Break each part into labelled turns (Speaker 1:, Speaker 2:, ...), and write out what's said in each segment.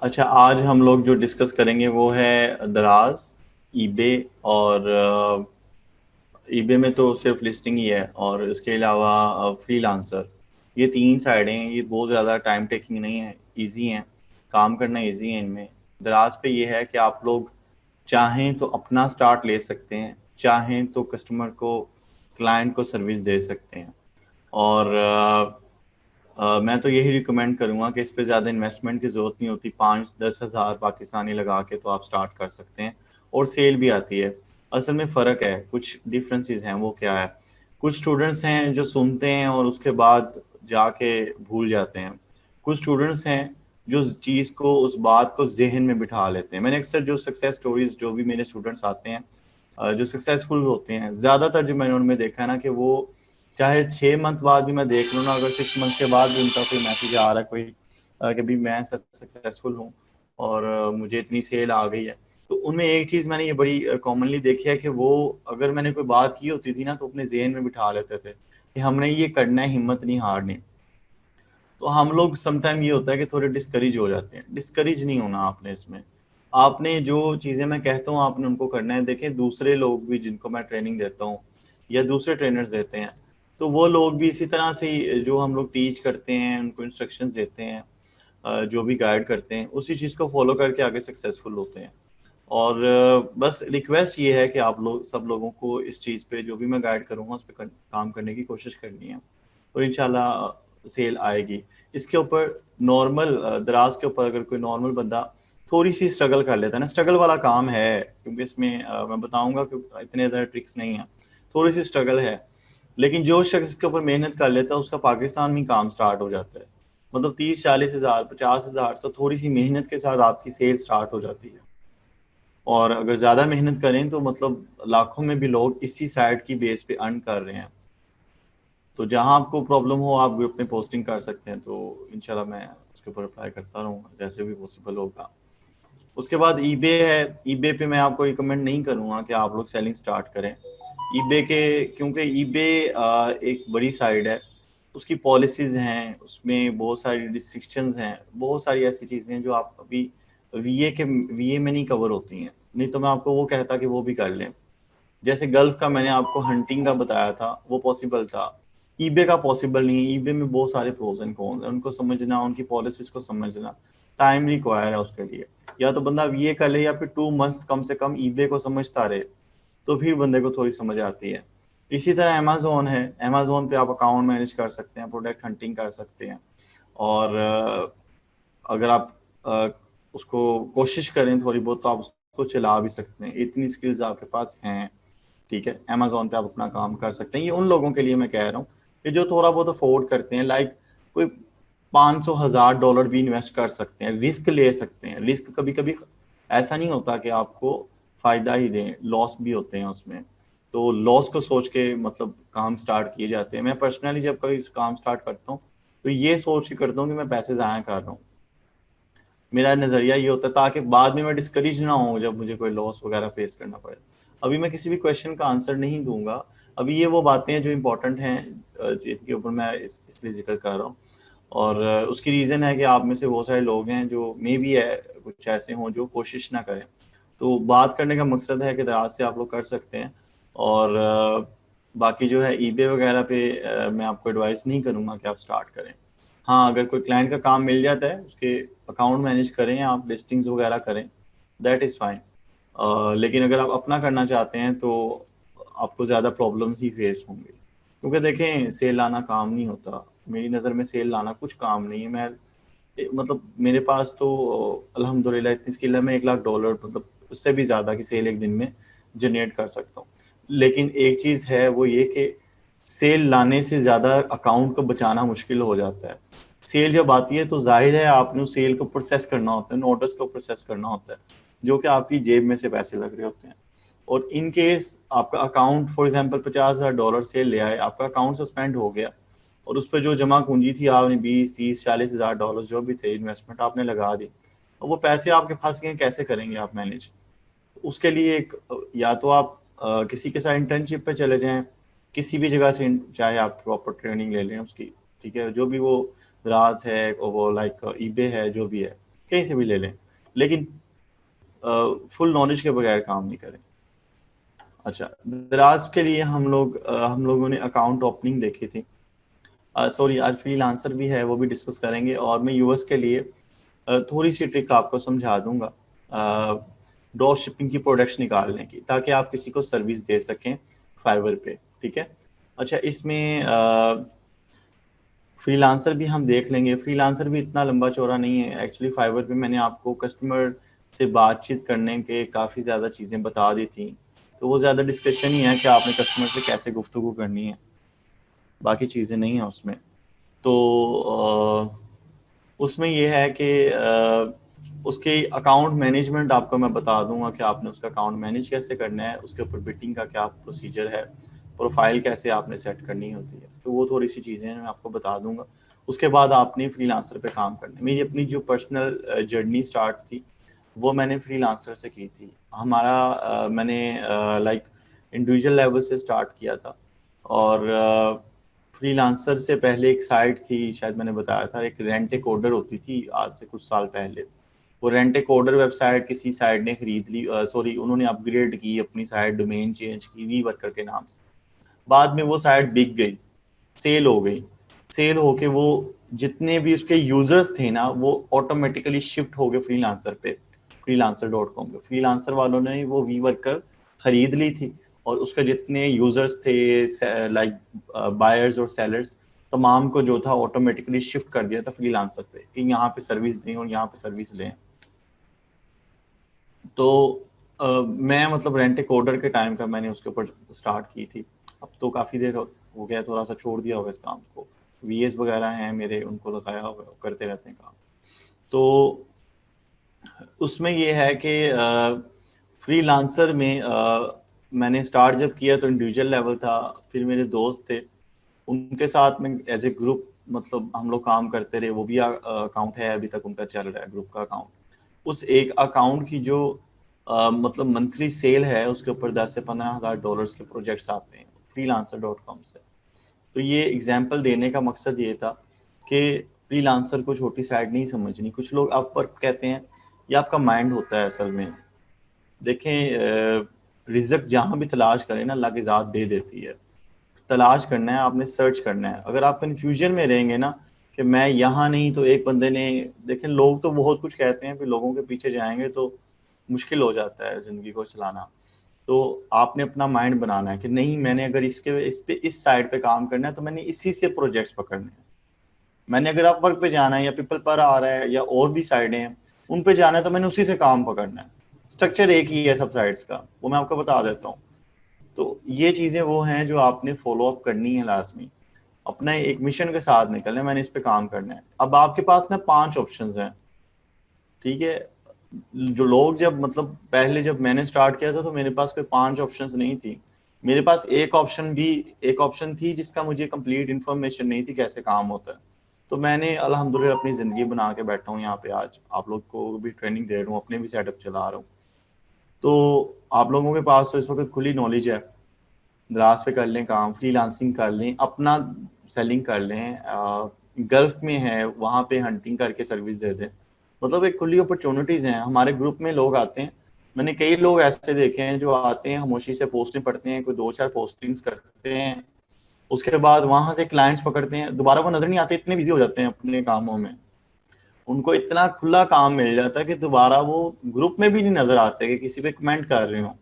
Speaker 1: अच्छा, आज हम लोग जो डिस्कस करेंगे वो है दराज, ईबे और ईबे में तो सिर्फ लिस्टिंग ही है, और इसके अलावा फ्रीलांसर। ये तीन साइडें हैं, ये बहुत ज़्यादा टाइम टेकिंग नहीं है, इजी हैं, काम करना इजी है इनमें। दराज पे ये है कि आप लोग चाहें तो अपना स्टार्ट ले सकते हैं, चाहें तो कस्टमर को, क्लाइंट को सर्विस दे सकते हैं। और मैं तो यही रिकमेंड करूंगा कि इस पे ज़्यादा इन्वेस्टमेंट की ज़रूरत नहीं होती। 5-10 हज़ार पाकिस्तानी लगा के तो आप स्टार्ट कर सकते हैं, और सेल भी आती है। असल में फ़र्क है, कुछ डिफरेंसेस हैं। वो क्या है? कुछ स्टूडेंट्स हैं जो सुनते हैं और उसके बाद जाके भूल जाते हैं। कुछ स्टूडेंट्स हैं जो उस चीज़ को, उस बात को जहन में बिठा लेते हैं। मैंने अक्सर जो सक्सेस स्टोरीज, जो भी मेरे स्टूडेंट्स आते हैं जो सक्सेसफुल होते हैं, ज़्यादातर जो मैंने उनमें देखा है ना, कि वो चाहे 6 मंथ बाद भी मैं देख लूँ ना, अगर 6 मंथ के बाद भी उनका कोई मैसेज आ रहा है कोई कि भी मैं सक्सेसफुल हूँ और मुझे इतनी सेल आ गई है, तो उनमें एक चीज़ मैंने ये बड़ी कॉमनली देखी है कि वो, अगर मैंने कोई बात की होती थी ना, तो अपने जहन में बिठा लेते थे कि हमने ये करना है, हिम्मत नहीं हारनी। तो हम लोग समटाइम ये होता है कि थोड़े डिस्करेज हो जाते हैं। डिस्करेज नहीं होना आपने इसमें। आपने जो चीज़ें मैं कहता हूँ आपने उनको करना है। देखें, दूसरे लोग भी जिनको मैं ट्रेनिंग देता हूँ या दूसरे ट्रेनर्स देते हैं, तो वो लोग भी इसी तरह से जो हम लोग टीच करते हैं, उनको इंस्ट्रक्शंस देते हैं, जो भी गाइड करते हैं, उसी चीज़ को फॉलो करके आगे सक्सेसफुल होते हैं। और बस रिक्वेस्ट ये है कि आप लोग, सब लोगों को इस चीज़ पे, जो भी मैं गाइड करूँगा उस पे काम करने की कोशिश करनी है, तो इंशाल्लाह सेल आएगी। इसके ऊपर नॉर्मल दराज के ऊपर अगर कोई नॉर्मल बंदा थोड़ी सी स्ट्रगल कर लेता है ना, स्ट्रगल वाला काम है, क्योंकि इसमें मैं बताऊंगा कि इतने ज़्यादा ट्रिक्स नहीं है, थोड़ी सी स्ट्रगल है। लेकिन जो शख्स इसके ऊपर मेहनत कर लेता है उसका पाकिस्तान में काम स्टार्ट हो जाता है। मतलब 30-40 हज़ार 50 हज़ार, तो थोड़ी सी मेहनत के साथ आपकी सेल स्टार्ट हो जाती है। और अगर ज़्यादा मेहनत करें तो मतलब लाखों में भी लोग इसी साइट की बेस पे अर्न कर रहे हैं। तो जहाँ आपको प्रॉब्लम हो आप ग्रुप में पोस्टिंग कर सकते हैं, तो इंशाल्लाह मैं उसके ऊपर अप्लाई करता रहूँगा जैसे भी पॉसिबल होगा। उसके बाद ईबे है। ईबे पे मैं आपको रिकमेंड नहीं करूँगा कि आप लोग सेलिंग स्टार्ट करें ईबे के, क्योंकि ईबे एक बड़ी साइट है, उसकी पॉलिसीज़ हैं, उसमें बहुत सारी रिस्ट्रिक्शंस हैं, बहुत सारी ऐसी चीज़ें हैं जो आप अभी वीए में नहीं कवर होती हैं। नहीं तो मैं आपको वो कहता कि वो भी कर लें। जैसे गल्फ का मैंने आपको हंटिंग का बताया था, वो पॉसिबल था। ईबे का पॉसिबल नहीं है। ईबे में बहुत सारे प्रोज एंड कॉन्स हैं, उनको समझना, उनकी पॉलिसीज को समझना टाइम रिक्वायर है उसके लिए। या तो बंदा ये कर ले, या फिर 2 मंथ्स कम से कम ईबे को समझता रहे, तो फिर बंदे को थोड़ी समझ आती है। इसी तरह अमेजोन है। अमेजोन पे आप अकाउंट मैनेज कर सकते हैं, प्रोडक्ट हंटिंग कर सकते हैं। और अगर आप अ, उसको कोशिश करें थोड़ी बहुत, तो आप उसको चला भी सकते हैं, इतनी स्किल्स आपके पास हैं। ठीक है, अमेजोन पे आप अपना काम कर सकते हैं। ये उन लोगों के लिए मैं कह रहा हूँ कि जो थोड़ा बहुत अफोर्ड करते हैं, लाइक कोई 500,000 डॉलर भी इन्वेस्ट कर सकते हैं, रिस्क ले सकते हैं। रिस्क कभी कभी ऐसा नहीं होता कि आपको फायदा ही दें, लॉस भी होते हैं उसमें। तो लॉस को सोच के मतलब काम स्टार्ट किए जाते हैं। मैं पर्सनली जब कभी काम स्टार्ट करता हूँ तो ये सोच के करता हूँ कि मैं पैसे ज़ाया कर रहा हूँ। मेरा नज़रिया ये होता है ताकि बाद में मैं डिस्करेज ना हूँ जब मुझे कोई लॉस वगैरह फेस करना पड़े। अभी मैं किसी भी क्वेश्चन का आंसर नहीं दूंगा। अभी ये वो बातें हैं जो इम्पोर्टेंट हैं, जिनके ऊपर मैं इसलिए जिक्र कर रहा हूँ। और उसकी रीज़न है कि आप में से बहुत सारे लोग हैं जो मे भी है, कुछ ऐसे हों जो कोशिश ना करें। तो बात करने का मकसद है कि दराज से आप लोग कर सकते हैं। और बाकी जो है ईबे वगैरह पे मैं आपको एडवाइस नहीं करूँगा कि आप स्टार्ट करें। हाँ, अगर कोई क्लाइंट का काम मिल जाता है, उसके अकाउंट मैनेज करें, आप लिस्टिंग्स वगैरह करें, दैट इज़ फाइन। लेकिन अगर आप अपना करना चाहते हैं तो आपको ज़्यादा प्रॉब्लम्स ही फेस होंगे, क्योंकि देखें, सेल लाना काम नहीं होता। मेरी नज़र में सेल लाना कुछ काम नहीं है। मैं मतलब मेरे पास तो अल्हम्दुलिल्लाह इतनी स्किल है, मैं 1 लाख डॉलर, मतलब उससे भी ज़्यादा की सेल एक दिन में जनरेट कर सकता हूँ। लेकिन एक चीज़ है, वो ये कि सेल लाने से ज़्यादा अकाउंट को बचाना मुश्किल हो जाता है। सेल जब आती है तो जाहिर है आपने उस सेल को प्रोसेस करना होता है, ऑर्डर्स को प्रोसेस करना होता है, जो कि आपकी जेब में से पैसे लग रहे होते हैं। और इन केस आपका account for example 50,000 dollar sale ले आए, आपका अकाउंट सस्पेंड हो गया, और उस पर जो जमा पूंजी थी आपने 20, 30, 40 हज़ार डॉलर जो भी थे इन्वेस्टमेंट आपने लगा दी, और वो पैसे आपके फंस गए, कैसे करेंगे आप मैनेज? उसके लिए एक, या तो आप किसी के साथ इंटर्नशिप पे चले जाएं, किसी भी जगह से, चाहे आप प्रॉपर ट्रेनिंग ले लें उसकी। ठीक है, जो भी वो राज है और वो लाइक ईबे है, जो भी है, कहीं से भी ले लें, लेकिन फुल नॉलेज के बगैर काम नहीं करें। अच्छा, दराज के लिए हम लोगों ने अकाउंट ओपनिंग देखी थी। सॉरी, आज फ्रीलांसर भी है, वो भी डिस्कस करेंगे। और मैं यूएस के लिए थोड़ी सी ट्रिक आपको समझा दूंगा ड्रॉप शिपिंग की प्रोडक्ट्स निकालने की, ताकि आप किसी को सर्विस दे सकें फाइवर पे। ठीक है। अच्छा, इसमें फ्रीलांसर भी हम देख लेंगे। फ्रीलांसर भी इतना लंबा चौड़ा नहीं है एक्चुअली। फाइवर पे मैंने आपको कस्टमर से बातचीत करने के काफ़ी ज़्यादा चीज़ें बता दी थी, तो वो ज़्यादा डिस्कशन ही है कि आपने कस्टमर से कैसे गुफ्तगू करनी है, बाकी चीज़ें नहीं है उसमें। तो उसमें ये है कि उसके अकाउंट मैनेजमेंट आपको मैं बता दूंगा कि आपने उसका अकाउंट मैनेज कैसे करना है, उसके ऊपर बिटिंग का क्या प्रोसीजर है, प्रोफाइल कैसे आपने सेट करनी होती है, तो वो थोड़ी सी चीज़ें मैं आपको बता दूंगा। उसके बाद आपने फ्रीलांसर पे काम करना है। मेरी अपनी जो पर्सनल जर्नी स्टार्ट थी वो मैंने फ्रीलांसर से की थी। मैंने लाइक इंडिविजुअल लेवल से स्टार्ट किया था। और फ्रीलांसर से पहले एक साइट थी, शायद मैंने बताया था, एक रेंट ए कोडर होती थी आज से कुछ साल पहले। वो रेंट ए कोडर वेबसाइट किसी साइट ने खरीद ली, सॉरी उन्होंने अपग्रेड की अपनी साइट, डोमेन चेंज की वी वर्कर के नाम से। बाद में वो साइट बिक गई, सेल हो गई। सेल होके वो जितने भी उसके यूजर्स थे ना, वो ऑटोमेटिकली शिफ्ट हो गए फ्रीलांसर पे, freelancer.com पे। फ्रीलांसर वालों ने वो वी वर्कर खरीद ली थी, और उसके जितने यूजर्स थे लाइक बायर्स और सेलर्स, तमाम को जो था ऑटोमेटिकली शिफ्ट कर दिया था फ्रीलांसर पे कि यहाँ पे सर्विस दें और यहाँ पे सर्विस लें। तो मैं मतलब रेंट ए कोडर के टाइम का मैंने उसके ऊपर स्टार्ट की थी। अब तो काफ़ी देर हो गया, थोड़ा सा छोड़ दिया होगा इस काम को। वीएस वगैरह हैं मेरे, उनको लगाया हुआ, करते रहते हैं काम। तो उसमें ये है कि फ्रीलांसर में मैंने स्टार्ट जब किया तो इंडिविजुअल लेवल था। फिर मेरे दोस्त थे, उनके साथ में एज ए ग्रुप मतलब हम लोग काम करते रहे। वो भी अकाउंट है अभी तक उनका चल रहा है, ग्रुप का अकाउंट। उस एक अकाउंट की जो मतलब मंथली सेल है, उसके ऊपर 10 से 15 हज़ार डॉलर्स के प्रोजेक्ट्स आते हैं freelancer.com से। तो ये एग्जाम्पल देने का मकसद ये था कि फ्रीलांसर को छोटी साइड नहीं समझनी। कुछ लोग अपवर्क कहते हैं, ये आपका माइंड होता है असल में। देखें, रिज़्क जहाँ भी तलाश करें ना, अल्लाह की ज़ात दे देती है। तलाश करना है आपने, सर्च करना है। अगर आप कन्फ्यूजन में रहेंगे ना कि मैं यहाँ नहीं, तो एक बंदे ने, देखें लोग तो बहुत कुछ कहते हैं, फिर लोगों के पीछे जाएंगे तो मुश्किल हो जाता है ज़िंदगी को चलाना। तो आपने अपना माइंड बनाना है कि नहीं, मैंने अगर इस साइड पे काम करना है तो मैंने इसी से प्रोजेक्ट्स पकड़ने हैं। मैंने अगर आप वर्क पे जाना है या पीपल पर आ रहा है या और भी साइडें हैं उन पे जाना है, तो मैंने उसी से काम पकड़ना है। स्ट्रक्चर एक ही है सब साइड्स का, वो मैं आपको बता देता हूँ। तो ये चीज़ें वो हैं जो आपने फॉलो अप करनी है लाजमी। अपना एक मिशन के साथ निकलना है, मैंने इस पे काम करना है। अब आपके पास ना 5 ऑप्शंस हैं। ठीक है। जो लोग जब मतलब पहले जब मैंने स्टार्ट किया था तो मेरे पास कोई 5 ऑप्शंस नहीं थी। मेरे पास एक ऑप्शन थी जिसका मुझे कंप्लीट इन्फॉर्मेशन नहीं थी कैसे काम होता है। तो मैंने अल्हम्दुलिल्लाह अपनी ज़िंदगी बना के बैठा हूँ यहाँ पे, आज आप लोग को भी ट्रेनिंग दे रहा हूँ, अपने भी सेटअप चला रहा हूँ। तो आप लोगों के पास तो इस वक्त खुली नॉलेज है। द्रास पे कर लें काम, फ्रीलांसिंग कर लें, अपना सेलिंग कर लें। गल्फ में है वहाँ पे हंटिंग करके सर्विस दे दें। मतलब एक खुली अपॉर्चुनिटीज़ हैं। हमारे ग्रुप में लोग आते हैं, मैंने कई लोग ऐसे देखे हैं जो आते हैं, खामोशी से पोस्टें पढ़ते हैं, कोई 2-4 पोस्टिंग्स करते हैं, उसके बाद वहाँ से क्लाइंट्स पकड़ते हैं, दोबारा वो नज़र नहीं आते, इतने बिजी हो जाते हैं अपने कामों में। उनको इतना खुला काम मिल जाता है कि दोबारा वो ग्रुप में भी नहीं नजर आते कि किसी पे कमेंट कर रहे हो।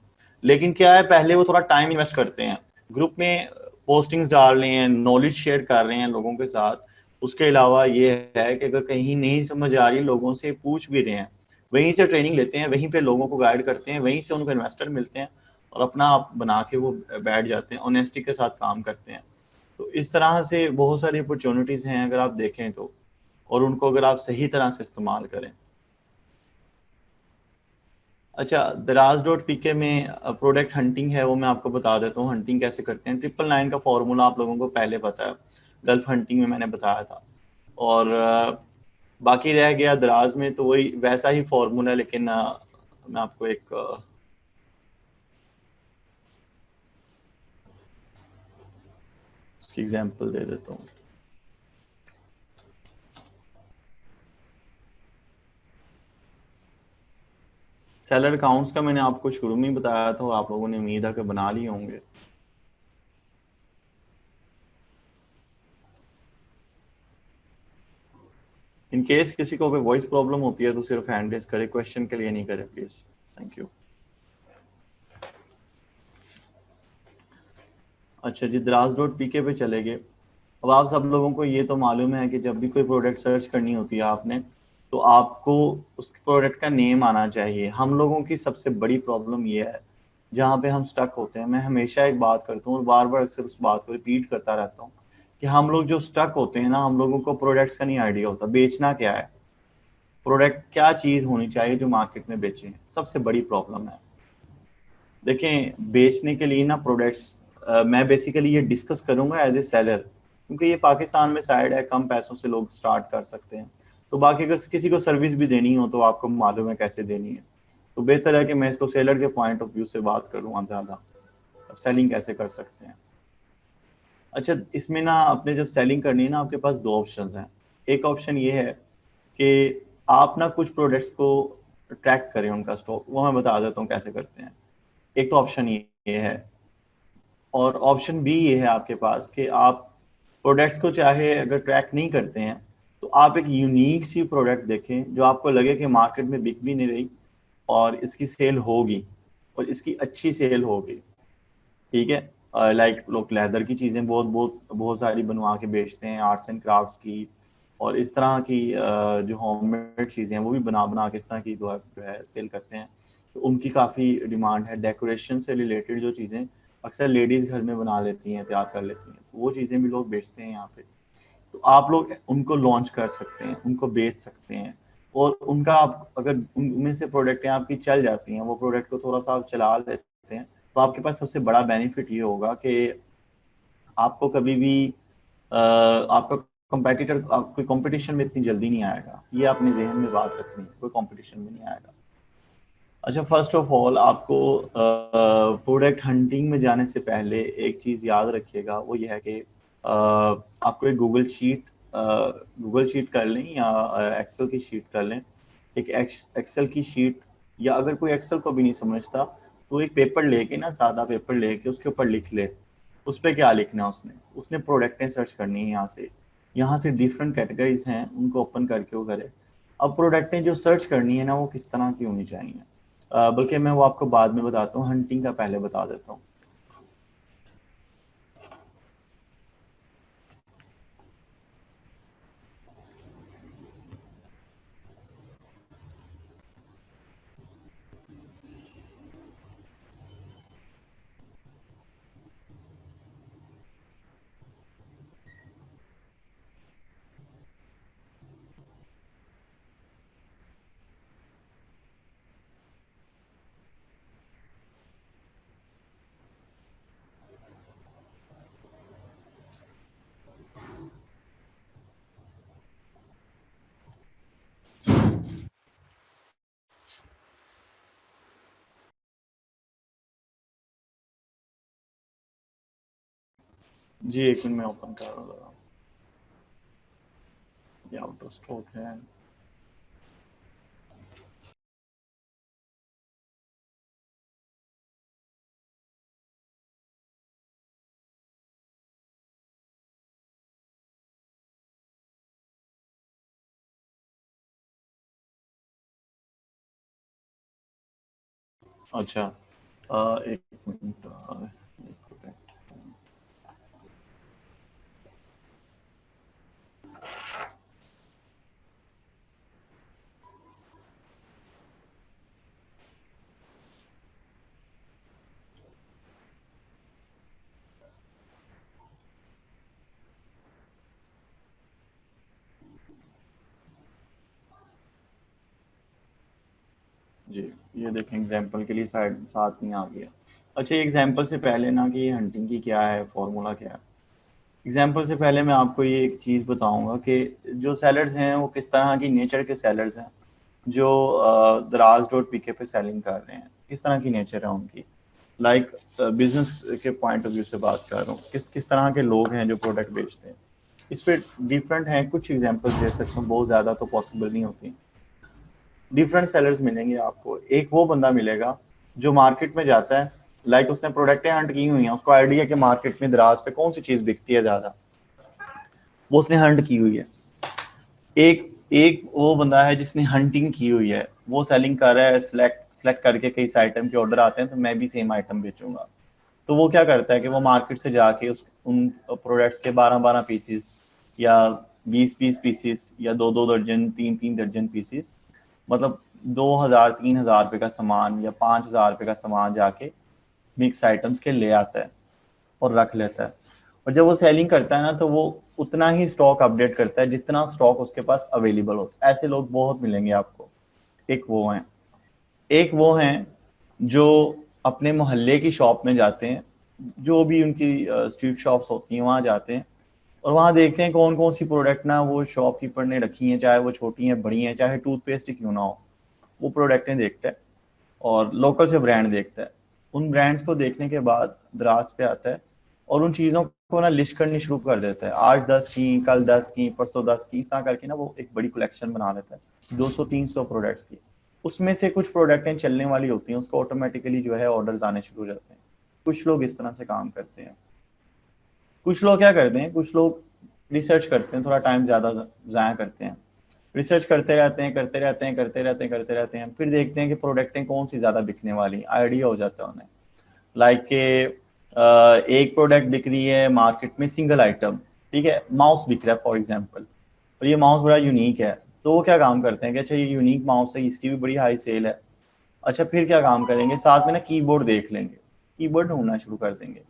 Speaker 1: लेकिन क्या है, पहले वो थोड़ा टाइम इन्वेस्ट करते हैं ग्रुप में, पोस्टिंग्स डाल रहे हैं, नॉलेज शेयर कर रहे हैं लोगों के साथ। उसके अलावा ये है कि अगर कहीं नहीं समझ आ रही, लोगों से पूछ भी रहे हैं, वहीं से ट्रेनिंग लेते हैं, वहीं पे लोगों को गाइड करते हैं, वहीं से उनको इन्वेस्टर मिलते हैं, और अपना आप बना के वो बैठ जाते हैं, ऑनेस्टी के साथ काम करते हैं। तो इस तरह से बहुत सारी अपॉर्चुनिटीज़ हैं अगर आप देखें तो, और उनको अगर आप सही तरह से इस्तेमाल करें। अच्छा, दराज.pk में प्रोडक्ट हंटिंग है, वो मैं आपको बता देता हूँ हंटिंग कैसे करते हैं। 999 का फॉर्मूला आप लोगों को पहले पता है, गल्फ हंटिंग में मैंने बताया था। और बाकी रह गया दराज में, तो वही वैसा ही फॉर्मूला है, लेकिन मैं आपको एक उसकी एग्जांपल दे देता हूँ। सेलर अकाउंट्स का मैंने आपको शुरू में ही बताया था और आप लोगों ने उम्मीद है कि बना लिए होंगे। इन केस किसी को कोई वॉइस प्रॉब्लम होती है तो सिर्फ हैंड रेज करे, क्वेश्चन के लिए नहीं करे प्लीज। Thank you. अच्छा जी, दराज डॉट पीके पे चले गए। अब आप सब लोगों को ये तो मालूम है कि जब भी कोई प्रोडक्ट सर्च करनी होती है आपने, तो आपको उस प्रोडक्ट का नेम आना चाहिए। हम लोगों की सबसे बड़ी प्रॉब्लम ये है जहाँ पे हम स्टक होते हैं। मैं हमेशा एक बात करता हूँ और बार बार अक्सर उस बात को रिपीट करता रहता हूँ कि हम लोग जो स्टक होते हैं ना, हम लोगों को प्रोडक्ट्स का नहीं आइडिया होता बेचना क्या है, प्रोडक्ट क्या चीज़ होनी चाहिए जो मार्केट में बेचें। सबसे बड़ी प्रॉब्लम है। देखें, बेचने के लिए ना प्रोडक्ट्स, मैं बेसिकली ये डिस्कस करूंगा एज ए सेलर, क्योंकि ये पाकिस्तान में साइड है, कम पैसों से लोग स्टार्ट कर सकते हैं। तो बाकी अगर किसी को सर्विस भी देनी हो तो आपको मालूम है कैसे देनी है। तो बेहतर है कि मैं इसको सेलर के पॉइंट ऑफ व्यू से बात करूँ ज़्यादा। अब सेलिंग कैसे कर सकते हैं। अच्छा, इसमें ना आपने जब सेलिंग करनी है ना, आपके पास दो ऑप्शन हैं। एक ऑप्शन ये है कि आप ना कुछ प्रोडक्ट्स को ट्रैक करें उनका स्टॉक, वो मैं बता देता हूँ कैसे करते हैं। एक तो ऑप्शन ये है, और ऑप्शन बी ये है आपके पास कि आप प्रोडक्ट्स को चाहे अगर ट्रैक नहीं करते हैं तो आप एक यूनिक सी प्रोडक्ट देखें जो आपको लगे कि मार्केट में बिक भी नहीं रही और इसकी सेल होगी और इसकी अच्छी सेल होगी। ठीक है, लाइक लोग लेदर की चीज़ें बहुत बहुत बहुत सारी बनवा के बेचते हैं, आर्ट्स एंड क्राफ्ट्स की, और इस तरह की जो होममेड चीज़ें हैं वो भी बना बना के इस तरह की जो है सेल करते हैं। तो उनकी काफ़ी डिमांड है। डेकोरेशन से रिलेटेड जो चीज़ें अक्सर लेडीज़ घर में बना लेती हैं, तैयार कर लेती हैं, तो वो चीज़ें भी लोग बेचते हैं यहाँ पे। तो आप लोग उनको लॉन्च कर सकते हैं, उनको बेच सकते हैं, और उनका आप अगर उनमें से प्रोडक्टें आपकी चल जाती हैं, वो प्रोडक्ट को थोड़ा सा आप चला लेते हैं, तो आपके पास सबसे बड़ा बेनिफिट ये होगा कि आपको कभी भी आपका कंपेटिटर, कोई कंपटीशन में इतनी जल्दी नहीं आएगा। ये अपने जहन में बात रखनी है, कोई कंपटीशन में नहीं आएगा। अच्छा, फर्स्ट ऑफ ऑल आपको प्रोडक्ट हंटिंग में जाने से पहले एक चीज़ याद रखिएगा, वो ये है कि आपको एक गूगल शीट कर लें या एक्सेल की शीट कर लें। एक एक्सेल की शीट, या अगर कोई एक्सेल को भी नहीं समझता तो एक पेपर लेके ना, सादा पेपर लेके उसके ऊपर लिख ले। उस पर क्या लिखना है, उसने उसने प्रोडक्टें सर्च करनी है। यहाँ से डिफरेंट कैटेगरीज हैं, उनको ओपन करके वो करे। अब प्रोडक्टें जो सर्च करनी है ना, वो किस तरह की होनी चाहिए, बल्कि मैं वो आपको बाद में बताता हूँ, हंटिंग का पहले बता देता हूँ। जी एक मिनट में ओपन कर रहा हूँ, ये आउट ऑफ स्टॉक है। अच्छा, एक मिनट, जी ये देखें एग्जांपल के लिए साइड साथ में आ गया। अच्छा, एग्जांपल से पहले ना कि ये हंटिंग की क्या है, फॉर्मूला क्या है, एग्जाम्पल से पहले मैं आपको ये एक चीज़ बताऊंगा कि जो सेलर्स हैं वो किस तरह की नेचर के सेलर्स हैं, जो दराज डॉट पी के पे सेलिंग कर रहे हैं, किस तरह की नेचर है उनकी। लाइक बिजनेस के पॉइंट ऑफ व्यू से बात कर रहा हूँ, किस किस तरह के लोग हैं जो प्रोडक्ट बेचते हैं। इस पे डिफरेंट हैं, कुछ एग्जांपल्स दे सकता हूँ, बहुत ज़्यादा तो पॉसिबल नहीं होती। डिफरेंट सेलर्स मिलेंगे आपको। एक वो बंदा मिलेगा जो मार्केट में जाता है, लाइक उसने प्रोडक्टें हंट की हुई हैं, उसको आइडिया कि मार्केट में दराज पे कौन सी चीज़ बिकती है ज़्यादा, वो उसने हंट की हुई है। एक एक वो बंदा है जिसने हंटिंग की हुई है, वो सेलिंग कर रहा है, सेलेक्ट सेलेक्ट करके कई आइटम के ऑर्डर आते हैं तो मैं भी सेम आइटम बेचूंगा। तो वो क्या करता है कि वो मार्केट से जाके उस उन प्रोडक्ट्स के 12-12 पीसीस या 20-20 पीसीस या 2-2 दर्जन 3-3 दर्जन पीसीस, मतलब 2,000-3,000 रुपये का सामान या 5,000 रुपये का सामान जाके मिक्स आइटम्स के ले आता है और रख लेता है। और जब वो सेलिंग करता है ना तो वो उतना ही स्टॉक अपडेट करता है जितना स्टॉक उसके पास अवेलेबल होता है। ऐसे लोग बहुत मिलेंगे आपको। एक वो हैं, एक वो हैं जो अपने मोहल्ले की शॉप में जाते हैं, जो भी उनकी स्ट्रीट शॉप्स होती हैं वहाँ जाते हैं और वहाँ देखते हैं कौन कौन सी प्रोडक्ट ना वो शॉपकीपर ने रखी हैं, चाहे वो छोटी हैं बड़ी हैं, चाहे टूथपेस्ट ही क्यों ना हो, वो प्रोडक्टें देखता है और लोकल से ब्रांड देखता है। उन ब्रांड्स को देखने के बाद दराज पे आता है और उन चीज़ों को ना लिस्ट करनी शुरू कर देता है। आज 10 की, कल 10 की, परसों 10 की, इस तरह करके ना वो एक बड़ी कलेक्शन बना लेता है 200-300 प्रोडक्ट्स की। उसमें से कुछ प्रोडक्टें चलने वाली होती हैं, उसको ऑटोमेटिकली जो है ऑर्डर्स आने शुरू हो जाते हैं। कुछ लोग इस तरह से काम करते हैं। कुछ लोग क्या करते हैं, कुछ लोग रिसर्च करते हैं, थोड़ा टाइम ज़्यादा ज़ाया करते हैं, रिसर्च करते रहते हैं, करते रहते हैं, करते रहते हैं, करते रहते हैं, फिर देखते हैं कि प्रोडक्टें कौन सी ज़्यादा बिकने वाली, आइडिया हो जाता है उन्हें। लाइक के एक प्रोडक्ट बिक रही है मार्केट में, सिंगल आइटम, ठीक है, माउस बिक रहा है फॉर एग्जांपल, और ये माउस बड़ा यूनिक है, तो वो क्या काम करते हैं कि अच्छा ये यूनिक माउस है, इसकी भी बड़ी हाई सेल है। अच्छा फिर क्या काम करेंगे, साथ में ना कीबोर्ड देख लेंगे, कीबोर्ड ढूंढना शुरू कर देंगे,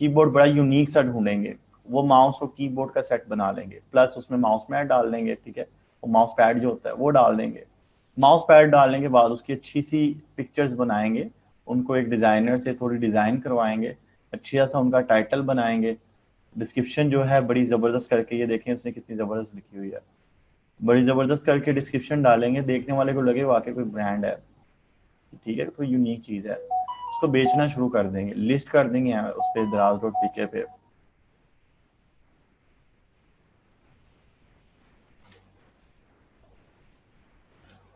Speaker 1: कीबोर्ड बड़ा यूनिक सा ढूंढेंगे, वो माउस और कीबोर्ड का सेट बना लेंगे, प्लस उसमें माउस पैड डाल देंगे, ठीक है, वो माउस पैड जो होता है वो डाल देंगे। माउस पैड डालने के बाद उसकी अच्छी सी पिक्चर्स बनाएंगे, उनको एक डिज़ाइनर से थोड़ी डिज़ाइन करवाएंगे, अच्छा सा उनका टाइटल बनाएंगे, डिस्क्रिप्शन जो है बड़ी ज़बरदस्त करके, ये देखें उसने कितनी ज़बरदस्त लिखी हुई है, बड़ी ज़बरदस्त करके डिस्क्रिप्शन डालेंगे, देखने वाले को लगे वाकई कोई ब्रांड है, ठीक है, कोई यूनिक चीज़ है, उसको बेचना शुरू कर देंगे, लिस्ट कर देंगे उस पर दराज.pk पे।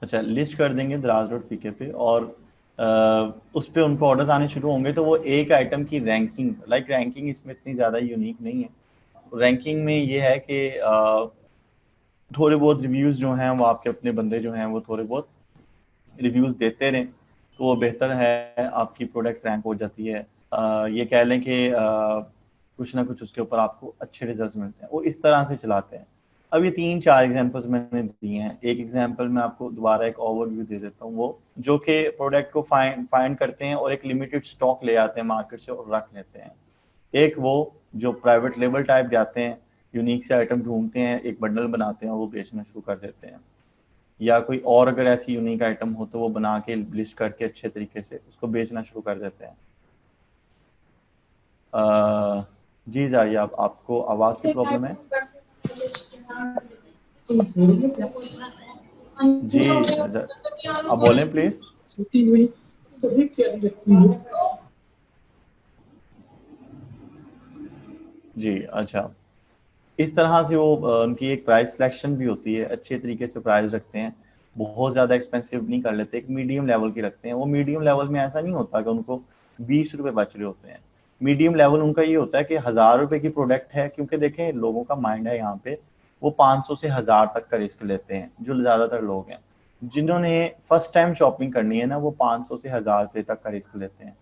Speaker 1: अच्छा लिस्ट कर देंगे दराज.pk पे और उस पर उनको ऑर्डर्स आने शुरू होंगे, तो वो एक आइटम की रैंकिंग, लाइक रैंकिंग इसमें इतनी ज़्यादा यूनिक नहीं है। रैंकिंग में ये है कि थोड़े बहुत रिव्यूज़ जो हैं वो आपके अपने बंदे जो हैं वो थोड़े बहुत रिव्यूज़ देते रहें तो वो बेहतर है, आपकी प्रोडक्ट रैंक हो जाती है। ये कह लें कि कुछ ना कुछ उसके ऊपर आपको अच्छे रिजल्ट्स मिलते हैं, वो इस तरह से चलाते हैं। अब ये 3-4 एग्जांपल्स मैंने दिए हैं, एक एग्जांपल मैं आपको दोबारा एक ओवरव्यू दे देता हूँ, वो जो कि प्रोडक्ट को फाइंड करते हैं और एक लिमिटेड स्टॉक ले आते हैं मार्केट से और रख लेते हैं। एक वो जो प्राइवेट लेबल टाइप जाते हैं, यूनिक से आइटम ढूंढते हैं, एक बंडल बनाते हैं और वो बेचना शुरू कर देते हैं। या कोई और अगर ऐसी यूनिक आइटम हो तो वो बना के लिस्ट करके अच्छे तरीके से उसको बेचना शुरू कर देते हैं। जी जारिए, आपको आवाज़ की प्रॉब्लम है? जी आप बोलें प्लीज। जी अच्छा, इस तरह से वो उनकी एक प्राइस सिलेक्शन भी होती है, अच्छे तरीके से प्राइस रखते हैं, बहुत ज़्यादा एक्सपेंसिव नहीं कर लेते, एक मीडियम लेवल की रखते हैं। वो मीडियम लेवल में ऐसा नहीं होता कि उनको 20 रुपये बच रहे होते हैं। मीडियम लेवल उनका ये होता है कि 1,000 रुपये की प्रोडक्ट है, क्योंकि देखें लोगों का माइंड है यहाँ पे, वो 500 से 1,000 तक का रिस्क लेते हैं, जो ज़्यादातर लोग हैं। जिन्होंने फर्स्ट टाइम शॉपिंग करनी है ना, वो 500 से 1,000 रुपये तक का रिस्क लेते हैं।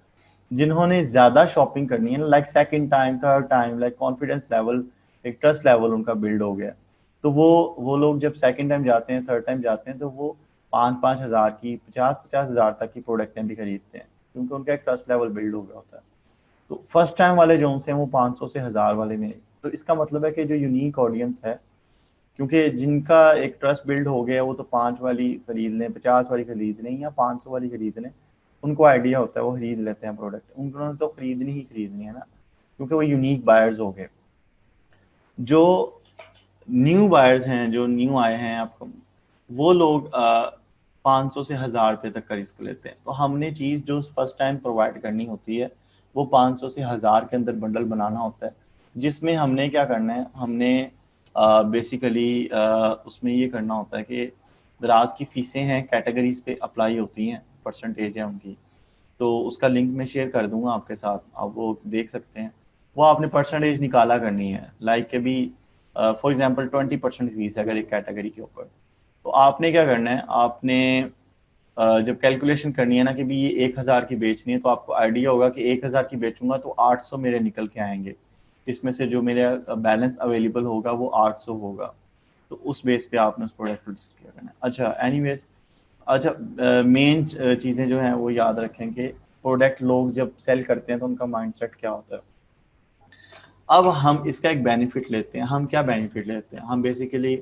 Speaker 1: जिन्होंने ज्यादा शॉपिंग करनी है, like second time, third time, like confidence level, एक ट्रस्ट लेवल उनका बिल्ड हो गया, तो वो लोग जब सेकंड टाइम जाते हैं, थर्ड टाइम जाते हैं, तो वो 5-5 हज़ार की, 50-50 हज़ार तक की प्रोडक्टें भी खरीदते हैं, क्योंकि उनका एक ट्रस्ट लेवल बिल्ड हो गया होता है। तो फर्स्ट टाइम वाले जो उनसे वो 500 से 1,000 वाले में, तो इसका मतलब है कि जो यूनिक ऑडियंस है, क्योंकि जिनका एक ट्रस्ट बिल्ड हो गया वो तो 5 वाली खरीद लें, 50 वाली खरीद लें या 500 वाली खरीद लें, उनको आइडिया होता है, वो खरीद लेते हैं प्रोडक्ट, उन्होंने तो खरीदनी ही खरीदनी है ना, क्योंकि वो यूनिक बायर्स हो गए। जो न्यू बायर्स हैं, जो न्यू आए हैं आपको, वो लोग 500 से 1,000 रुपये तक का रिस्क लेते हैं। तो हमने चीज़ जो फर्स्ट टाइम प्रोवाइड करनी होती है वो 500 से 1,000 के अंदर बंडल बनाना होता है, जिसमें हमने क्या करना है, हमने बेसिकली उसमें ये करना होता है कि दराज की फीसें हैं कैटेगरीज पे अप्लाई होती हैं, परसेंटेज है उनकी, तो उसका लिंक मैं शेयर कर दूंगा आपके साथ, आप वो देख सकते हैं। वो आपने परसेंटेज निकाला करनी है, लाइक के भी फॉर एग्जांपल 20% फीस है अगर एक कैटेगरी के ऊपर, तो आपने क्या करना है, आपने जब कैलकुलेशन करनी है ना कि भी ये 1,000 की बेचनी है, तो आपको आइडिया होगा कि 1,000 की बेचूंगा तो 800 मेरे निकल के आएंगे, इसमें से जो मेरे बैलेंस अवेलेबल होगा वो 800 होगा। तो उस बेस पे आपने उस प्रोडक्ट को लिस्ट किया करना है। अच्छा एनीवेज, अच्छा मेन चीज़ें जो हैं वो याद रखें कि प्रोडक्ट लोग जब सेल करते हैं तो उनका माइंडसेट क्या होता है। अब हम इसका एक बेनिफिट लेते हैं, हम क्या बेनिफिट लेते हैं, हम बेसिकली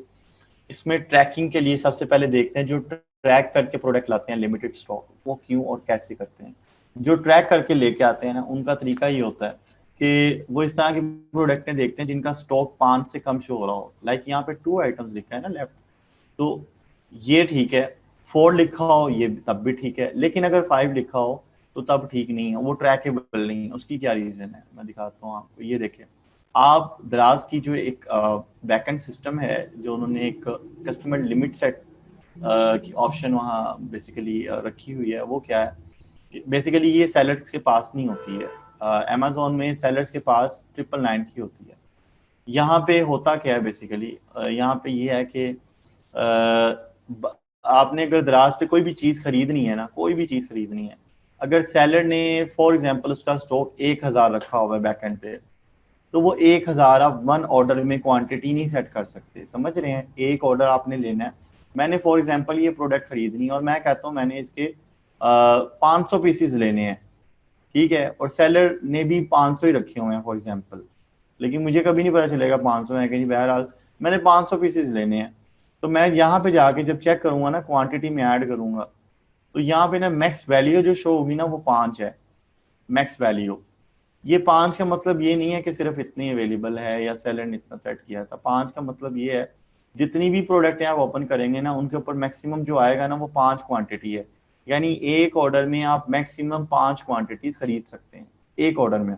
Speaker 1: इसमें ट्रैकिंग के लिए सबसे पहले देखते हैं जो ट्रैक करके प्रोडक्ट लाते हैं लिमिटेड स्टॉक, वो क्यों और कैसे करते हैं। जो ट्रैक करके लेके आते हैं ना, उनका तरीका ये होता है कि वो इस तरह के प्रोडक्टें देखते हैं जिनका स्टॉक 5 से कम शो हो रहा हो। लाइक यहाँ पे 2 आइटम्स लिखा है ना लेफ्ट, तो ये ठीक है, 4 लिखा हो ये तब भी ठीक है, लेकिन अगर 5 लिखा हो तो तब ठीक नहीं है, वो ट्रैकेबल नहीं है। उसकी क्या रीजन है मैं दिखाता हूँ आपको, ये देखें। आप दराज की जो एक बैकएंड सिस्टम है, जो उन्होंने एक कस्टमर लिमिट सेट की ऑप्शन वहाँ बेसिकली रखी हुई है, वो क्या है, बेसिकली ये सेलर्स के पास नहीं होती है। अमेजोन में सेलर्स के पास 999 की होती है। यहाँ पे होता क्या है बेसिकली, यहाँ पे ये है कि आपने अगर दराज पे कोई भी चीज़ खरीदनी है ना, कोई भी चीज़ खरीदनी है, अगर सेलर ने फॉर एग्जांपल उसका स्टॉक 1,000 रखा हुआ है बैकएंड पे, तो वो 1,000 आप वन ऑर्डर में क्वांटिटी नहीं सेट कर सकते, समझ रहे हैं। एक ऑर्डर आपने लेना है, मैंने फॉर एग्जांपल ये प्रोडक्ट खरीदनी है और मैं कहता हूँ मैंने इसके 500 पीसीज लेने हैं, ठीक है, और सेलर ने भी 500 ही रखे हुए हैं फॉर एग्जांपल, लेकिन मुझे कभी नहीं पता चलेगा 500 है कि नहीं, बहरहाल मैंने 500 पीसेस लेने हैं। तो मैं यहाँ पे जाके जब चेक करूंगा ना, क्वांटिटी में ऐड करूंगा, तो यहाँ पे ना मैक्स वैल्यू जो शो होगी ना वो 5 है, मैक्स वैल्यू। ये 5 का मतलब ये नहीं है कि सिर्फ इतनी अवेलेबल है या सेलर ने इतना सेट किया था। 5 का मतलब ये है जितनी भी प्रोडक्ट आप ओपन करेंगे ना, उनके ऊपर मैक्सिमम जो आएगा ना वो 5 क्वांटिटी है। यानी एक ऑर्डर में आप मैक्सिमम 5 क्वांटिटीज खरीद सकते हैं। एक ऑर्डर में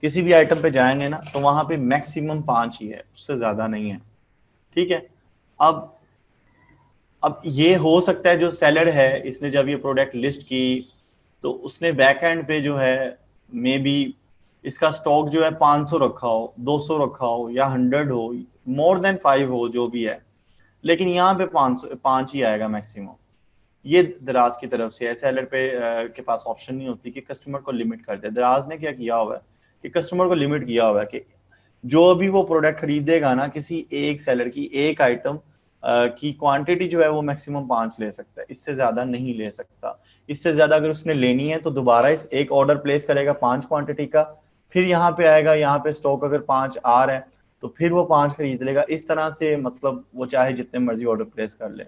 Speaker 1: किसी भी आइटम पे जाएंगे ना तो वहां पे मैक्सिमम 5 ही है, उससे ज्यादा नहीं है, ठीक है। अब अब ये हो सकता है जो सेलर है इसने जब ये प्रोडक्ट लिस्ट की तो उसने बैक एंड पे जो है मे बी इसका स्टॉक जो है 500 रखा हो, 200 रखा हो या 100 हो, मोर देन 5 हो, जो भी है, लेकिन यहाँ पे 500 5 ही आएगा मैक्सिमम। ये दराज की तरफ से है, सेलर पे के पास ऑप्शन नहीं होती कि कस्टमर को लिमिट कर दे। दराज ने क्या किया हुआ है कि कस्टमर को लिमिट किया हुआ है कि जो भी वो प्रोडक्ट खरीदेगा ना, किसी एक सेलर की एक आइटम की क्वांटिटी जो है वो मैक्सिमम 5 ले सकता है, इससे ज्यादा नहीं ले सकता। इससे ज्यादा अगर उसने लेनी है तो दोबारा इस एक ऑर्डर प्लेस करेगा 5 क्वांटिटी का, फिर यहाँ पे आएगा, यहाँ पे स्टॉक अगर 5 आ रहा है तो फिर वो 5 खरीद लेगा। इस तरह से मतलब वो चाहे जितने मर्जी ऑर्डर प्लेस कर ले,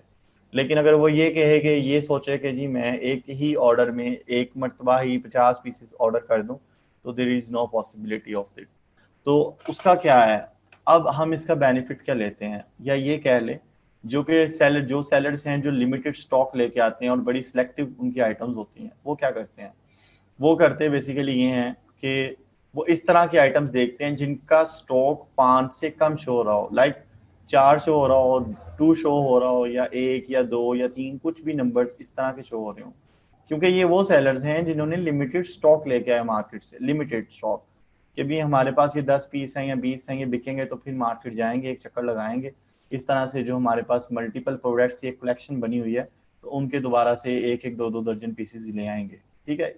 Speaker 1: लेकिन अगर वो ये कहे कि ये सोचे कि जी मैं एक ही ऑर्डर में एक मरतबा ही 50 पीसेस ऑर्डर कर दूं, तो there is no possibility of it. तो उसका क्या है, अब हम इसका बेनिफिट क्या लेते हैं, या ये कह ले जो सेलर्स हैं जो लिमिटेड स्टॉक लेके आते हैं और बड़ी सिलेक्टिव उनकी आइटम्स होती हैं, वो क्या करते हैं, वो करते बेसिकली ये हैं कि वो इस तरह के आइटम्स देखते हैं जिनका स्टॉक 5 से कम शो हो रहा हो, लाइक 4 शो हो रहा हो, 2 शो हो रहा हो, या 1 या 2 या 3 कुछ भी नंबर्स इस तरह के शो हो रहे हो। क्योंकि ये वो सेलर्स हैं जिन्होंने लिमिटेड स्टॉक लेके आए मार्केट से, लिमिटेड स्टॉक, कि भी हमारे पास ये 10 पीस हैं या 20 हैं, ये बिकेंगे तो फिर मार्केट जाएंगे, एक चक्कर लगाएंगे। इस तरह से जो हमारे पास मल्टीपल प्रोडक्ट्स की एक कलेक्शन बनी हुई है, तो उनके दोबारा से एक एक दो दो दर्जन पीसेस ले आएंगे, ठीक है।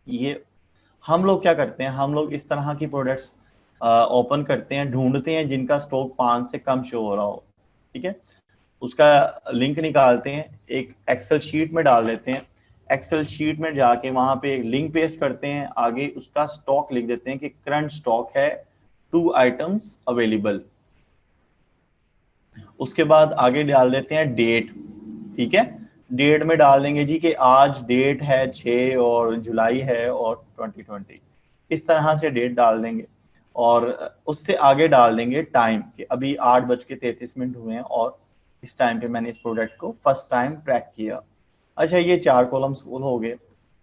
Speaker 1: ये हम लोग क्या करते हैं, हम लोग इस तरह की प्रोडक्ट्स ओपन करते हैं, ढूंढते हैं जिनका स्टॉक 5 से कम शो हो रहा हो, ठीक है। उसका लिंक निकालते हैं, एक एक्सेल शीट में डाल देते हैं, एक्सेल शीट में जाके वहां पे एक लिंक पेस्ट करते हैं, आगे उसका स्टॉक लिख देते हैं कि करंट स्टॉक है 2 आइटम्स अवेलेबल। उसके बाद आगे डाल देते हैं डेट, ठीक है। डेट में डाल देंगे जी कि आज डेट है 6 और जुलाई है और 2020, इस तरह से डेट डाल देंगे। और उससे आगे डाल देंगे टाइम कि अभी 8:33 हुए हैं और इस टाइम पे मैंने इस प्रोडक्ट को फर्स्ट टाइम ट्रैक किया। अच्छा, ये 4 कॉलम्स फुल हो गए।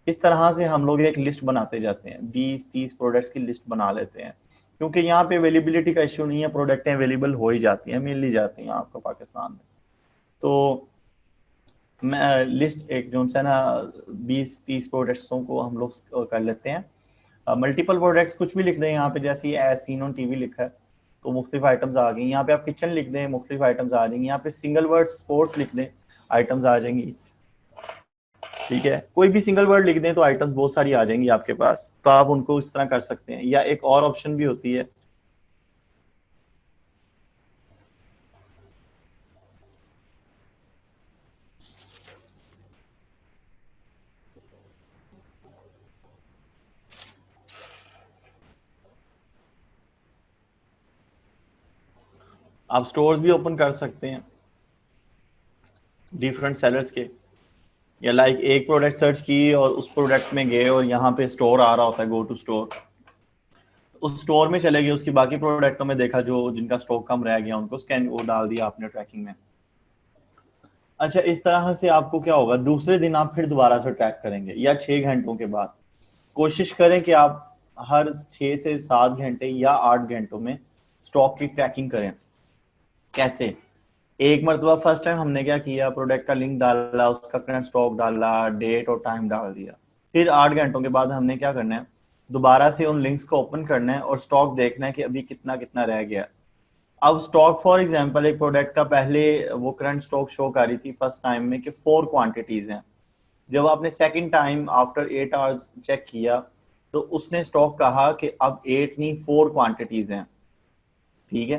Speaker 1: इस तरह से हम लोग एक लिस्ट बनाते जाते हैं, 20-30 प्रोडक्ट्स की लिस्ट बना लेते हैं, क्योंकि यहाँ पे अवेलेबिलिटी का इश्यू नहीं है, प्रोडक्टें अवेलेबल हो ही जाती हैं, मिल ही जाती हैं आपको पाकिस्तान में। तो मैं लिस्ट एक जो है ना 20-30 प्रोडक्ट्सों को हम लोग कर लेते हैं। मल्टीपल प्रोडक्ट्स कुछ भी लिख दें यहाँ पे, जैसे एज सीन ऑन टीवी लिखा है तो मुख्तलिफ आइटम्स आ गई। यहाँ पे आप किचन लिख दें, मुख्तलिफ आइटम्स आ जाएंगी। यहाँ पे सिंगल वर्ड स्पोर्ट्स लिख दें, आइटम्स आ जाएंगी। ठीक है, कोई भी सिंगल वर्ड लिख दें तो आइटम्स बहुत सारी आ जाएंगी आपके पास, तो आप उनको इस तरह कर सकते हैं। या एक और ऑप्शन भी होती है, आप स्टोर्स भी ओपन कर सकते हैं डिफरेंट सेलर्स के। या लाइक एक प्रोडक्ट सर्च की और उस प्रोडक्ट में गए और यहाँ पे स्टोर आ रहा होता है, गो टू स्टोर, उस स्टोर में चले गए, उसकी बाकी प्रोडक्टों में देखा जो जिनका स्टॉक कम रह गया उनको स्कैन वो डाल दिया आपने ट्रैकिंग में। अच्छा, इस तरह से आपको क्या होगा, दूसरे दिन आप फिर दोबारा से ट्रैक करेंगे या 6 घंटों के बाद। कोशिश करें कि आप हर 6 से 7 घंटे या 8 घंटों में स्टॉक की ट्रैकिंग करें। कैसे? एक मरतबा फर्स्ट टाइम हमने क्या किया, प्रोडक्ट का लिंक डाला, उसका करंट स्टॉक डाला, डेट और टाइम डाल दिया। फिर 8 घंटों के बाद हमने क्या करना है, दोबारा से उन लिंक्स को ओपन करना है और स्टॉक देखना है कि अभी कितना कितना रह गया। अब स्टॉक फॉर एग्जांपल एक प्रोडक्ट का पहले वो करंट स्टॉक शो कर रही थी फर्स्ट टाइम में कि 4 क्वांटिटीज हैं। जब आपने second time after 8 hours check किया तो उसने स्टॉक कहा कि अब 8 नहीं 4 क्वांटिटीज हैं। ठीक है,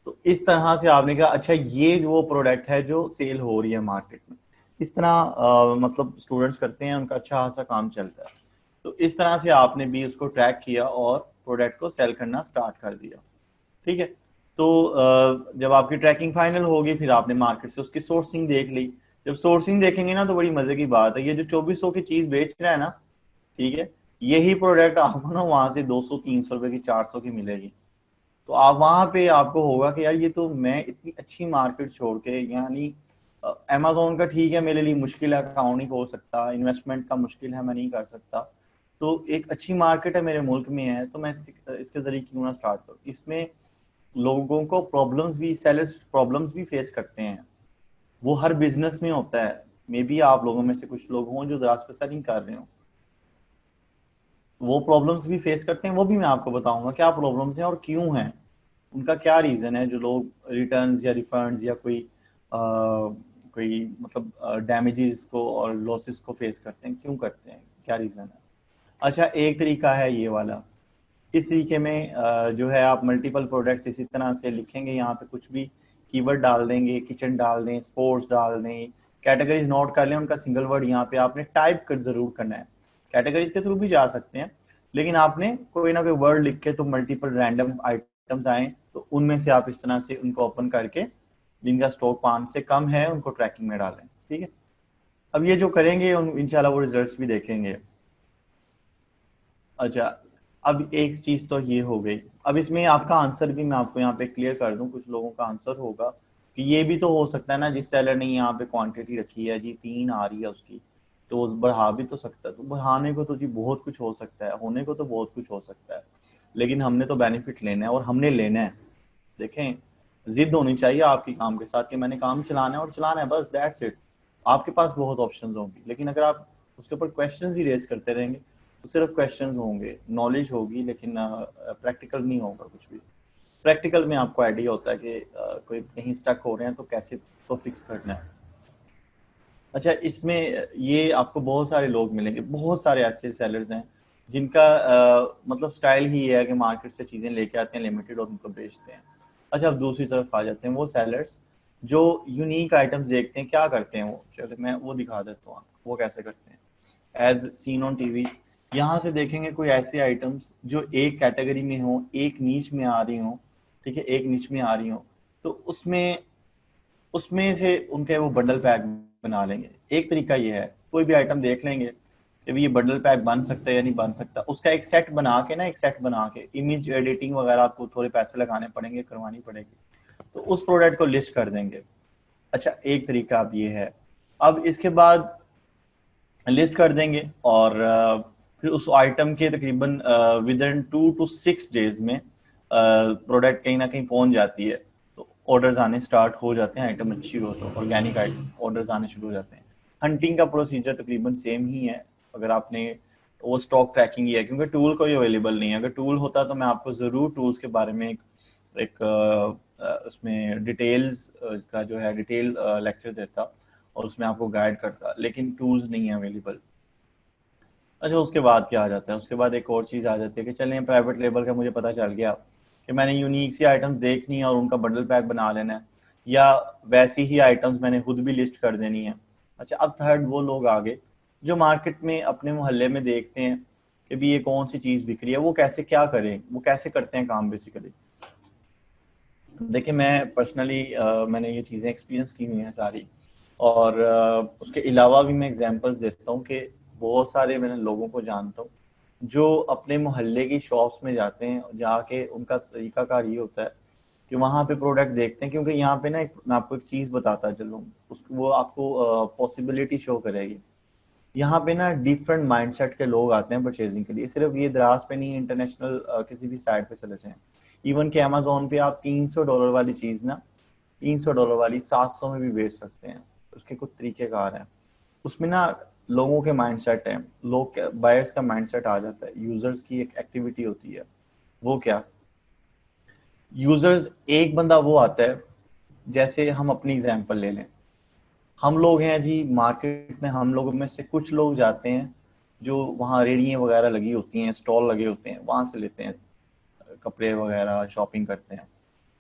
Speaker 1: तो इस तरह से आपने कहा अच्छा ये वो प्रोडक्ट है जो सेल हो रही है मार्केट में। इस तरह मतलब स्टूडेंट्स करते हैं, उनका अच्छा खासा काम चलता है। तो इस तरह से आपने भी उसको ट्रैक किया और प्रोडक्ट को सेल करना स्टार्ट कर दिया। ठीक है, तो जब आपकी ट्रैकिंग फाइनल होगी फिर आपने मार्केट से उसकी सोर्सिंग देख ली। जब सोर्सिंग देखेंगे ना तो बड़ी मजे की बात है, ये जो 2400 की चीज बेच रहा है ना, ठीक है, यही प्रोडक्ट आपको ना वहां से 200-300 रुपए की 400 की मिलेगी। तो आप वहां पे आपको होगा कि यार ये तो मैं इतनी अच्छी मार्केट छोड़ के, यानी अमेजोन का ठीक है मेरे लिए मुश्किल है, अकाउंट नहीं खोल सकता, इन्वेस्टमेंट का मुश्किल है मैं नहीं कर सकता, तो एक अच्छी मार्केट है मेरे मुल्क में है तो मैं इसके जरिए क्यों ना स्टार्ट करूँ। इसमें लोगों को प्रॉब्लम्स भी, सेलर्स प्रॉब्लम्स भी फेस करते हैं, वो हर बिजनेस में होता है। मे बी आप लोगों में से कुछ लोग हों जो दराज पे सेलिंग कर रहे हो, वो प्रॉब्लम्स भी फेस करते हैं, वो भी मैं आपको बताऊंगा क्या प्रॉब्लम्स हैं और क्यों हैं, उनका क्या रीजन है जो लोग रिटर्न्स या रिफंड्स या कोई मतलब डैमेजेस को और लॉसेस को फेस करते हैं, क्यों करते हैं, क्या रीजन है। अच्छा, एक तरीका है ये वाला। इस तरीके में जो है आप मल्टीपल प्रोडक्ट्स इसी तरह से लिखेंगे, यहाँ पे कुछ भी कीवर्ड डाल देंगे, किचन डाल दें, स्पोर्ट्स डाल दें, कैटेगरीज नोट कर लें, उनका सिंगल वर्ड यहाँ पे आपने टाइप कर जरूर करना है। कैटेगरीज के थ्रू भी जा सकते हैं, लेकिन आपने कोई ना कोई वर्ड लिख के तो मल्टीपल रैंडम आइटम्स आए तो उनमें से आप इस तरह से उनको ओपन करके जिनका स्टॉक 5 से कम है उनको ट्रैकिंग में डालें। ठीक है, अब ये जो करेंगे इंशाल्लाह वो रिजल्ट्स भी देखेंगे। अच्छा, अब एक चीज तो ये हो गई। अब इसमें आपका आंसर भी मैं आपको यहाँ पे क्लियर कर दूं, कुछ लोगों का आंसर होगा कि ये भी तो हो सकता है ना, जिस सेलर ने यहाँ पे क्वांटिटी रखी है जी 3 आ रही है उसकी, तो वो बढ़ा भी तो सकता है। तो बढ़ाने को तो जी बहुत कुछ हो सकता है, होने को तो बहुत कुछ हो सकता है, लेकिन हमने तो बेनिफिट लेना है और हमने लेना है। देखें, जिद होनी चाहिए आपकी काम के साथ कि मैंने काम चलाना है और चलाना है, बस दैट्स इट। आपके पास बहुत ऑप्शंस होंगी, लेकिन अगर आप उसके ऊपर क्वेश्चंस ही रेज करते रहेंगे तो सिर्फ क्वेश्चंस होंगे, नॉलेज होगी, लेकिन प्रैक्टिकल नहीं होगा कुछ भी। प्रैक्टिकल में आपको आइडिया होता है कि कोई कहीं स्टक हो रहे हैं तो कैसे तो फिक्स करना है। अच्छा, इसमें ये आपको बहुत सारे लोग मिलेंगे, बहुत सारे ऐसे सेलर्स हैं जिनका मतलब स्टाइल ही है कि मार्केट से चीज़ें लेके आते हैं लिमिटेड और उनको बेचते हैं। अच्छा, अब दूसरी तरफ आ जाते हैं वो सेलर्स जो यूनिक आइटम्स देखते हैं, क्या करते हैं वो, चलो मैं वो दिखा देता हूँ आपको वो कैसे करते हैं। एज सीन ऑन टीवी यहाँ से देखेंगे कोई ऐसे आइटम्स जो एक कैटेगरी में हो, एक नीच में आ रही हो, ठीक है, एक नीच में आ रही हो, तो उसमें उसमें से उनके वो बंडल पैक बना लेंगे। एक तरीका ये है, कोई भी आइटम देख लेंगे कि ये बंडल पैक बन सकता है या नहीं बन सकता, उसका एक सेट बना के ना, एक सेट बना के इमेज एडिटिंग वगैरह आपको थोड़े पैसे लगाने पड़ेंगे, करवानी पड़ेगी, तो उस प्रोडक्ट को लिस्ट कर देंगे। अच्छा, एक तरीका अब ये है। अब इसके बाद लिस्ट कर देंगे और फिर उस आइटम के तकरीबन विद इन 2 to 6 डेज में प्रोडक्ट कहीं ना कहीं पहुंच जाती है। तो ऑर्डर्स आने स्टार्ट हो जाते हैं, आइटम अच्छी हो तो ऑर्गेनिक ऑर्डर्स आने शुरू हो जाते हैं। हंटिंग का प्रोसीजर तकरीबन सेम ही है, अगर आपने वो स्टॉक ट्रैकिंग ही है, क्योंकि टूल कोई अवेलेबल नहीं है। अगर टूल होता तो मैं आपको ज़रूर टूल्स के बारे में एक उसमें डिटेल्स का जो है डिटेल लेक्चर देता और उसमें आपको गाइड करता, लेकिन टूल्स नहीं है अवेलेबल। अच्छा, उसके बाद क्या आ जाता है, उसके बाद एक और चीज़ आ जाती है कि चलें प्राइवेट लेबल का मुझे पता चल गया कि मैंने यूनिक सी आइटम्स देखनी है और उनका बंडल पैक बना लेना है, या वैसी ही आइटम्स मैंने खुद भी लिस्ट कर देनी है। अच्छा, अब थर्ड वो लोग आगे जो मार्केट में अपने मोहल्ले में देखते हैं कि भी ये कौन सी चीज़ बिक रही है, वो कैसे क्या करें, वो कैसे करते हैं काम बेसिकली। देखिए, मैं पर्सनली मैंने ये चीज़ें एक्सपीरियंस की हुई हैं सारी, और उसके अलावा भी मैं एग्जांपल्स देता हूँ कि बहुत सारे मैंने लोगों को जानता हूँ जो अपने मोहल्ले की शॉप्स में जाते हैं, जाके उनका तरीकाकार ये होता है कि वहाँ पे प्रोडक्ट देखते हैं, क्योंकि यहाँ पे ना मैं आपको एक चीज़ बताता चलूँ, उस वो आपको पॉसिबिलिटी शो करेगी। यहाँ पे ना डिफरेंट माइंडसेट के लोग आते हैं परचेजिंग के लिए, सिर्फ ये द्रास पे नहीं, इंटरनेशनल किसी भी साइट पे चले जाएं, इवन कि अमेजोन पे आप $300 वाली चीज़ ना, $300 वाली 700 में भी बेच सकते हैं। उसके कुछ तरीकेकार हैं, उसमें ना लोगों के माइंडसेट है, लोग बायर्स का माइंडसेट आ जाता है, यूजर्स की एक एक्टिविटी होती है। वो क्या, यूजर्स एक बंदा वो आता है, जैसे हम अपनी एग्जांपल ले लें, हम लोग हैं जी मार्केट में, हम लोगों में से कुछ लोग जाते हैं जो वहाँ रेड़ियाँ वगैरह लगी होती हैं, स्टॉल लगे होते हैं, वहाँ से लेते हैं कपड़े वगैरह, शॉपिंग करते हैं।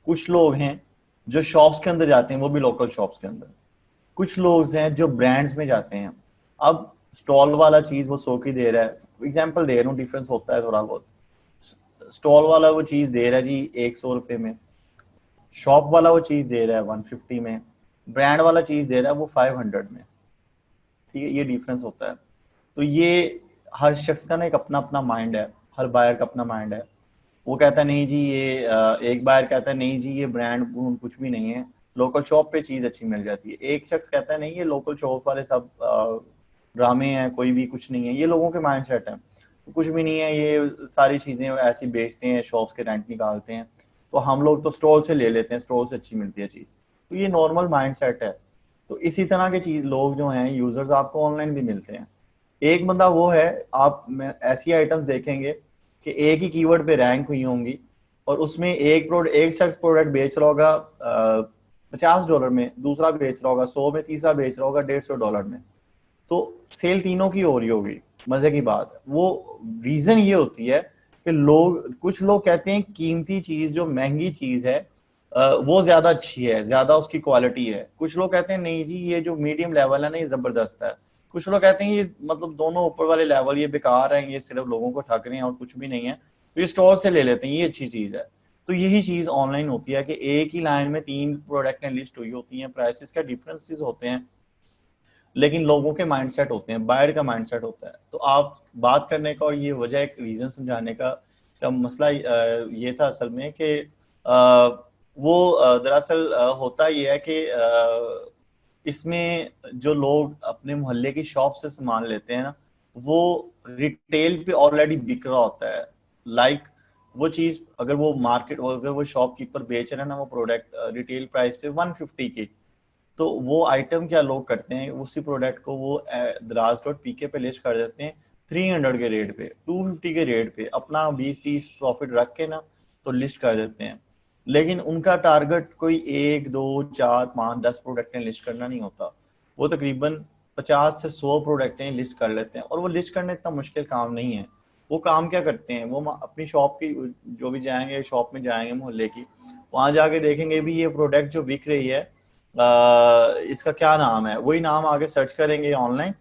Speaker 1: कुछ लोग हैं जो शॉप्स के अंदर जाते हैं, वो भी लोकल शॉप्स के अंदर। कुछ लोग हैं जो ब्रांड्स में जाते हैं। अब स्टॉल वाला चीज वो 100 की दे रहा है, एग्जाम्पल दे रहा हूँ, डिफरेंस होता है थोड़ा बहुत। स्टॉल वाला वो चीज दे रहा है जी 100 रुपये में, शॉप वाला वो चीज दे रहा है 150 में, ब्रांड वाला चीज दे रहा है वो 500 में। ठीक है, ये डिफरेंस होता है। तो ये हर शख्स का ना एक अपना अपना माइंड है, हर बायर का अपना माइंड है। वो कहता है नहीं जी ये एक बायर कहता है नहीं जी ये ब्रांड कुछ भी नहीं है, लोकल शॉप पे चीज़ अच्छी मिल जाती है। एक शख्स कहता है नहीं ये लोकल शॉप वाले सब ड्रामे हैं, कोई भी कुछ नहीं है। ये लोगों के माइंड सेट है, तो कुछ भी नहीं है, ये सारी चीज़ें ऐसी बेचते हैं, शॉप्स के रेंट निकालते हैं, तो हम लोग तो स्टॉल से ले लेते हैं, स्टॉल से अच्छी मिलती है चीज़। तो ये नॉर्मल माइंड सेट है। तो इसी तरह के चीज लोग जो हैं यूजर्स आपको ऑनलाइन भी मिलते हैं। एक बंदा वो है, आप में ऐसी आइटम्स देखेंगे कि एक ही कीवर्ड पे रैंक हुई होंगी, और उसमें एक शख्स प्रोडक्ट बेच रहा होगा $50 में, दूसरा बेच रहा होगा 100 में, तीसरा बेच रहा होगा $150 में। तो सेल तीनों की हो रही होगी। मजे की बात वो रीजन ये होती है कि कुछ लोग कहते हैं कीमती चीज जो महंगी चीज है वो ज्यादा अच्छी है, ज्यादा उसकी क्वालिटी है। कुछ लोग कहते हैं नहीं जी ये जो मीडियम लेवल है ना ये जबरदस्त है। कुछ लोग कहते हैं ये मतलब दोनों ऊपर वाले लेवल ये बेकार है, ये सिर्फ लोगों को ठग रहे हैं और कुछ भी नहीं है, तो ये स्टोर से ले लेते हैं, ये अच्छी चीज है। तो यही चीज ऑनलाइन होती है कि एक ही लाइन में 3 प्रोडक्ट लिस्ट हुई होती हैं, प्राइसेस का डिफरेंसेस होते हैं, लेकिन लोगों के माइंडसेट होते हैं, बायर का माइंडसेट होता है। तो आप बात करने का और ये वजह एक रीजन समझाने का मसला ये था असल में कि वो दरअसल होता ये है कि इसमें जो लोग अपने मोहल्ले की शॉप से सामान लेते हैं ना, वो रिटेल पे ऑलरेडी बिक रहा होता है। लाइक वो चीज अगर वो मार्केट, अगर वो शॉपकीपर बेच रहे हैं ना वो प्रोडक्ट रिटेल प्राइस पे 150 की, तो वो आइटम क्या लोग करते हैं, उसी प्रोडक्ट को वो draz.pk पे लिस्ट कर देते हैं 300 के रेट पे, 250 के रेट पे, अपना 20-30 प्रॉफिट रख के ना तो लिस्ट कर देते हैं। लेकिन उनका टारगेट कोई 1, 2, 4, 5, 10 प्रोडक्टें लिस्ट करना नहीं होता, वो तकरीबन 50 से 100 प्रोडक्टें लिस्ट कर लेते हैं। और वो लिस्ट करना इतना मुश्किल काम नहीं है। वो काम क्या करते हैं, वो अपनी शॉप की, जो भी जाएंगे शॉप में जाएंगे मोहल्ले की, वहां जाके देखेंगे भी ये प्रोडक्ट जो बिक रही है इसका क्या नाम है, वही नाम आगे सर्च करेंगे ऑनलाइन,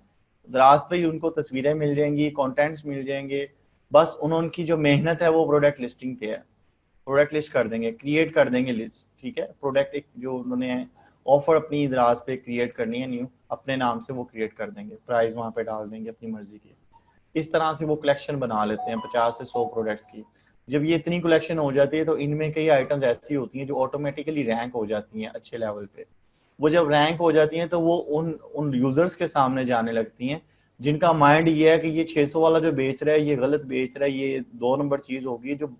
Speaker 1: द्रास पे ही उनको तस्वीरें मिल जाएंगी, कंटेंट्स मिल जाएंगे। बस उनकी जो मेहनत है वो प्रोडक्ट लिस्टिंग पे है, प्रोडक्ट लिस्ट कर देंगे, क्रिएट कर देंगे लिस्ट। ठीक है, प्रोडक्ट एक जो उन्होंने ऑफर अपनी द्रास पे क्रिएट करनी है न्यू, अपने नाम से वो क्रिएट कर देंगे, प्राइस वहां पे डाल देंगे अपनी मर्जी की। इस तरह से वो कलेक्शन बना लेते हैं 50 से 100 प्रोडक्ट्स की। जब ये इतनी कलेक्शन हो जाती है तो इनमें कई आइटम्स ऐसी होती हैं जो ऑटोमेटिकली रैंक हो जाती हैं अच्छे लेवल पे। वो जब रैंक हो जाती हैं तो वो उन उन यूजर्स के सामने जाने लगती हैं जिनका माइंड ये है कि ये 600 वाला जो बेच रहा है ये गलत बेच रहा है, ये 2 नंबर चीज होगी, जो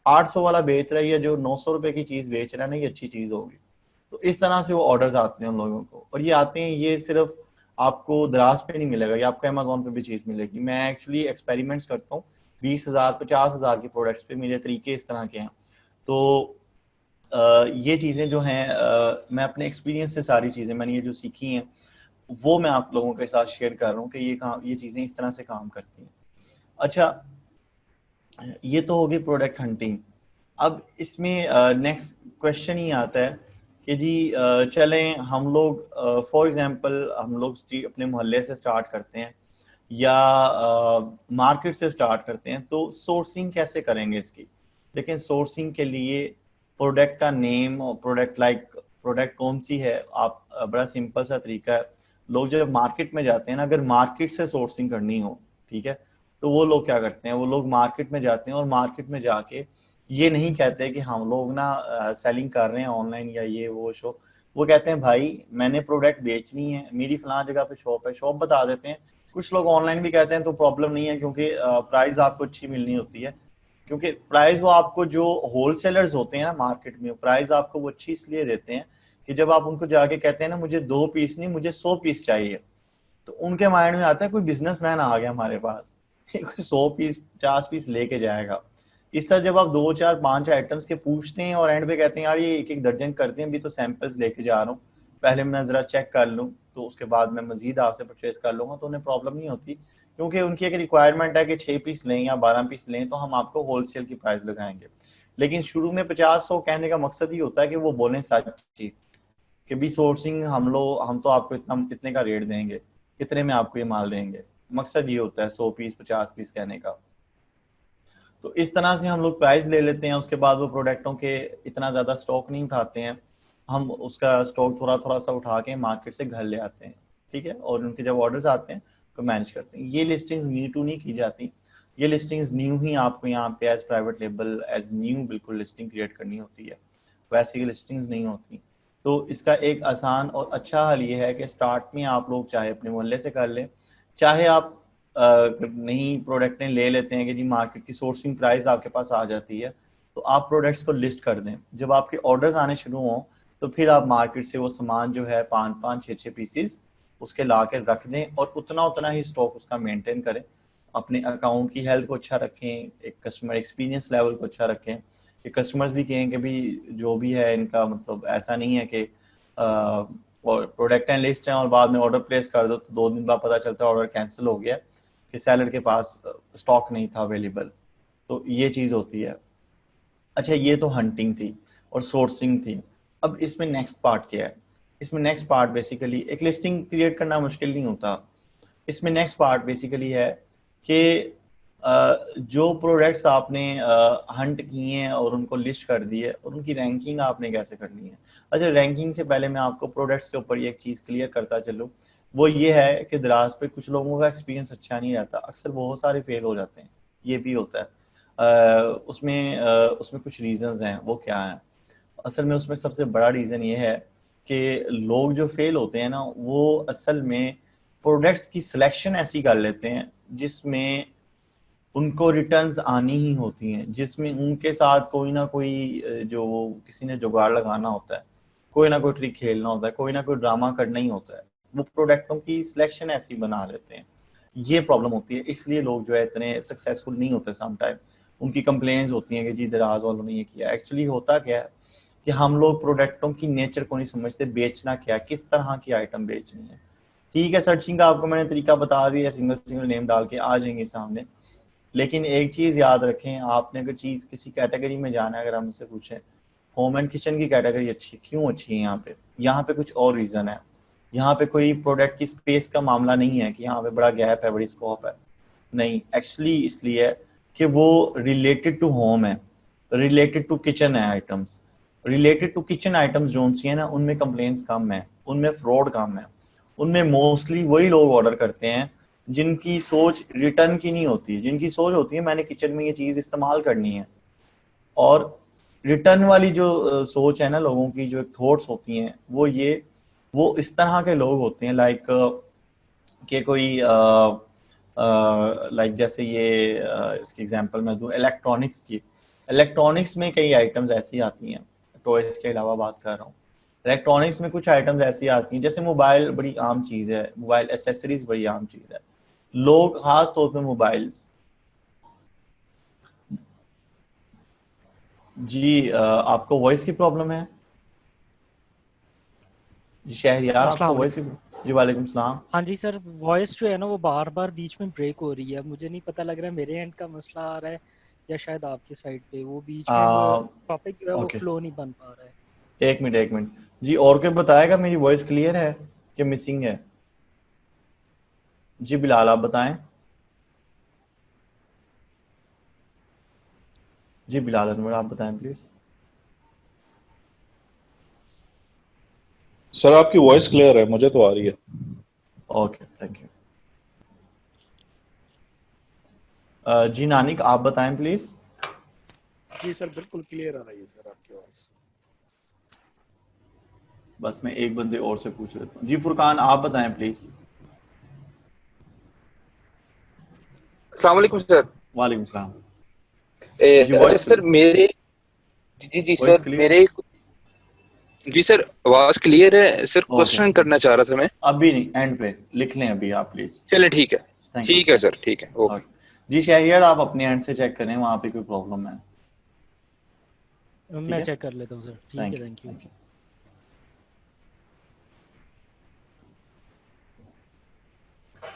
Speaker 1: 800 वाला बेच रहा है या जो 900 रुपए की चीज बेच रहा है ना ये अच्छी चीज होगी। तो इस तरह से वो ऑर्डर्स आते हैं उन लोगों को, और ये आते हैं, ये सिर्फ आपको दराज पे नहीं मिलेगा, ये आपको अमेजोन पे भी चीज़ मिलेगी। मैं एक्चुअली एक्सपेरिमेंट्स करता हूँ 20,000 50,000 के प्रोडक्ट्स पे, मेरे तरीके इस तरह के हैं। तो ये चीज़ें जो हैं मैं अपने एक्सपीरियंस से सारी चीज़ें मैंने ये जो सीखी हैं वो मैं आप लोगों के साथ शेयर कर रहा हूँ कि ये चीज़ें इस तरह से काम करती हैं। अच्छा, ये तो होगी प्रोडक्ट हंटिंग। अब इसमें नेक्स्ट क्वेश्चन ही आता है कि जी चलें हम लोग फॉर एग्जांपल हम लोग अपने मोहल्ले से स्टार्ट करते हैं या मार्केट से स्टार्ट करते हैं, तो सोर्सिंग कैसे करेंगे इसकी। लेकिन सोर्सिंग के लिए प्रोडक्ट का नेम और प्रोडक्ट कौन सी है, आप बड़ा सिंपल सा तरीका है। लोग जब मार्केट में जाते हैं ना, अगर मार्केट से सोर्सिंग करनी हो, ठीक है, तो वो लोग क्या करते हैं, वो लोग मार्केट में जाते हैं और मार्केट में जाके ये नहीं कहते कि हम लोग ना सेलिंग कर रहे हैं ऑनलाइन या ये वो शो। वो कहते हैं भाई मैंने प्रोडक्ट बेचनी है, मेरी फलां जगह पे शॉप है, शॉप बता देते हैं। कुछ लोग ऑनलाइन भी कहते हैं तो प्रॉब्लम नहीं है, क्योंकि प्राइस आपको अच्छी मिलनी होती है। क्योंकि प्राइस वो आपको जो होलसेलर्स होते हैं ना मार्केट में, प्राइस आपको वो अच्छी इसलिए देते हैं कि जब आप उनको जाके कहते हैं ना मुझे 2 पीस नहीं मुझे 100 पीस चाहिए, तो उनके माइंड में आता है कोई बिजनेसमैन आ गया हमारे पास 100 पीस 50 पीस लेके जाएगा। इस तरह जब आप 2 4 5 आइटम्स के पूछते हैं और एंड पे कहते हैं यार ये एक एक दर्जन करते हैं, अभी तो सैंपल्स लेके जा रहा हूँ, पहले मैं जरा चेक कर लूँ तो उसके बाद मैं मजीद आपसे परचेज कर लूंगा, तो उन्हें प्रॉब्लम नहीं होती। क्योंकि उनकी एक रिक्वायरमेंट है कि 6 पीस लें या 12 पीस लें तो हम आपको होलसेल की प्राइस लगाएंगे। लेकिन शुरू में 50 100 कहने का मकसद ही होता है कि वो बोलें सच ही कि भी सोर्सिंग हम तो आपको इतने का रेट देंगे, कितने में आपको ये माल देंगे। मकसद ये होता है 100 पीस 50 पीस कहने का। तो इस तरह से हम लोग प्राइस ले लेते हैं, उसके बाद वो प्रोडक्टों के इतना ज़्यादा स्टॉक नहीं उठाते हैं, हम उसका स्टॉक थोड़ा थोड़ा सा उठा के मार्केट से घर ले आते हैं, ठीक है, और उनके जब ऑर्डर्स आते हैं तो मैनेज करते हैं। ये लिस्टिंग्स न्यू टू नहीं की जाती, ये लिस्टिंग्स न्यू ही आपको यहाँ पे as private label as new बिल्कुल लिस्टिंग क्रिएट करनी होती है, वैसी लिस्टिंग्स नहीं होती। तो इसका एक आसान और अच्छा हल ये है कि स्टार्ट में आप लोग चाहे अपने मोहल्ले से कर लें, चाहे आप नहीं प्रोडक्ट ले लेते हैं कि जी मार्केट की सोर्सिंग प्राइस आपके पास आ जाती है, तो आप प्रोडक्ट्स को लिस्ट कर दें। जब आपके ऑर्डर्स आने शुरू हों तो फिर आप मार्केट से वो सामान जो है 5 5 6 6 पीसीस उसके ला के रख दें और उतना उतना ही स्टॉक उसका मेंटेन करें। अपने अकाउंट की हेल्थ को अच्छा रखें, एक कस्टमर एक्सपीरियंस लेवल को अच्छा रखें, कि कस्टमर्स भी कहें कि भी जो भी है इनका मतलब ऐसा नहीं है कि प्रोडक्ट एंड लिस्ट है और बाद में ऑर्डर प्लेस कर दो तो 2 दिन बाद पता चलता है ऑर्डर कैंसिल हो गया कि सेलर के पास स्टॉक नहीं था अवेलेबल। तो ये चीज़ होती है। अच्छा, ये तो हंटिंग थी और सोर्सिंग थी। अब इसमें नेक्स्ट पार्ट क्या है, इसमें नेक्स्ट पार्ट बेसिकली एक लिस्टिंग क्रिएट करना मुश्किल नहीं होता। इसमें नेक्स्ट पार्ट बेसिकली है कि जो प्रोडक्ट्स आपने हंट किए हैं और उनको लिस्ट कर दिए और उनकी रैंकिंग आपने कैसे करनी है। अच्छा, रैंकिंग से पहले मैं आपको प्रोडक्ट्स के ऊपर एक चीज़ क्लियर करता चलूँ, वो ये है कि दराज पे कुछ लोगों का एक्सपीरियंस अच्छा नहीं रहता, अक्सर बहुत सारे फेल हो जाते हैं, ये भी होता है। उसमें कुछ रीजंस हैं, वो क्या है असल में, उसमें सबसे बड़ा रीज़न ये है कि लोग जो फेल होते हैं ना वो असल में प्रोडक्ट्स की सिलेक्शन ऐसी कर लेते हैं जिसमें उनको रिटर्न्स आनी ही होती हैं, जिसमें उनके साथ कोई ना कोई जो किसी ने जुगाड़ लगाना होता है, कोई ना कोई ट्रिक खेलना होता है, कोई ना कोई ड्रामा करना ही होता है। वो प्रोडक्टों की सिलेक्शन ऐसी बना लेते हैं, ये प्रॉब्लम होती है। इसलिए लोग जो है इतने सक्सेसफुल नहीं होते। सम टाइम उनकी कंप्लेंट्स होती हैं कि जी दराज वालों ने ये किया। एक्चुअली होता क्या है कि हम लोग प्रोडक्टों की नेचर को नहीं समझते, बेचना क्या, किस तरह की आइटम बेचनी है। ठीक है, सर्चिंग का आपको मैंने तरीका बता दिया, सिंगल सिंगल नेम डाल के आ जाएंगे सामने। लेकिन एक चीज याद रखें, आपने अगर चीज किसी कैटेगरी में जाना है, अगर हम उससे पूछें होम एंड किचन की कैटेगरी अच्छी क्यों अच्छी है, यहाँ पे कुछ और रीजन है। यहाँ पे कोई प्रोडक्ट की स्पेस का मामला नहीं है कि यहाँ पे बड़ा गैप है, बड़ी स्कोप है, नहीं। एक्चुअली इसलिए है कि वो रिलेटेड टू होम है, रिलेटेड टू किचन है items. Related to kitchen items जो सी है ना, उनमें कंप्लेंट्स कम है, उनमें फ्रॉड कम है, उनमें मोस्टली वही लोग ऑर्डर करते हैं जिनकी सोच रिटर्न की नहीं होती, जिनकी सोच होती है मैंने किचन में ये चीज इस्तेमाल करनी है। और रिटर्न वाली जो सोच है ना लोगों की, जो थॉट्स होती हैं वो इस तरह के लोग होते हैं लाइक कि कोई लाइक जैसे ये इसकी एग्जांपल मैं दूं इलेक्ट्रॉनिक्स की। इलेक्ट्रॉनिक्स में कई आइटम्स ऐसी आती हैं, टॉयज के अलावा बात कर रहा हूँ, इलेक्ट्रॉनिक्स में कुछ आइटम्स ऐसी आती हैं, जैसे मोबाइल बड़ी आम चीज़ है, मोबाइल एसेसरीज बड़ी आम चीज़ है। लोग खास तौर पे मोबाइल्स। जी आपको वॉइस की प्रॉब्लम है? जी शहरयार,
Speaker 2: अस्सलाम
Speaker 1: आपको वॉइस की?
Speaker 2: वालेकुम।
Speaker 1: जी वालेकुम सलाम।
Speaker 2: हाँ जी सर, वॉइस जो है ना वो बार बार बीच में ब्रेक हो रही है। मुझे नहीं पता लग रहा है मेरे एंड का मसला आ रहा है या शायद आपकी साइड पे, वो बीच में वो टॉपिक जो है वो
Speaker 1: ओके,
Speaker 2: फ्लो नहीं बन पा रहा है।
Speaker 1: एक मिनट एक मिनट। जी और कोई बताएगा मेरी वॉइस क्लियर है कि मिसिंग है? जी बिलाल आप बताएं। जी बिलाल अनवर आप बताएं प्लीज।
Speaker 3: सर आपकी वॉइस क्लियर है, मुझे तो आ रही है।
Speaker 1: Okay thank you. जी नानिक आप बताएं प्लीज।
Speaker 4: जी सर, बिल्कुल क्लियर आ रही है सर आपकी आवाज़।
Speaker 1: बस मैं एक बंदे और से पूछ लेता हूँ। जी फुरकान आप बताएं प्लीज।
Speaker 5: अस्सलाम वालेकुम सर।
Speaker 1: वालेकुम सलाम। जी
Speaker 5: अच्छा सर मेरे, जी जी
Speaker 1: वॉइस
Speaker 5: सर
Speaker 1: क्लियर।
Speaker 5: मेरे, जी सर आवाज क्लियर है सर।
Speaker 1: ओके
Speaker 5: क्वेश्चन करना चाह रहा था मैं।
Speaker 1: अभी नहीं, एंड पे लिख लें अभी आप प्लीज।
Speaker 5: चले ठीक है।
Speaker 1: थैंक यू
Speaker 5: ठीक है
Speaker 1: थैंक
Speaker 5: सर, ठीक है,
Speaker 1: यू।
Speaker 5: ओके।
Speaker 1: ओके जी शहरियार आप अपने एंड से चेक करें वहाँ पे कोई प्रॉब्लम है। ठीक
Speaker 2: मैं
Speaker 1: है
Speaker 2: चेक कर लेता हूँ सर। ठीक
Speaker 1: थैंक
Speaker 2: है,
Speaker 1: you
Speaker 2: thank you.
Speaker 1: Thank you.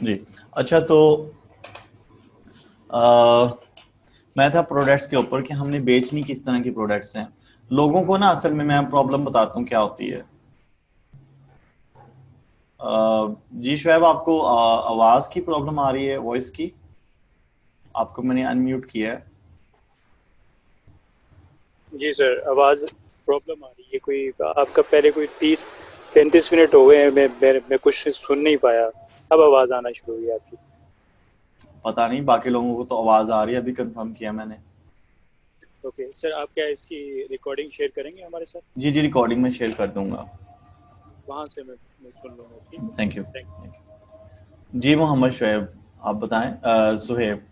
Speaker 1: जी अच्छा तो अ, मैं था प्रोडक्ट्स के ऊपर कि हमने बेचनी किस तरह की प्रोडक्ट्स हैं लोगों को ना। असल में मैं प्रॉब्लम बताता हूँ क्या होती है। जी शुएब आपको आवाज़ की प्रॉब्लम आ रही है, वॉइस की? आपको मैंने अनम्यूट किया है।
Speaker 6: जी सर, आवाज़ प्रॉब्लम आ रही है। कोई आपका पहले कोई 30-35 मिनट हो गए हैं, मैं कुछ सुन नहीं पाया। अब आवाज़ आना शुरू हुई आपकी।
Speaker 1: पता नहीं बाकी लोगों को तो आवाज़ आ रही है, अभी कंफर्म किया मैंने।
Speaker 6: ओके सर, आप क्या इसकी रिकॉर्डिंग शेयर करेंगे हमारे साथ?
Speaker 1: जी जी रिकॉर्डिंग में शेयर कर दूंगा।
Speaker 6: वहाँ से मैं सुन लूँगा। ठीक है,
Speaker 1: thank you
Speaker 6: thank
Speaker 1: thank you. जी मोहम्मद शुएब आप बताएं। सुहेब।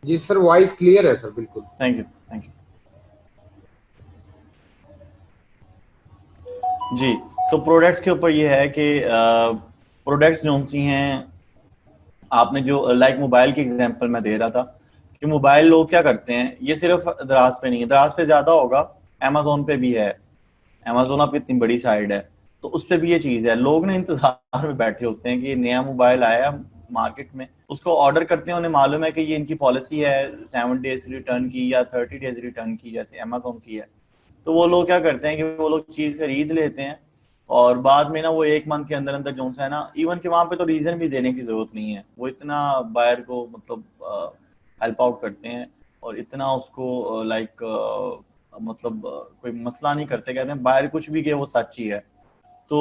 Speaker 7: जी सर, वॉइस क्लियर है सर, बिल्कुल।
Speaker 1: Thank you thank you. जी तो प्रोडक्ट्स के ऊपर ये है कि प्रोडक्ट्स जो सी हैं, आपने जो लाइक मोबाइल की एग्जांपल मैं दे रहा था कि मोबाइल लोग क्या करते हैं, ये सिर्फ दराज पे नहीं है, दराज पे ज़्यादा होगा, अमेजोन पे भी है। अमेजोन आपकी इतनी बड़ी साइड है तो उस पर भी ये चीज़ है। लोग ना इंतजार में बैठे होते हैं कि नया मोबाइल आया मार्केट में, उसको ऑर्डर करते हैं, उन्हें मालूम है कि ये इनकी पॉलिसी है 7 डेज रिटर्न की या 30 डेज रिटर्न की जैसे अमेजोन की है। तो वो लोग क्या करते हैं कि वो लोग चीज़ खरीद लेते हैं और बाद में ना वो एक मंथ के अंदर अंदर जो है ना, इवन कि वहाँ पे तो रीज़न भी देने की ज़रूरत नहीं है, वो इतना बायर को मतलब हेल्प आउट करते हैं और इतना उसको लाइक मतलब कोई मसला नहीं करते, कहते हैं बायर कुछ भी किए वो सच ही है। तो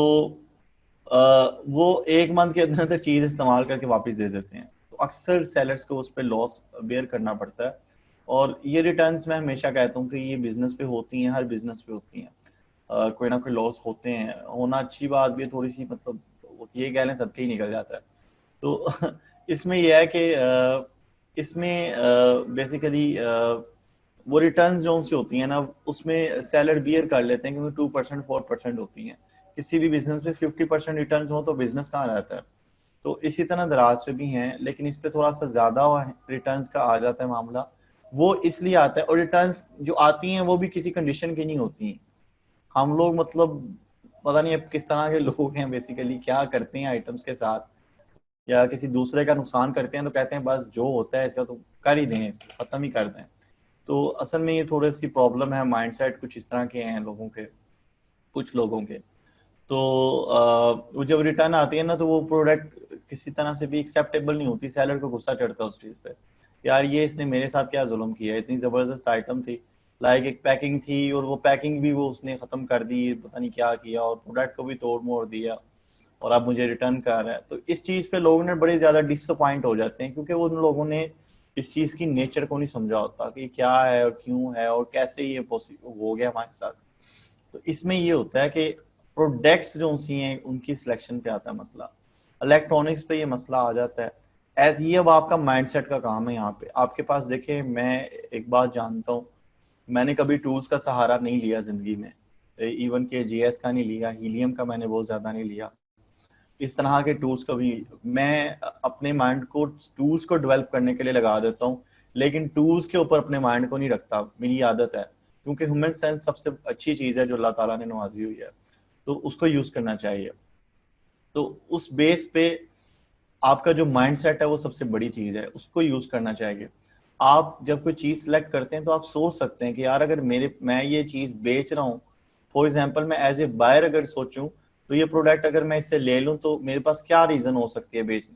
Speaker 1: वो एक मंथ के अंदर अंदर चीज़ इस्तेमाल करके वापस दे देते हैं, तो अक्सर सेलर्स को उस पर लॉस बेयर करना पड़ता है। और ये रिटर्न्स मैं हमेशा कहता हूँ कि ये बिजनेस पे होती हैं, हर बिजनेस पे होती हैं। कोई ना कोई लॉस होते हैं, होना अच्छी बात भी है थोड़ी सी, मतलब ये कह लें सबके ही निकल जाता है। तो इसमें यह है कि इसमें बेसिकली वो रिटर्न्स जो सी होती हैं ना, उसमें सेलर बियर कर लेते हैं क्योंकि 2% 4% होती हैं। किसी भी बिजनेस में 50% रिटर्न्स हो तो बिजनेस कहाँ रहता है। तो इसी तरह दराज पे भी हैं, लेकिन इस पे थोड़ा सा ज्यादा रिटर्न्स का आ जाता है मामला। वो इसलिए आता है, और रिटर्न्स जो आती हैं वो भी किसी कंडीशन की नहीं होती। हम लोग मतलब पता नहीं अब किस तरह के लोग हैं, बेसिकली क्या करते हैं आइटम्स के साथ, या किसी दूसरे का नुकसान करते हैं तो कहते हैं बस जो होता है इसका तो कर ही दें, इसको खत्म ही कर दें। तो असल में ये थोड़ी सी प्रॉब्लम है, माइंडसेट कुछ इस तरह के हैं लोगों के, कुछ लोगों के। तो वो जब रिटर्न आती है ना तो वो प्रोडक्ट किसी तरह से भी एक्सेप्टेबल नहीं होती, सेलर को गुस्सा चढ़ता है उस चीज़ पे। यार ये इसने मेरे साथ क्या जुल्म किया, इतनी ज़बरदस्त आइटम थी, लाइक एक पैकिंग थी और वो पैकिंग भी वो उसने ख़त्म कर दी, पता नहीं क्या किया, और प्रोडक्ट को भी तोड़ मोड़ दिया और अब मुझे रिटर्न कर रहा है। तो इस चीज़ पे लोग ने बड़े ज़्यादा डिसअपॉइंट हो जाते हैं क्योंकि उन लोगों ने इस चीज़ की नेचर को नहीं समझा होता कि क्या है और क्यों है और कैसे ये पॉसिबल हो गया हमारे साथ। तो इसमें ये होता है कि प्रोडक्ट्स जो सी हैं उनकी सिलेक्शन पे आता है मसला, इलेक्ट्रॉनिक्स पे ये मसला आ जाता है। एज ये अब आपका माइंडसेट का काम है। यहाँ पे आपके पास देखें, मैं एक बात जानता हूँ, मैंने कभी टूल्स का सहारा नहीं लिया जिंदगी में, इवन के जीएस का नहीं लिया, हीलियम का मैंने बहुत ज़्यादा नहीं लिया। इस तरह के टूल्स को भी मैं अपने माइंड को टूल्स को डेवलप करने के लिए लगा देता हूँ, लेकिन टूल्स के ऊपर अपने माइंड को नहीं रखता, मेरी आदत है, क्योंकि ह्यूमन सेंस सबसे अच्छी चीज़ है जो अल्लाह ताला ने नवाजी हुई है, तो उसको यूज़ करना चाहिए। तो उस बेस पे आपका जो माइंड सेट है वो सबसे बड़ी चीज़ है, उसको यूज़ करना चाहिए। आप जब कोई चीज़ सेलेक्ट करते हैं तो आप सोच सकते हैं कि यार अगर मैं ये चीज़ बेच रहा हूँ, फॉर एग्जाम्पल मैं एज ए बायर अगर सोचूं तो ये प्रोडक्ट अगर मैं इससे ले लूं तो मेरे पास क्या रीज़न हो सकती है बेचने,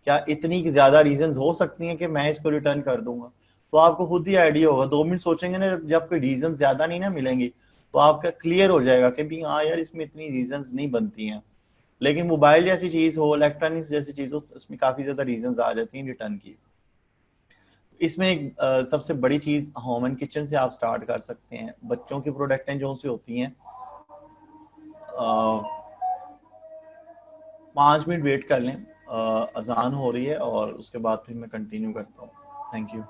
Speaker 1: क्या इतनी ज़्यादा रीजन हो सकती हैं कि मैं इसको रिटर्न कर दूंगा। तो आपको खुद ही आइडिया होगा, 2 मिनट सोचेंगे ना, जब कोई रीजन ज़्यादा नहीं ना मिलेंगी तो आपका क्लियर हो जाएगा कि भी हाँ यार इसमें इतनी रीजन नहीं बनती हैं। लेकिन मोबाइल जैसी चीज हो, इलेक्ट्रॉनिक्स जैसी चीज हो, उसमें काफी ज्यादा रीजंस आ जाती हैं रिटर्न की। इसमें सबसे बड़ी चीज होम एंड किचन से आप स्टार्ट कर सकते हैं। बच्चों की प्रोडक्टें जो सी होती हैं, 5 मिनट वेट कर लें, अजान हो रही है और उसके बाद फिर मैं कंटिन्यू करता हूँ। Thank you.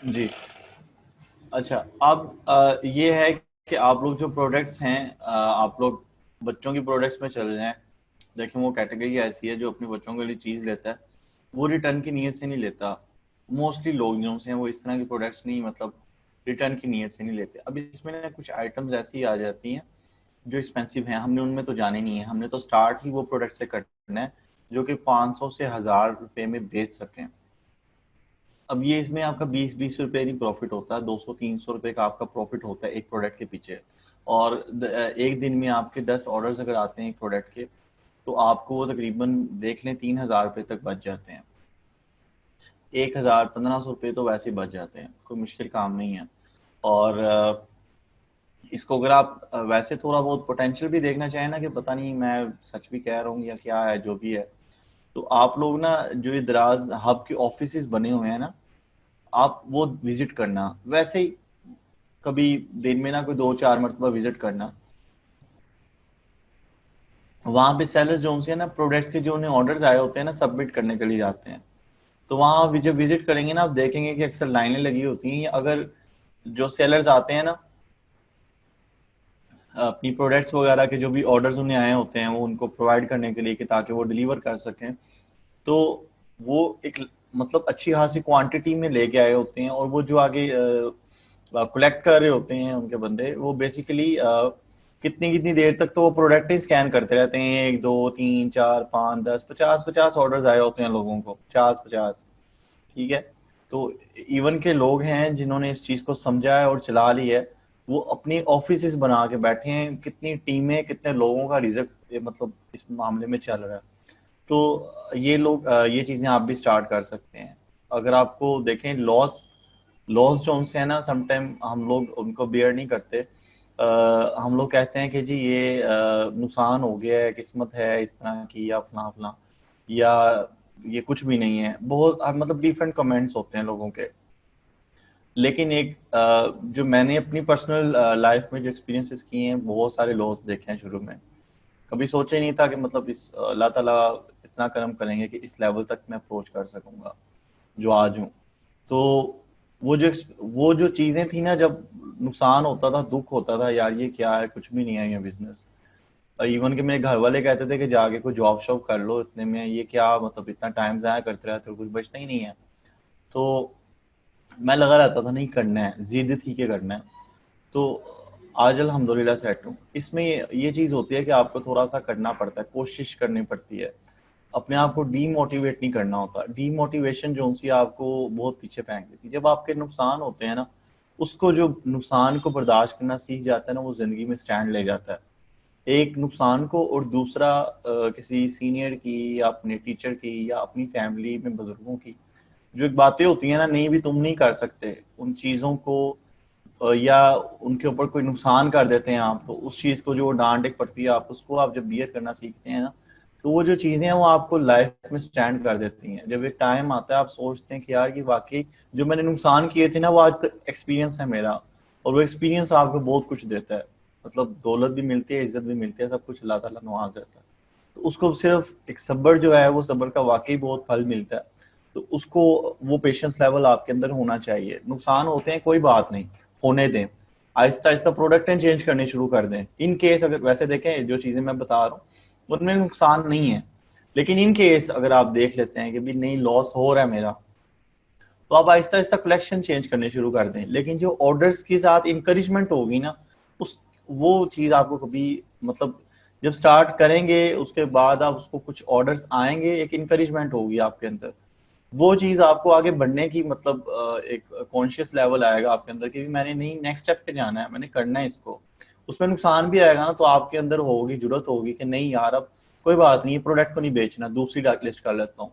Speaker 1: जी अच्छा, अब ये है कि आप लोग जो प्रोडक्ट्स हैं, आप लोग बच्चों की प्रोडक्ट्स में चले जाएं। देखें वो कैटेगरी ऐसी है जो अपने बच्चों के लिए चीज़ लेता है वो रिटर्न की नीयत से नहीं लेता। मोस्टली लोग जो हैं वो इस तरह की प्रोडक्ट्स नहीं, मतलब रिटर्न की नीयत से नहीं लेते। अब इसमें ना कुछ आइटम्स ऐसी आ जाती हैं जो एक्सपेंसिव हैं, हमने उनमें तो जाने नहीं है, हमने तो स्टार्ट ही वो प्रोडक्ट से करना है जो कि 500 से 1000 रुपए में बेच सकें। अब ये इसमें आपका 20-20 रुपए की प्रॉफिट होता है, 200-300 रुपए का आपका प्रॉफिट होता है एक प्रोडक्ट के पीछे। और एक दिन में आपके 10 ऑर्डर्स अगर आते हैं एक प्रोडक्ट के, तो आपको वो तकरीबन देख लें 3000 रुपए तक बच जाते हैं। 1000-1500 रुपये तो वैसे बच जाते हैं, कोई मुश्किल काम नहीं है। और इसको अगर आप वैसे थोड़ा बहुत पोटेंशियल भी देखना चाहें ना कि पता नहीं मैं सच भी कह रहा हूँ या क्या है जो भी है, तो आप लोग ना जो ये दराज हब के ऑफिस बने हुए हैं ना, आप वो विजिट करना, वैसे ही कभी दिन में ना कोई 2-4 मरतबा विजिट करना। वहां पे सेलर्स जो उनसे ना प्रोडक्ट्स के जो उन्हें ऑर्डर्स आए होते हैं ना सबमिट करने के लिए जाते हैं, तो वहां जब विजिट करेंगे ना आप देखेंगे कि अक्सर लाइनें लगी होती हैं। अगर जो सेलर्स आते हैं ना अपनी प्रोडक्ट्स वगैरह के जो भी ऑर्डर्स उन्हें आए होते हैं वो उनको प्रोवाइड करने के लिए कि ताकि वो डिलीवर कर सकें, तो वो एक मतलब अच्छी खासी क्वांटिटी में लेके आए होते हैं, और वो जो आगे कलेक्ट कर रहे होते हैं उनके बंदे, वो बेसिकली कितनी कितनी देर तक तो वो प्रोडक्ट ही स्कैन करते रहते हैं। 1 2 3 4 5 10 50 ऑर्डर्स आए होते हैं लोगों को, 50, ठीक है। तो इवन के लोग हैं जिन्होंने इस चीज को समझा है और चला ली है, वो अपनी ऑफिस बना के बैठे हैं, कितनी टीमें कितने लोगों का रिजल्ट मतलब इस मामले में चल रहा है। तो ये लोग ये चीजें आप भी स्टार्ट कर सकते हैं। अगर आपको देखें लॉस लॉस जो उनसे है ना, समटाइम हम लोग उनको बेयर नहीं करते। हम लोग कहते हैं कि जी ये नुकसान हो गया है, किस्मत है इस तरह की, या फला फला, या ये कुछ भी नहीं है। बहुत मतलब डिफरेंट कमेंट्स होते हैं लोगों के। लेकिन एक जो मैंने अपनी पर्सनल लाइफ में जो एक्सपीरियंसेस किए हैं, बहुत सारे लॉस देखे हैं शुरू में। कभी सोचा ही नहीं था कि मतलब इस अल्लाह ताला इतना करम करेंगे कि इस लेवल तक मैं अप्रोच कर सकूंगा जो आज हूँ। तो वो जो चीजें थी ना, जब नुकसान होता था, दुख होता था, यार ये क्या है, कुछ भी नहीं है ये बिजनेस। इवन कि मेरे घर वाले कहते थे कि जाके कोई जॉब शॉब कर लो, इतने में ये क्या, मतलब इतना टाइम ज़ाया करते रहते हो, कुछ बचता ही नहीं है। तो मैं लगा रहता था नहीं करना है, जिद थी कि करना है। तो आज अल्हम्दुलिल्लाह सेट हूँ। इसमें ये चीज़ होती है कि आपको थोड़ा सा करना पड़ता है, कोशिश करनी पड़ती है, अपने आप को डीमोटिवेट नहीं करना होता। डीमोटिवेशन जो सी आपको बहुत पीछे फेंक देती है। जब आपके नुकसान होते हैं ना, उसको जो नुकसान को बर्दाश्त करना सीख जाता है ना, वो ज़िंदगी में स्टैंड ले जाता है। एक नुकसान को, और दूसरा किसी सीनियर की या अपने टीचर की या अपनी फैमिली में बुजुर्गों की जो एक बातें होती हैं ना, नहीं भी तुम नहीं कर सकते उन चीज़ों को, या उनके ऊपर कोई नुकसान कर देते हैं आप, तो उस चीज़ को जो डांट एक पड़ती है, आप उसको आप जब बियर करना सीखते हैं ना, तो वो जो चीज़ें हैं वो आपको लाइफ में स्टैंड कर देती हैं। जब एक टाइम आता है आप सोचते हैं कि यार ये वाकई जो मैंने नुकसान किए थे ना, वो आज तक एक्सपीरियंस है मेरा, और वो एक्सपीरियंस आपको बहुत कुछ देता है। मतलब दौलत भी मिलती है, इज्जत भी मिलती है, सब कुछ अल्लाह ताला नवाज देता है। तो उसको सिर्फ एक सब्र जो है, वो सब्र का वाकई बहुत फल मिलता है। तो उसको वो पेशेंस लेवल आपके अंदर होना चाहिए। नुकसान होते हैं, कोई बात नहीं, होने दें, आहिस्ता आहिस्ता प्रोडक्ट चेंज करने शुरू कर दें। इन केस अगर वैसे देखें जो चीज़ें मैं बता रहा हूँ उनमें नुकसान नहीं है, लेकिन इन केस अगर आप देख लेते हैं कि भी नहीं लॉस हो रहा है मेरा, तो आप आहिस्ता आहिस्ता कलेक्शन चेंज करने शुरू कर दें। लेकिन जो ऑर्डर्स के साथ इंकरेजमेंट होगी ना, उस वो चीज़ आपको कभी मतलब जब स्टार्ट करेंगे उसके बाद आप उसको कुछ ऑर्डर्स आएंगे, एक इंकरेजमेंट होगी आपके अंदर, वो चीज़ आपको आगे बढ़ने की मतलब एक कॉन्शियस लेवल आएगा आपके अंदर कि मैंने नहीं नेक्स्ट स्टेप पे जाना है, मैंने करना है इसको। उसमें नुकसान भी आएगा ना, तो आपके अंदर होगी जुर्रत होगी कि नहीं यार अब कोई बात नहीं, प्रोडक्ट को नहीं बेचना, दूसरी लिस्ट कर लेता हूँ,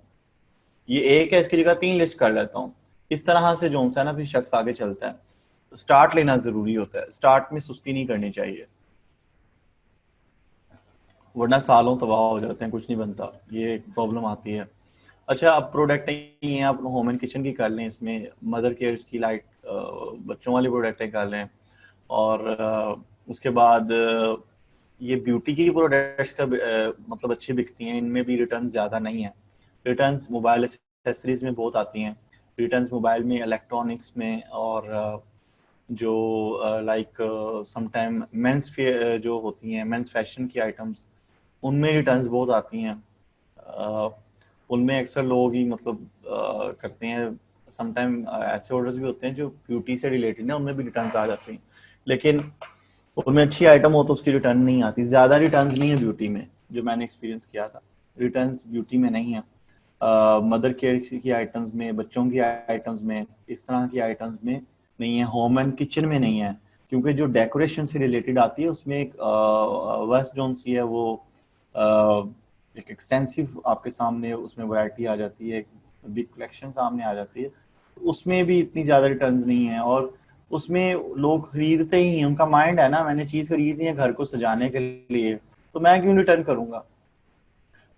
Speaker 1: ये एक है इसकी जगह 3 लिस्ट कर लेता हूँ। इस तरह से जो है ना फिर शख्स आगे चलता है। स्टार्ट लेना जरूरी होता है, स्टार्ट में सुस्ती नहीं करनी चाहिए, वरना सालों तबाह हो जाते हैं, कुछ नहीं बनता, ये एक प्रॉब्लम आती है। अच्छा, अब प्रोडक्ट ही हैं, आप होम एंड किचन की कर लें, इसमें मदर केयर की लाइट बच्चों वाली प्रोडक्टें कर लें, और उसके बाद ये ब्यूटी की प्रोडक्ट्स का मतलब अच्छी बिकती हैं, इनमें भी रिटर्न ज़्यादा नहीं है। रिटर्न्स मोबाइल एक्सेसरीज में बहुत आती हैं, रिटर्न्स मोबाइल में, इलेक्ट्रॉनिक्स में, और जो लाइक समटाइम मेंस जो होती हैं, मेंस फैशन की आइटम्स, उनमें रिटर्न्स बहुत आती हैं। उनमें अक्सर लोग ही मतलब करते हैं। समटाइम ऐसे ऑर्डर्स भी होते हैं जो ब्यूटी से रिलेटेड है, उनमें भी रिटर्न्स आ जाते हैं, लेकिन उनमें अच्छी आइटम हो तो उसकी रिटर्न नहीं आती। ज़्यादा रिटर्न्स नहीं है ब्यूटी में, जो मैंने एक्सपीरियंस किया था, रिटर्न्स ब्यूटी में नहीं है। मदर केयर की आइटम्स में, बच्चों की आइटम्स में, इस तरह की आइटम्स में नहीं है, होम एंड किचन में नहीं है, क्योंकि जो डेकोरेशन से रिलेटेड आती है उसमें एक वेस्ट जोन सी है, वो एक एक्सटेंसिव आपके सामने उसमें वैरायटी आ जाती है, बिग कलेक्शन सामने आ जाती है, उसमें भी इतनी ज़्यादा रिटर्न्स नहीं है, और उसमें लोग खरीदते ही हैं, उनका माइंड है ना मैंने चीज़ खरीदनी है घर को सजाने के लिए, तो मैं क्यों रिटर्न करूँगा।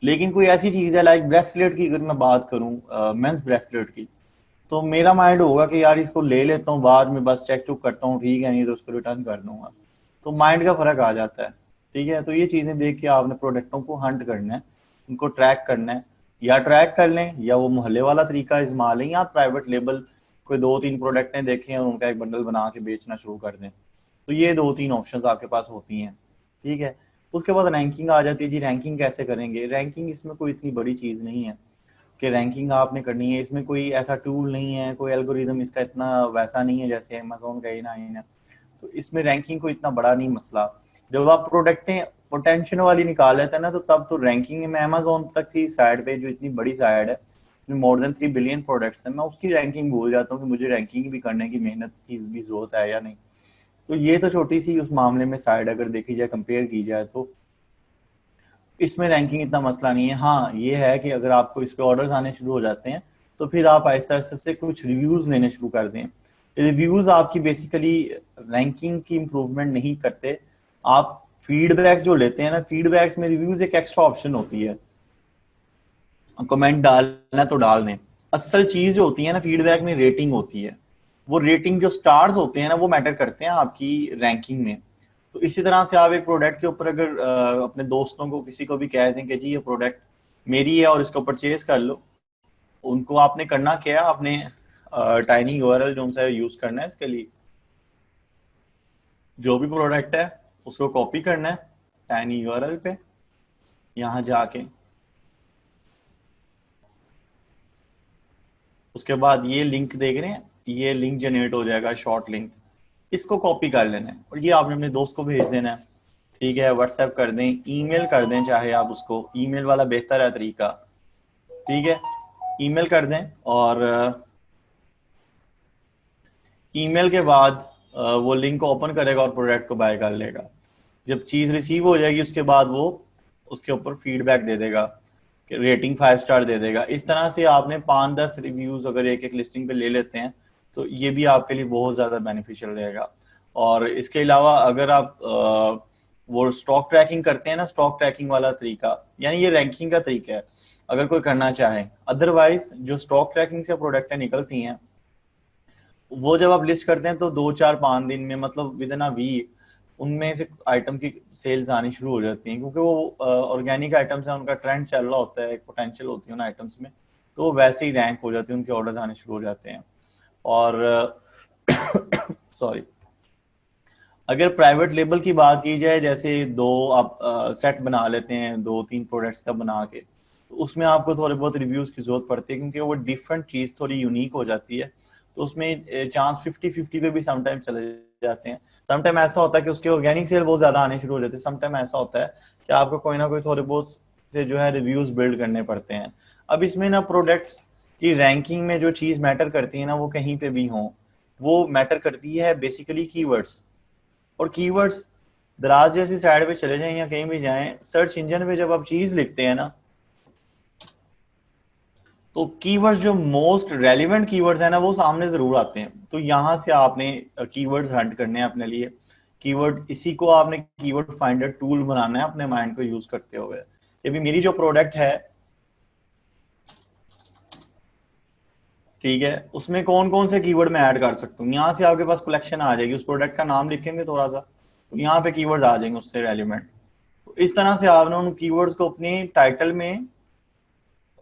Speaker 1: लेकिन कोई ऐसी चीज़ है लाइक ब्रेसलेट की, अगर मैं बात करूँ मेंस ब्रेसलेट की, तो मेरा माइंड होगा कि यार इसको ले लेता हूँ, बाद में बस चेक चुक करता हूँ, ठीक है नहीं तो उसको रिटर्न कर दूंगा। तो माइंड का फर्क आ जाता है, ठीक है। तो ये चीजें देख के आपने प्रोडक्टों को हंट करना है, उनको ट्रैक करना है, या ट्रैक कर लें या वो मोहल्ले वाला तरीका इस्तेमाल लें, या प्राइवेट लेबल कोई 2-3 प्रोडक्टें देखें और उनका एक बंडल बना के बेचना शुरू कर दें। तो ये 2-3 ऑप्शंस आपके पास होती हैं, ठीक है। उसके बाद रैंकिंग आ जाती है जी। रैंकिंग कैसे करेंगे? रैंकिंग इसमें कोई इतनी बड़ी चीज़ नहीं है कि रैंकिंग आपने करनी है। इसमें कोई ऐसा टूल नहीं है, कोई एल्गोरिदम इसका इतना वैसा नहीं है जैसे अमेज़न का A9 है। तो इसमें रैंकिंग को इतना बड़ा नहीं मसला। जब आप प्रोडक्टें पोटेंशियल वाली निकाल लेते हैं ना, तो तब तो रैंकिंग में अमेज़न तक की साइड पे, जो इतनी बड़ी साइड है, मोर देन 3 बिलियन प्रोडक्ट्स हैं, मैं उसकी रैंकिंग भूल जाता हूँ कि मुझे रैंकिंग भी करने की मेहनत की भी जरूरत है या नहीं। तो ये तो छोटी सी उस मामले में साइड अगर देखी जाए, कंपेयर की जाए, तो इसमें रैंकिंग इतना मसला नहीं है। हाँ ये है कि अगर आपको इस पे ऑर्डर्स आने शुरू हो जाते हैं तो फिर आप आहिस्ता आहिस्ता से कुछ रिव्यूज लेने शुरू कर दें। रिव्यूज आपकी बेसिकली रैंकिंग की इंप्रूवमेंट नहीं करते। आप फीडबैक्स जो लेते हैं ना, फीडबैक्स में रिव्यूज एक एक्स्ट्रा ऑप्शन होती है, कमेंट डालना तो डाल दें। असल चीज जो होती है ना फीडबैक में, रेटिंग होती है। वो रेटिंग जो स्टार्स होते हैं ना, वो मैटर करते हैं आपकी रैंकिंग में। तो इसी तरह से आप एक प्रोडक्ट के ऊपर अगर अपने दोस्तों को, किसी को भी कह दें कि जी ये प्रोडक्ट मेरी है और इसको परचेज कर लो, उनको आपने करना क्या है, आपने टाइनी यूआरएल जो सा यूज करना है इसके लिए, जो भी प्रोडक्ट है उसको कॉपी करना है टाइनी यूआरएल पे, यहाँ जाके उसके बाद ये लिंक देख रहे हैं, ये लिंक जनरेट हो जाएगा, शॉर्ट लिंक, इसको कॉपी कर लेना है और ये आपने अपने दोस्त को भेज देना है, ठीक है। व्हाट्सएप कर दें, ईमेल कर दें, चाहे आप उसको, ईमेल वाला बेहतर है तरीका, ठीक है। ईमेल कर दें और ईमेल के बाद वो लिंक ओपन करेगा और प्रोडक्ट को बाय कर लेगा। जब चीज़ रिसीव हो जाएगी उसके बाद वो उसके ऊपर फीडबैक दे देगा, रेटिंग 5 स्टार दे देगा। इस तरह से आपने 5-10 रिव्यूज अगर एक एक लिस्टिंग पे ले लेते हैं तो ये भी आपके लिए बहुत ज़्यादा बेनिफिशियल रहेगा। और इसके अलावा अगर आप वो स्टॉक ट्रैकिंग करते हैं ना, स्टॉक ट्रैकिंग वाला तरीका, यानी ये रैंकिंग का तरीका है अगर कोई करना चाहे। अदरवाइज जो स्टॉक ट्रैकिंग से प्रोडक्टें निकलती हैं वो जब आप लिस्ट करते हैं तो 2-4-5 दिन में, मतलब विद इन अ वीक, उनमें से आइटम की सेल्स आनी शुरू हो जाती हैं, क्योंकि वो ऑर्गेनिक आइटम्स हैं, उनका ट्रेंड चल रहा होता है, एक पोटेंशियल होती है उन आइटम्स में, तो वो वैसे ही रैंक हो जाती है, उनके ऑर्डर्स आने शुरू हो जाते हैं। और सॉरी, अगर प्राइवेट लेबल की बात की जाए, जैसे दो आप सेट बना लेते हैं 2-3 प्रोडक्ट्स का बना के, तो उसमें आपको थोड़े बहुत रिव्यूज की जरूरत पड़ती है, क्योंकि वो डिफरेंट चीज़ थोड़ी यूनिक हो जाती है, तो उसमें चांस 50-50 पे भी समटाइम चले जाते हैं। समटाइम ऐसा होता है कि उसके ऑर्गेनिक सेल बहुत ज्यादा आने शुरू हो जाते हैं, समटाइम ऐसा होता है कि आपको कोई ना कोई थोड़े बहुत से जो है रिव्यूज बिल्ड करने पड़ते हैं। अब इसमें ना प्रोडक्ट्स की रैंकिंग में जो चीज़ मैटर करती है ना, वो कहीं पे भी हो, वो मैटर करती है बेसिकली कीवर्ड्स। और कीवर्ड्स दराज जैसी साइड पे चले जाएं या कहीं भी जाएं, सर्च इंजन पे जब आप चीज लिखते हैं ना, तो कीवर्ड्स जो मोस्ट रेलिवेंट कीवर्ड्स है ना, वो सामने जरूर आते हैं। तो यहाँ से आपने कीवर्ड्स हंट करने हैं अपने लिए। कीवर्ड, इसी को आपने कीवर्ड फाइंडर टूल बनाना है अपने माइंड को यूज करते हुए। अभी मेरी जो प्रोडक्ट है, ठीक है, उसमें कौन कौन से कीवर्ड मैं ऐड कर सकता हूँ, यहाँ से आपके पास कलेक्शन आ जाएगी। उस प्रोडक्ट का नाम लिखेंगे थोड़ा सा, तो यहाँ पे कीवर्ड्स आ जाएंगे उससे रेलिवेंट। तो इस तरह से आपने उन कीवर्ड्स को अपने टाइटल में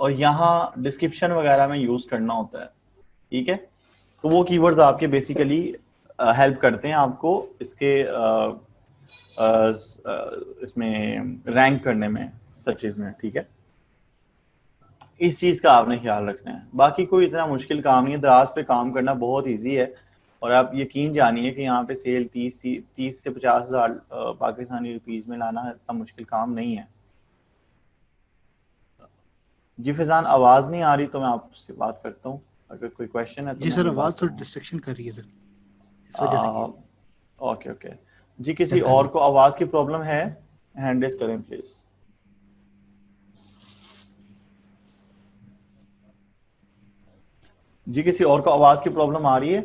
Speaker 1: और यहाँ डिस्क्रिप्शन वगैरह में यूज करना होता है, ठीक है। तो वो कीवर्ड्स आपके बेसिकली हेल्प करते हैं आपको इसके इसमें रैंक करने में, सर्चेज में, ठीक है। इस चीज का आपने ख्याल रखना है। बाकी कोई इतना मुश्किल काम नहीं है, दराज पे काम करना बहुत इजी है। और आप यकीन जानिए कि यहाँ पे सेल 30 से 50 हज़ार पाकिस्तानी रुपीज में लाना इतना मुश्किल काम नहीं है। जी फिजान, आवाज नहीं आ रही तो मैं आपसे बात करता हूँ, अगर कोई क्वेश्चन है तो।
Speaker 8: जी सर, आवाज तो डिस्ट्रैक्शन कर रही है सर, इस वजह से।
Speaker 1: ओके जी, किसी और को आवाज की प्रॉब्लम है, हैंड रेज करें प्लीज। जी, किसी और को आवाज की प्रॉब्लम आ रही है?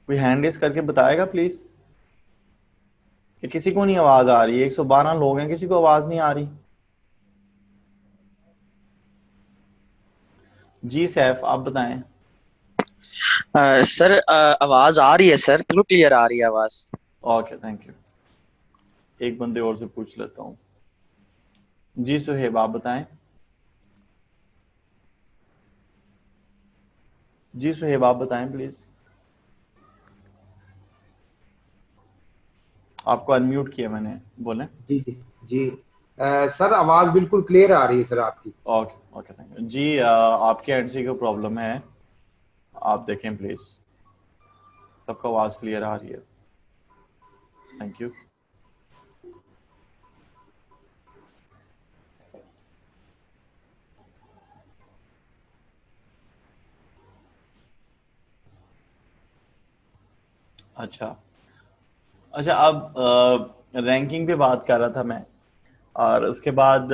Speaker 1: कोई हैंड रेज करके बताएगा प्लीज कि किसी को नहीं आवाज आ रही है। 112 लोग हैं, किसी को आवाज नहीं आ रही। जी सैफ आप बताएं।
Speaker 9: सर आवाज आ रही है सर, बिल्कुल क्लियर आ रही है आवाज।
Speaker 1: Okay thank you. एक बंदे और से पूछ लेता हूँ। जी सुहेब आप बताएं। जी सुहेब आप बताएं प्लीज। आपको अनम्यूट किया मैंने, बोलें।
Speaker 7: जी जी जी। सर आवाज बिल्कुल क्लियर आ रही है सर आपकी।
Speaker 1: ओके ओके थैंक यू जी। आपके एंड से कोई प्रॉब्लम है आप देखें प्लीज। सबका आवाज क्लियर आ रही है। Thank you. अच्छा अच्छा। अब रैंकिंग पे बात कर रहा था मैं, और उसके बाद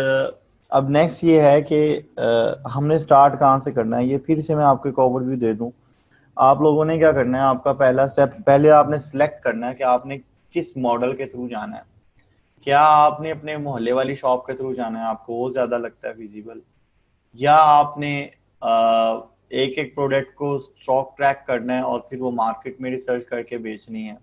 Speaker 1: अब नेक्स्ट ये है कि हमने स्टार्ट कहाँ से करना है। ये फिर से मैं आपको एक ओवरव्यू दे दूं। आप लोगों ने क्या करना है, आपका पहला स्टेप, पहले आपने सिलेक्ट करना है कि आपने किस मॉडल के थ्रू जाना है। क्या आपने अपने मोहल्ले वाली शॉप के थ्रू जाना है, आपको वो ज्यादा लगता है फिजिबल, या आपने एक एक प्रोडक्ट को स्टॉक ट्रैक करना है और फिर वो मार्केट में रिसर्च करके बेचनी है,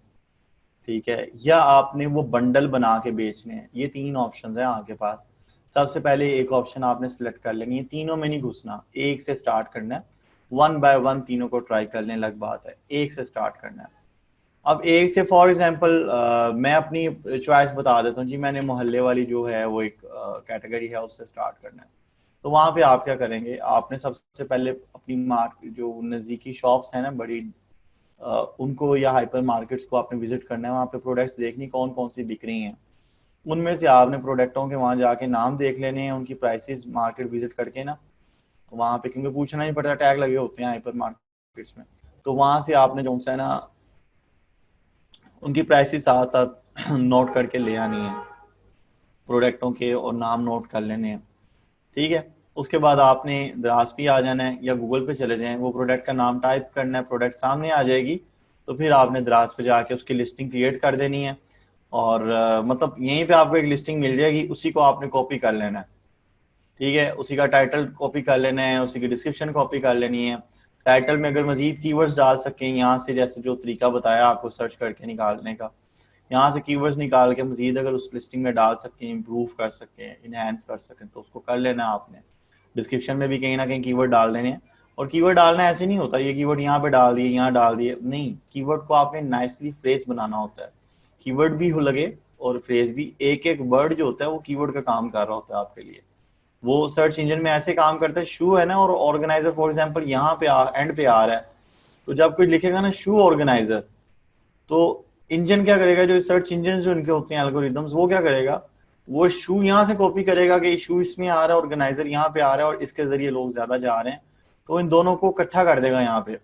Speaker 1: ठीक है, या आपने वो बंडल बना के बेचने हैं। ये तीन ऑप्शन है आपके पास। सबसे पहले एक ऑप्शन आपने सिलेक्ट कर लेंगे। ये तीनों में नहीं घुसना, एक से स्टार्ट करना है। वन बाय वन तीनों को ट्राई करने लग बात है, एक से स्टार्ट करना है। अब एक से फॉर एग्जांपल मैं अपनी चॉइस बता देता हूँ जी। मैंने मोहल्ले वाली जो है वो एक कैटेगरी है, उससे स्टार्ट करना है। तो वहां पे आप क्या करेंगे, आपने सबसे पहले अपनी मार्केट जो नज़दीकी शॉप्स हैं ना बड़ी, उनको या हाइपर मार्केट्स को आपने विजिट करना है। वहाँ पे प्रोडक्ट्स देखनी कौन कौन सी बिक रही हैं। उनमें से आपने प्रोडक्टों के वहाँ जाके नाम देख लेने हैं, उनकी प्राइसेस मार्केट विजिट करके ना वहाँ पे, क्योंकि पूछना ही पड़ता है, टैग लगे होते हैं हाइपर मार्केट्स में। तो वहाँ से आपने जो है ना उनकी प्राइसेस साथ साथ नोट करके ले आनी है, प्रोडक्टों के और नाम नोट कर लेने हैं, ठीक है। उसके बाद आपने द्रास पे आ जाना है या गूगल पे चले जाएं, वो प्रोडक्ट का नाम टाइप करना है, प्रोडक्ट सामने आ जाएगी। तो फिर आपने द्रास पे जाके उसकी लिस्टिंग क्रिएट कर देनी है, और मतलब यहीं पे आपको एक लिस्टिंग मिल जाएगी, उसी को आपने कॉपी कर लेना है, ठीक है। उसी का टाइटल कॉपी कर लेना है, उसी की डिस्क्रिप्शन कॉपी कर लेनी है। टाइटल में अगर मजीद कीवर्ड्स डाल सकें यहाँ से, जैसे जो तरीका बताया आपको सर्च करके निकालने का, यहाँ से कीवर्ड्स निकाल के मजीद अगर उस लिस्टिंग में डाल सकें, इम्प्रूव कर सकें, इनहेंस कर सकें, तो उसको कर लेना है आपने। डिस्क्रिप्शन में भी कहीं ना कहीं कीवर्ड डाल देने हैं। और कीवर्ड डालना ऐसे नहीं होता ये कीवर्ड यहाँ पे डाल दिए यहाँ डाल दिए, नहीं। कीवर्ड को आपने नाइसली फ्रेज बनाना होता है, कीवर्ड भी हो लगे और फ्रेज भी। एक एक वर्ड जो होता है वो कीवर्ड का काम कर रहा होता है आपके लिए। वो सर्च इंजन में ऐसे काम करता है, शू है ना, और ऑर्गेनाइजर फॉर एग्जाम्पल यहाँ पे एंड पे आ रहा है, तो जब कोई लिखेगा ना शू ऑर्गेनाइजर, तो इंजन क्या करेगा, जो सर्च इंजन जो इनके होते हैं एल्गोरिदम्स, वो क्या करेगा, वो शू यहाँ से कॉपी करेगा कि शू इसमें आ रहा है, ऑर्गेनाइजर यहाँ पे आ रहा है और इसके जरिए लोग ज्यादा जा रहे हैं, तो इन दोनों को इकट्ठा कर देगा यहाँ पे,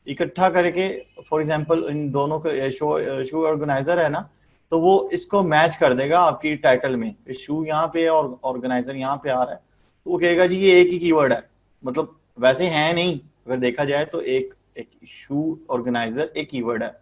Speaker 1: इकट्ठा करके। फॉर एग्जाम्पल इन दोनों को शू ऑर्गेनाइजर है ना, तो वो इसको मैच कर देगा आपकी टाइटल में, शू यहाँ पे और ऑर्गेनाइजर यहाँ पे आ रहा है, तो वो कहेगा जी ये एक ही कीवर्ड है। मतलब वैसे है नहीं, अगर देखा जाए तो एक एक शू ऑर्गेनाइजर एक कीवर्ड है,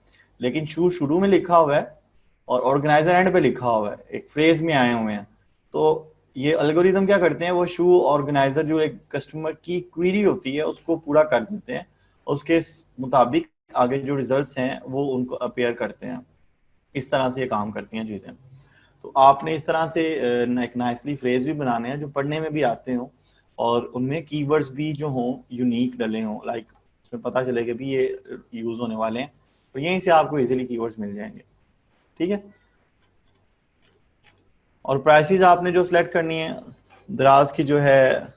Speaker 1: लेकिन शू शुरू में लिखा हुआ है और ऑर्गेनाइजर एंड पे लिखा हुआ है, एक फ्रेज में आए हुए हैं। तो ये एल्गोरिदम क्या करते हैं, वो शू ऑर्गेनाइजर जो एक कस्टमर की क्वेरी होती है उसको पूरा कर देते हैं, उसके मुताबिक आगे जो रिजल्ट्स हैं वो उनको अपेयर करते हैं। इस तरह से ये काम करती हैं चीजें। तो आपने इस तरह से एक नाइसली फ्रेज भी बनाने हैं जो पढ़ने में भी आते हों, और उनमें कीवर्ड्स भी जो हों यूनिक डले हों, लाइक उसमें पता चले कि भी ये यूज होने वाले हैं, तो यहीं से आपको इजीली कीवर्ड्स मिल जाएंगे, ठीक है। और प्राइसेस आपने जो सिलेक्ट करनी है, दराज की जो है,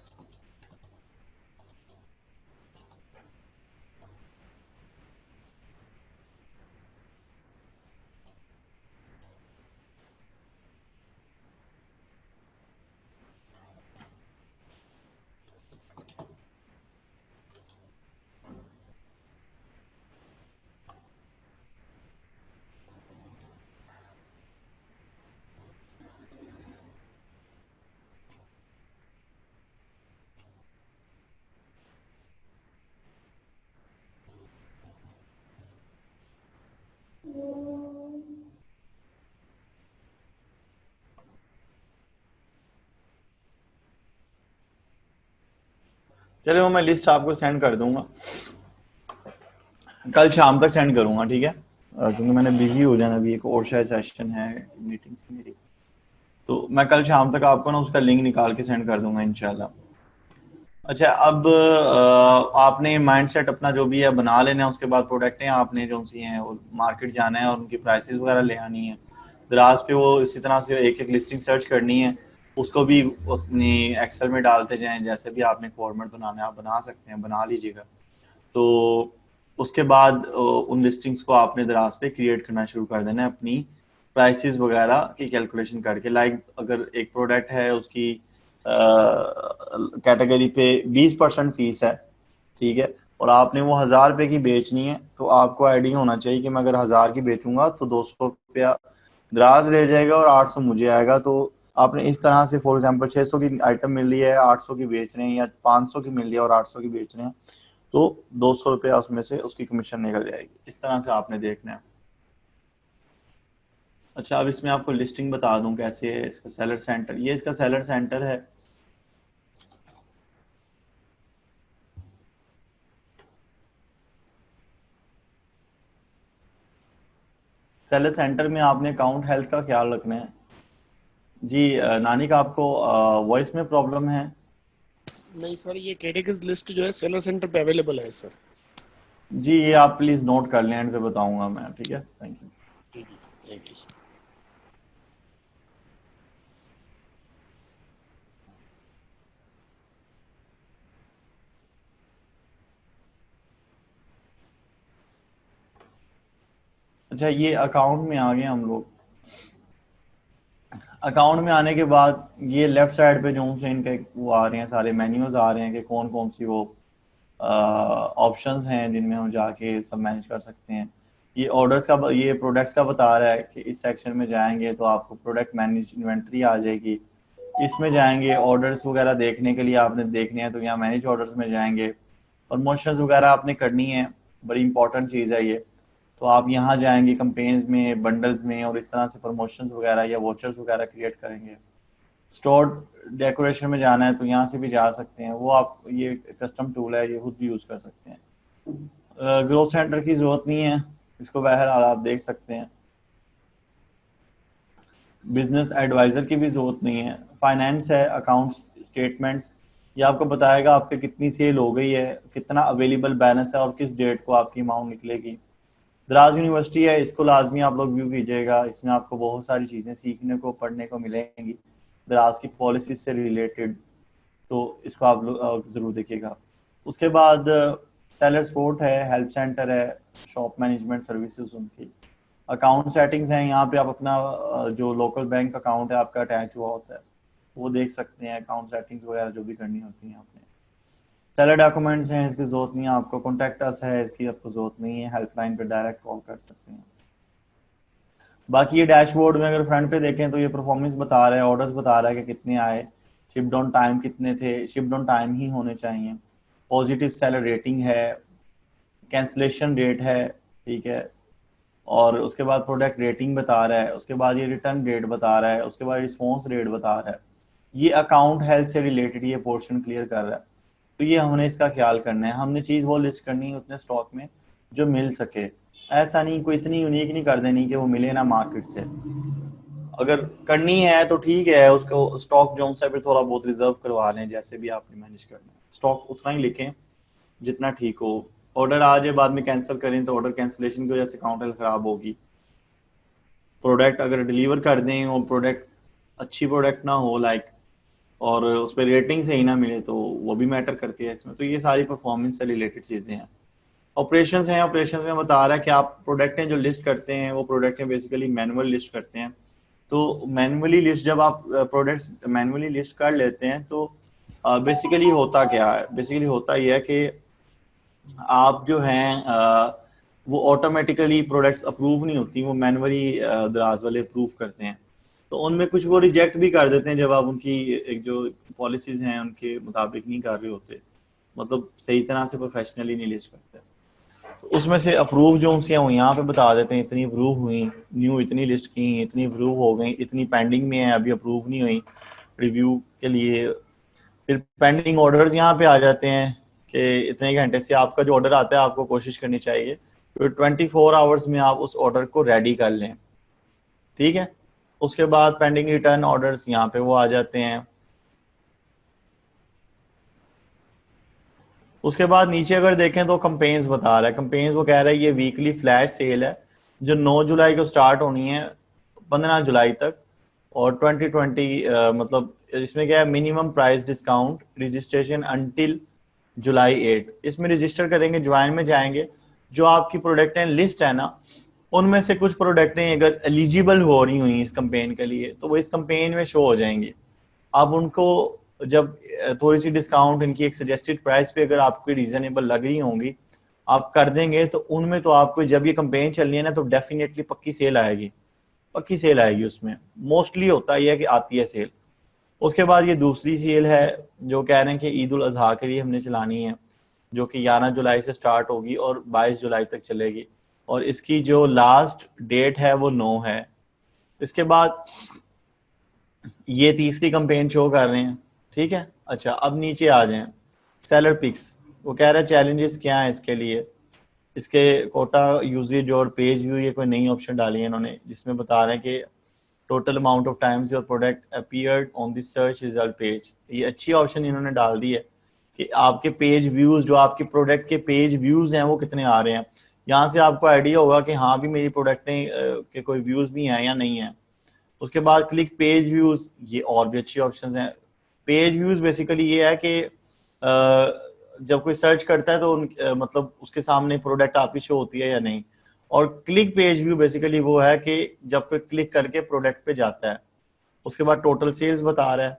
Speaker 1: चलिए वो मैं लिस्ट आपको सेंड कर दूंगा, कल शाम तक सेंड करूंगा, ठीक है, क्योंकि मैंने बिजी हो जाना, अभी एक और शायद सेशन है मीटिंग मेरी, तो मैं कल शाम तक आपको ना उसका लिंक निकाल के सेंड कर दूंगा इंशाल्लाह। अच्छा, अब आपने माइंडसेट अपना जो भी है बना लेना है, उसके बाद प्रोडक्टें आपने जो सी हैं वो मार्केट जाना है और उनकी प्राइसेस वगैरह ले आनी है दराज पे, वो इसी तरह से एक एक लिस्टिंग सर्च करनी है, उसको भी अपनी एक्सेल में डालते जाएं, जैसे भी आपने फॉर्मेट बनाना है आप बना सकते हैं, बना लीजिएगा। तो उसके बाद उन लिस्टिंग्स को आपने दराज पे क्रिएट करना शुरू कर देना है अपनी प्राइसेस वगैरह की कैलकुलेशन करके। लाइक अगर एक प्रोडक्ट है उसकी कैटेगरी पे 20% फीस है, ठीक है, और आपने वो 1000 रुपये की बेचनी है, तो आपको आइडिया होना चाहिए कि मैं अगर 1000 की बेचूंगा तो 200 रुपया दराज ले जाएगा और 800 मुझे आएगा। तो आपने इस तरह से फॉर एग्जांपल 600 की आइटम मिल रही है, 800 की बेच रहे हैं, या 500 की मिल रही है और 800 की बेच रहे हैं, तो 200 रुपया उसमें से उसकी कमीशन निकल जाएगी। इस तरह से आपने देखना है। अच्छा, अब इसमें आपको लिस्टिंग बता दूं कैसे है इसका सेलर सेंटर। ये इसका सेलर सेंटर है, सेलर सेंटर में आपने अकाउंट हेल्थ का ख्याल रखना है। जी नानी का आपको वॉइस में प्रॉब्लम है?
Speaker 4: नहीं सर, ये कैटेगरीज लिस्ट जो है सेलर सेंटर पे अवेलेबल है सर।
Speaker 1: जी ये आप प्लीज नोट कर लें, एंड पे बताऊंगा मैं, ठीक है, थैंक यू।
Speaker 4: Thank you.
Speaker 1: अच्छा, ये अकाउंट में आ गए हम लोग। अकाउंट में आने के बाद ये लेफ्ट साइड पे जो से इनके वो आ रहे हैं, सारे मेन्यूज आ रहे हैं कि कौन कौन सी वो ऑप्शंस हैं जिनमें हम जाके सब मैनेज कर सकते हैं। ये ऑर्डर्स का, ये प्रोडक्ट्स का बता रहा है कि इस सेक्शन में जाएंगे तो आपको प्रोडक्ट मैनेज इन्वेंट्री आ जाएगी। इसमें जाएंगे ऑर्डर्स वगैरह देखने के लिए, आपने देखने हैं तो यहाँ मैनेज ऑर्डर्स में जाएंगे। प्रमोशंस वगैरह आपने करनी है, बड़ी इंपॉर्टेंट चीज़ है ये, तो आप यहाँ जाएंगे कंपेन्स में, बंडल्स में, और इस तरह से प्रमोशंस वगैरह या वोचर्स वगैरह क्रिएट करेंगे। स्टोर डेकोरेशन में जाना है तो यहाँ से भी जा सकते हैं, वो आप ये कस्टम टूल है, ये खुद भी यूज़ कर सकते हैं। ग्रोथ सेंटर की ज़रूरत नहीं है, इसको बहरहाल आप देख सकते हैं। बिजनेस एडवाइज़र की भी ज़रूरत नहीं है। फाइनेंस है, अकाउंट्स, स्टेटमेंट्स, ये आपको बताएगा आपके कितनी सेल हो गई है, कितना अवेलेबल बैलेंस है और किस डेट को आपकी अमाउंट निकलेगी। दराज यूनिवर्सिटी है, इसको लाजमी आप लोग व्यू कीजिएगा, इसमें आपको बहुत सारी चीज़ें सीखने को, पढ़ने को मिलेंगी दराज की पॉलिसी से रिलेटेड, तो इसको आप लोग ज़रूर देखिएगा। उसके बाद सेलर सपोर्ट है, हेल्प सेंटर है, शॉप मैनेजमेंट सर्विसेज उनकी, अकाउंट सेटिंग्स हैं, यहाँ पे आप अपना जो लोकल बैंक अकाउंट है आपका अटैच हुआ होता है वो देख सकते हैं, अकाउंट सेटिंग्स वगैरह जो भी करनी होती हैं आपने। सेलर डॉक्यूमेंट्स हैं, इसकी ज़रूरत नहीं है आपको। कॉन्टैक्ट अस है, इसकी आपको ज़रूरत नहीं है, हेल्पलाइन पे डायरेक्ट कॉल कर सकते हैं। बाकी ये डैशबोर्ड में अगर फ्रंट पे देखें तो ये परफॉर्मेंस बता रहा है, ऑर्डर्स बता रहा है कि कितने आए, शिप्ड ऑन टाइम कितने थे, शिप्ड ऑन टाइम ही होने चाहिए, पॉजिटिव सेलर रेटिंग है, कैंसलेशन रेट है, ठीक है, और उसके बाद प्रोडक्ट रेटिंग बता रहा है, उसके बाद ये रिटर्न रेट बता रहा है, उसके बाद रिस्पॉन्स रेट बता रहा है। ये अकाउंट हेल्थ से रिलेटेड ये पोर्शन क्लियर कर रहा है, तो ये हमने इसका ख्याल करना है। हमने चीज़ वो लिस्ट करनी है उतने स्टॉक में जो मिल सके, ऐसा नहीं कोई इतनी यूनिक नहीं कर देनी कि वो मिले ना मार्केट से। अगर करनी है तो ठीक है, उसको स्टॉक जो है फिर थोड़ा बहुत रिजर्व करवा लें, जैसे भी आपने मैनेज करना है, स्टॉक उतना ही लिखें जितना ठीक हो। ऑर्डर आ जाए बाद में कैंसिल करें तो ऑर्डर कैंसिलेशन की वजह से अकाउंट हेल्थ खराब होगी। प्रोडक्ट अगर डिलीवर कर दें और प्रोडक्ट अच्छी प्रोडक्ट ना हो लाइक, और उस पर रेटिंग सही ना मिले तो वो भी मैटर करती है इसमें। तो ये सारी परफॉर्मेंस से रिलेटेड चीज़ें हैं। ऑपरेशंस हैं, ऑपरेशंस में बता रहा है कि आप प्रोडक्टें जो लिस्ट करते हैं वो प्रोडक्टें बेसिकली मैनुअल लिस्ट करते हैं। तो मैनुअली लिस्ट, जब आप प्रोडक्ट्स मैनुअली लिस्ट कर लेते हैं तो बेसिकली होता क्या है, बेसिकली होता यह है कि आप जो हैं वो ऑटोमेटिकली प्रोडक्ट्स अप्रूव नहीं होती, वो मैनुअली दराज वाले अप्रूव करते हैं। तो उनमें कुछ वो रिजेक्ट भी कर देते हैं जब आप उनकी एक जो पॉलिसीज हैं उनके मुताबिक नहीं कर रहे होते, मतलब सही तरह से प्रोफेशनली नहीं लिस्ट करते। तो उसमें से अप्रूव जो उनसे वो यहाँ पे बता देते हैं, इतनी अप्रूव हुई, न्यू इतनी लिस्ट की, इतनी अप्रूव हो गई, इतनी पेंडिंग में है, अभी अप्रूव नहीं हुई रिव्यू के लिए। फिर पेंडिंग ऑर्डर्स यहाँ पे आ जाते हैं कि इतने घंटे से आपका जो ऑर्डर आता है आपको कोशिश करनी चाहिए तो 24 आवर्स में आप उस ऑर्डर को रेडी कर लें, ठीक है। उसके बाद पेंडिंग रिटर्न ऑर्डर्स यहाँ पे वो आ जाते हैं। उसके बाद नीचे अगर देखें तो कंपेन्स बता रहा है, कंपेन्स वो कह रहा है ये वीकली फ्लैश सेल है जो 9 जुलाई को स्टार्ट होनी है 15 जुलाई तक, और 2020 मतलब इसमें क्या है, minimum price discount registration until July 8। इसमें रजिस्टर करेंगे, ज्वाइन में जाएंगे, जो आपकी प्रोडक्ट लिस्ट है ना उनमें से कुछ प्रोडक्टें अगर एलिजिबल हो रही हुई इस कंपेन के लिए तो वो इस कंपेन में शो हो जाएंगी। आप उनको जब थोड़ी सी डिस्काउंट इनकी एक सजेस्टेड प्राइस पे अगर आपको रीजनेबल लग रही होंगी आप कर देंगे तो उनमें तो आपको जब ये कंपेन चलनी है ना तो डेफिनेटली पक्की सेल आएगी, पक्की सेल आएगी। उसमें मोस्टली होता ही है कि आती है सेल। उसके बाद ये दूसरी सेल है जो कह रहे हैं कि ईद उल अजहा के लिए हमने चलानी है, जो कि 11 जुलाई से स्टार्ट होगी और 22 जुलाई तक चलेगी, और इसकी जो लास्ट डेट है वो 9 है। इसके बाद ये तीसरी कंपेन शो कर रहे हैं, ठीक है। अच्छा, अब नीचे आ जाएं, सेलर पिक्स वो कह रहा है चैलेंजेस क्या है इसके लिए। इसके कोटा यूजेज और पेज व्यू ये कोई नई ऑप्शन डाली है इन्होंने जिसमें बता रहे हैं कि total amount of times your product appeared on the search result page. ये अच्छी ऑप्शन इन्होंने डाल दी है कि आपके पेज व्यूज, जो आपके प्रोडक्ट के पेज व्यूज हैं वो कितने आ रहे हैं। यहाँ से आपको आइडिया होगा कि हाँ भी मेरी प्रोडक्ट के कोई व्यूज भी हैं या नहीं है। उसके बाद क्लिक पेज व्यूज, ये और भी अच्छी ऑप्शन हैं। पेज व्यूज बेसिकली ये है कि जब कोई सर्च करता है तो मतलब उसके सामने प्रोडक्ट आपकी शो होती है या नहीं। और क्लिक पेज व्यू बेसिकली वो है कि जब कोई क्लिक करके प्रोडक्ट पे जाता है। उसके बाद टोटल सेल्स बता रहा है,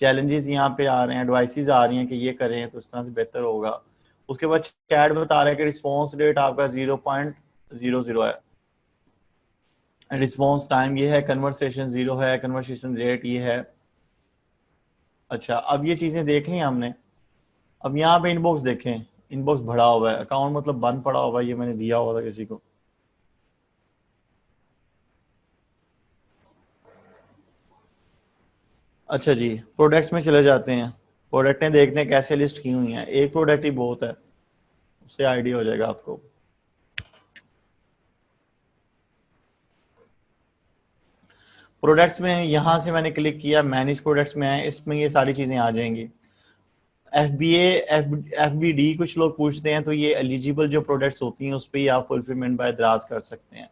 Speaker 1: चैलेंजेस यहाँ पे आ रहे हैं, एडवाइसेस आ रही हैं कि ये करें तो इस तरह से बेहतर होगा। उसके बाद चैट बता रहा है कि रिस्पॉन्स रेट आपका 0.00 है, रिस्पॉन्स टाइम ये है, कन्वर्सेशन 0 है, कन्वर्सेशन रेट ये है। अच्छा, अब ये चीजें देख ली हमने। अब यहाँ पे इनबॉक्स देखें, इनबॉक्स भरा हुआ है, अकाउंट मतलब बंद पड़ा हुआ है, ये मैंने दिया हुआ था किसी को। अच्छा जी, प्रोडक्ट्स में चले जाते हैं, प्रोडक्टें देखते हैं कैसे लिस्ट की हुई हैं। एक प्रोडक्ट ही बहुत है, उससे आइडिया हो जाएगा आपको। प्रोडक्ट्स में यहाँ से मैंने क्लिक किया, मैनेज प्रोडक्ट्स में है, इसमें ये सारी चीजें आ जाएंगी। FBD कुछ लोग पूछते हैं तो ये एलिजिबल जो प्रोडक्ट्स होती हैं उस पर ही आप फुलफिलमेंट बाय दराज कर सकते हैं।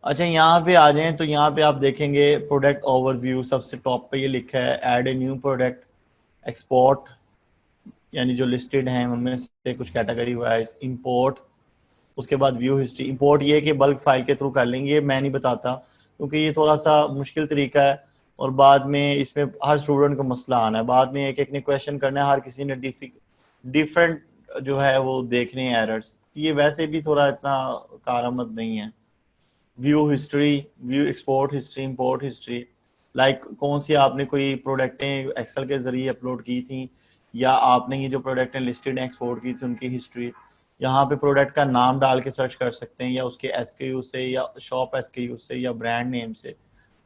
Speaker 1: अच्छा, यहाँ पे आ जाएं तो यहाँ पे आप देखेंगे प्रोडक्ट ओवरव्यू, सबसे टॉप पे ये लिखा है add a new product, export यानी जो लिस्टेड हैं उनमें से कुछ कैटेगरी वाइज, इंपोर्ट। उसके बाद व्यू हिस्ट्री। इंपोर्ट ये कि बल्क फाइल के थ्रू कर लेंगे, मैं नहीं बताता क्योंकि ये थोड़ा सा मुश्किल तरीका है और बाद में इसमें हर स्टूडेंट को मसला आना है, बाद में एक एक ने क्वेश्चन करना है, हर किसी ने डिफरेंट जो है वो देखने हैं एरर्स। ये वैसे भी थोड़ा इतना कारआमद नहीं है। View history, view export history, import history, like कौन सी आपने कोई प्रोडक्टें एक्सेल के जरिए अपलोड की थी या आपने ये जो प्रोडक्टें लिस्टेड हैं एक्सपोर्ट की थी उनकी हिस्ट्री। यहाँ पे प्रोडक्ट का नाम डाल के सर्च कर सकते हैं या उसके SKU से या शॉप SKU से या ब्रांड नेम से।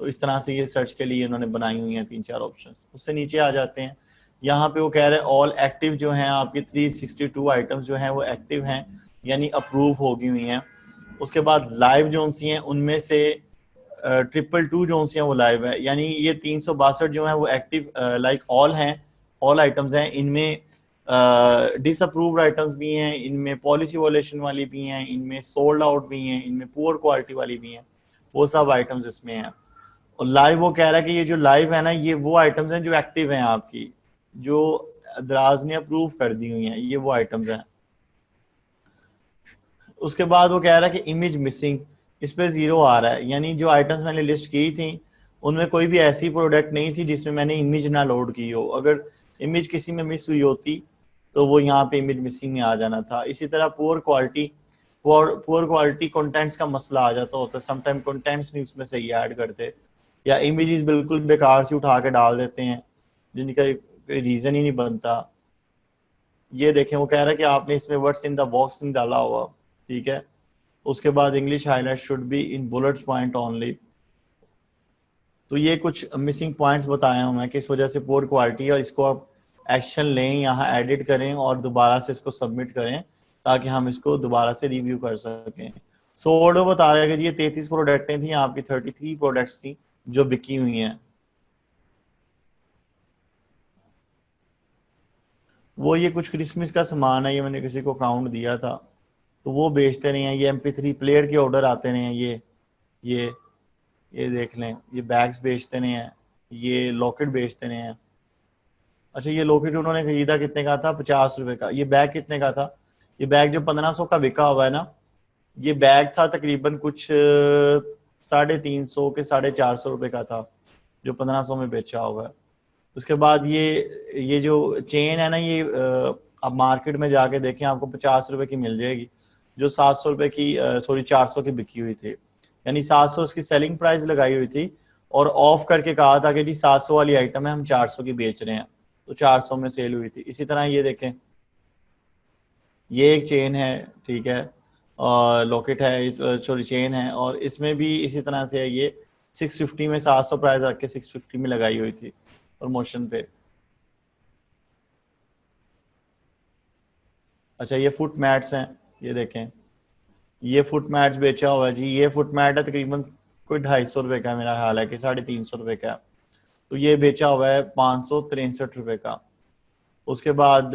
Speaker 1: तो इस तरह से ये सर्च के लिए उन्होंने बनाई हुई हैं 3-4 ऑप्शंस। उससे नीचे आ जाते हैं, यहाँ पे वो कह रहे हैं ऑल एक्टिव जो हैं आपकी 362 आइटम्स जो हैं वो एक्टिव हैं यानी अप्रूव हो गई हुई हैं। उसके बाद लाइव जो सी हैं उनमें से 222 जो सी हैं वो लाइव है, यानी ये 362 जो हैं वो एक्टिव लाइक ऑल हैं, ऑल आइटम्स हैं। इनमें डिसअप्रूव्ड आइटम्स भी हैं, इनमें पॉलिसी वॉलेशन वाली भी हैं, इनमें सोल्ड आउट भी हैं, इनमें पुअर क्वालिटी वाली भी हैं, वो सब आइटम्स इसमें हैं। और लाइव वो कह रहा है कि ये जो लाइव है ना ये वो आइटम्स हैं जो एक्टिव हैं आपकी, जो दराज ने अप्रूव कर दी हुई हैं, ये वो आइटम्स हैं। उसके बाद वो कह रहा है कि इमेज मिसिंग, इस पे 0 आ रहा है, यानी जो आइटम्स मैंने लिस्ट की थी उनमें कोई भी ऐसी प्रोडक्ट नहीं थी जिसमें मैंने इमेज ना लोड की हो। अगर इमेज किसी में मिस हुई होती तो वो यहाँ पे इमेज मिसिंग में आ जाना था। इसी तरह पुअर क्वालिटी कंटेंट्स का मसला आ जाता होता है, समटाइम कंटेंट्स नहीं उसमें सही ऐड करते या इमेजेस बिल्कुल बेकार से उठा के डाल देते हैं जिनका रीजन ही नहीं बनता। ये देखें, वो कह रहा है कि आपने इसमें वर्ड्स इन द बॉक्स नहीं डाला हुआ, ठीक है। उसके बाद English highlight should be in bullet point only, तो ये कुछ मिसिंग पॉइंट्स बताया हूँ मैं कि इस वजह से पोर क्वालिटी है, और इसको आप एक्शन लें, यहाँ एडिट करें और दोबारा से इसको सबमिट करें ताकि हम इसको दोबारा से रिव्यू कर सकें। सोल्डो बता रहे हैं कि ये 33 प्रोडक्टें थी, आपकी 33 प्रोडक्ट्स थी जो बिकी हुई हैं। वो ये कुछ क्रिसमस का सामान है, ये मैंने किसी को काउंट दिया था, तो वो बेचते नहीं हैं। ये MP3 प्लेयर के ऑर्डर आते नहीं हैं। ये देख लें, ये बैग्स बेचते नहीं हैं, ये लॉकेट बेचते नहीं हैं। अच्छा, ये लॉकेट उन्होंने खरीदा कितने का था? 50 रुपए का। ये बैग कितने का था? ये बैग जो 1500 का बिका हुआ है ना, ये बैग था तकरीबन कुछ 350 के 450 रुपए का था, जो 1500 में बेचा हुआ है। उसके बाद ये जो चेन है ना, ये आप मार्केट में जाके देखें, आपको 50 रुपए की मिल जाएगी, जो 700 रुपए की 400 की बिकी हुई थी। यानी 700 उसकी सेलिंग प्राइस लगाई हुई थी और ऑफ करके कहा था कि जी 700 वाली आइटम है, हम 400 की बेच रहे हैं, तो 400 में सेल हुई थी। इसी तरह ये देखें, ये एक चेन है, ठीक है, और लॉकेट है, सॉरी चेन है, और इसमें भी इसी तरह से है। ये 650 में 700 प्राइस रख के 650 में लगाई हुई थी प्रमोशन पे। अच्छा, ये फुट मैट्स हैं, ये देखें, ये फुट मैट्स बेचा हुआ है जी। ये फुट मैट है तकरीबन कोई 250 रुपए का, मेरा ख्याल है कि 350 रुपए का, तो ये बेचा हुआ है 563 रुपए का। उसके बाद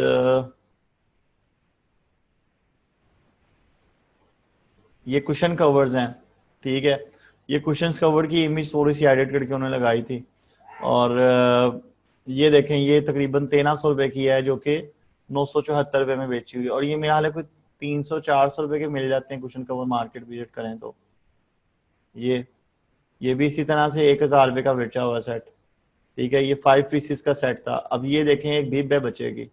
Speaker 1: ये कुशन कवर्स हैं, ठीक है। ये कुशन कवर की इमेज थोड़ी सी एडिट करके उन्होंने लगाई थी, और ये देखें, ये तकरीबन 1300 रुपए की है, जो कि 974 रुपए में बेची हुई है। और ये मेरा हाल है कोई 300-400 रुपए के मिल जाते हैं कुशन कवर, मार्केट विजिट करें तो। ये भी इसी तरह से 1000 रुपए का बेचा हुआ सेट, ठीक है। ये 5 पीसेस का सेट था। अब ये देखें, एक बीब है बचेगी,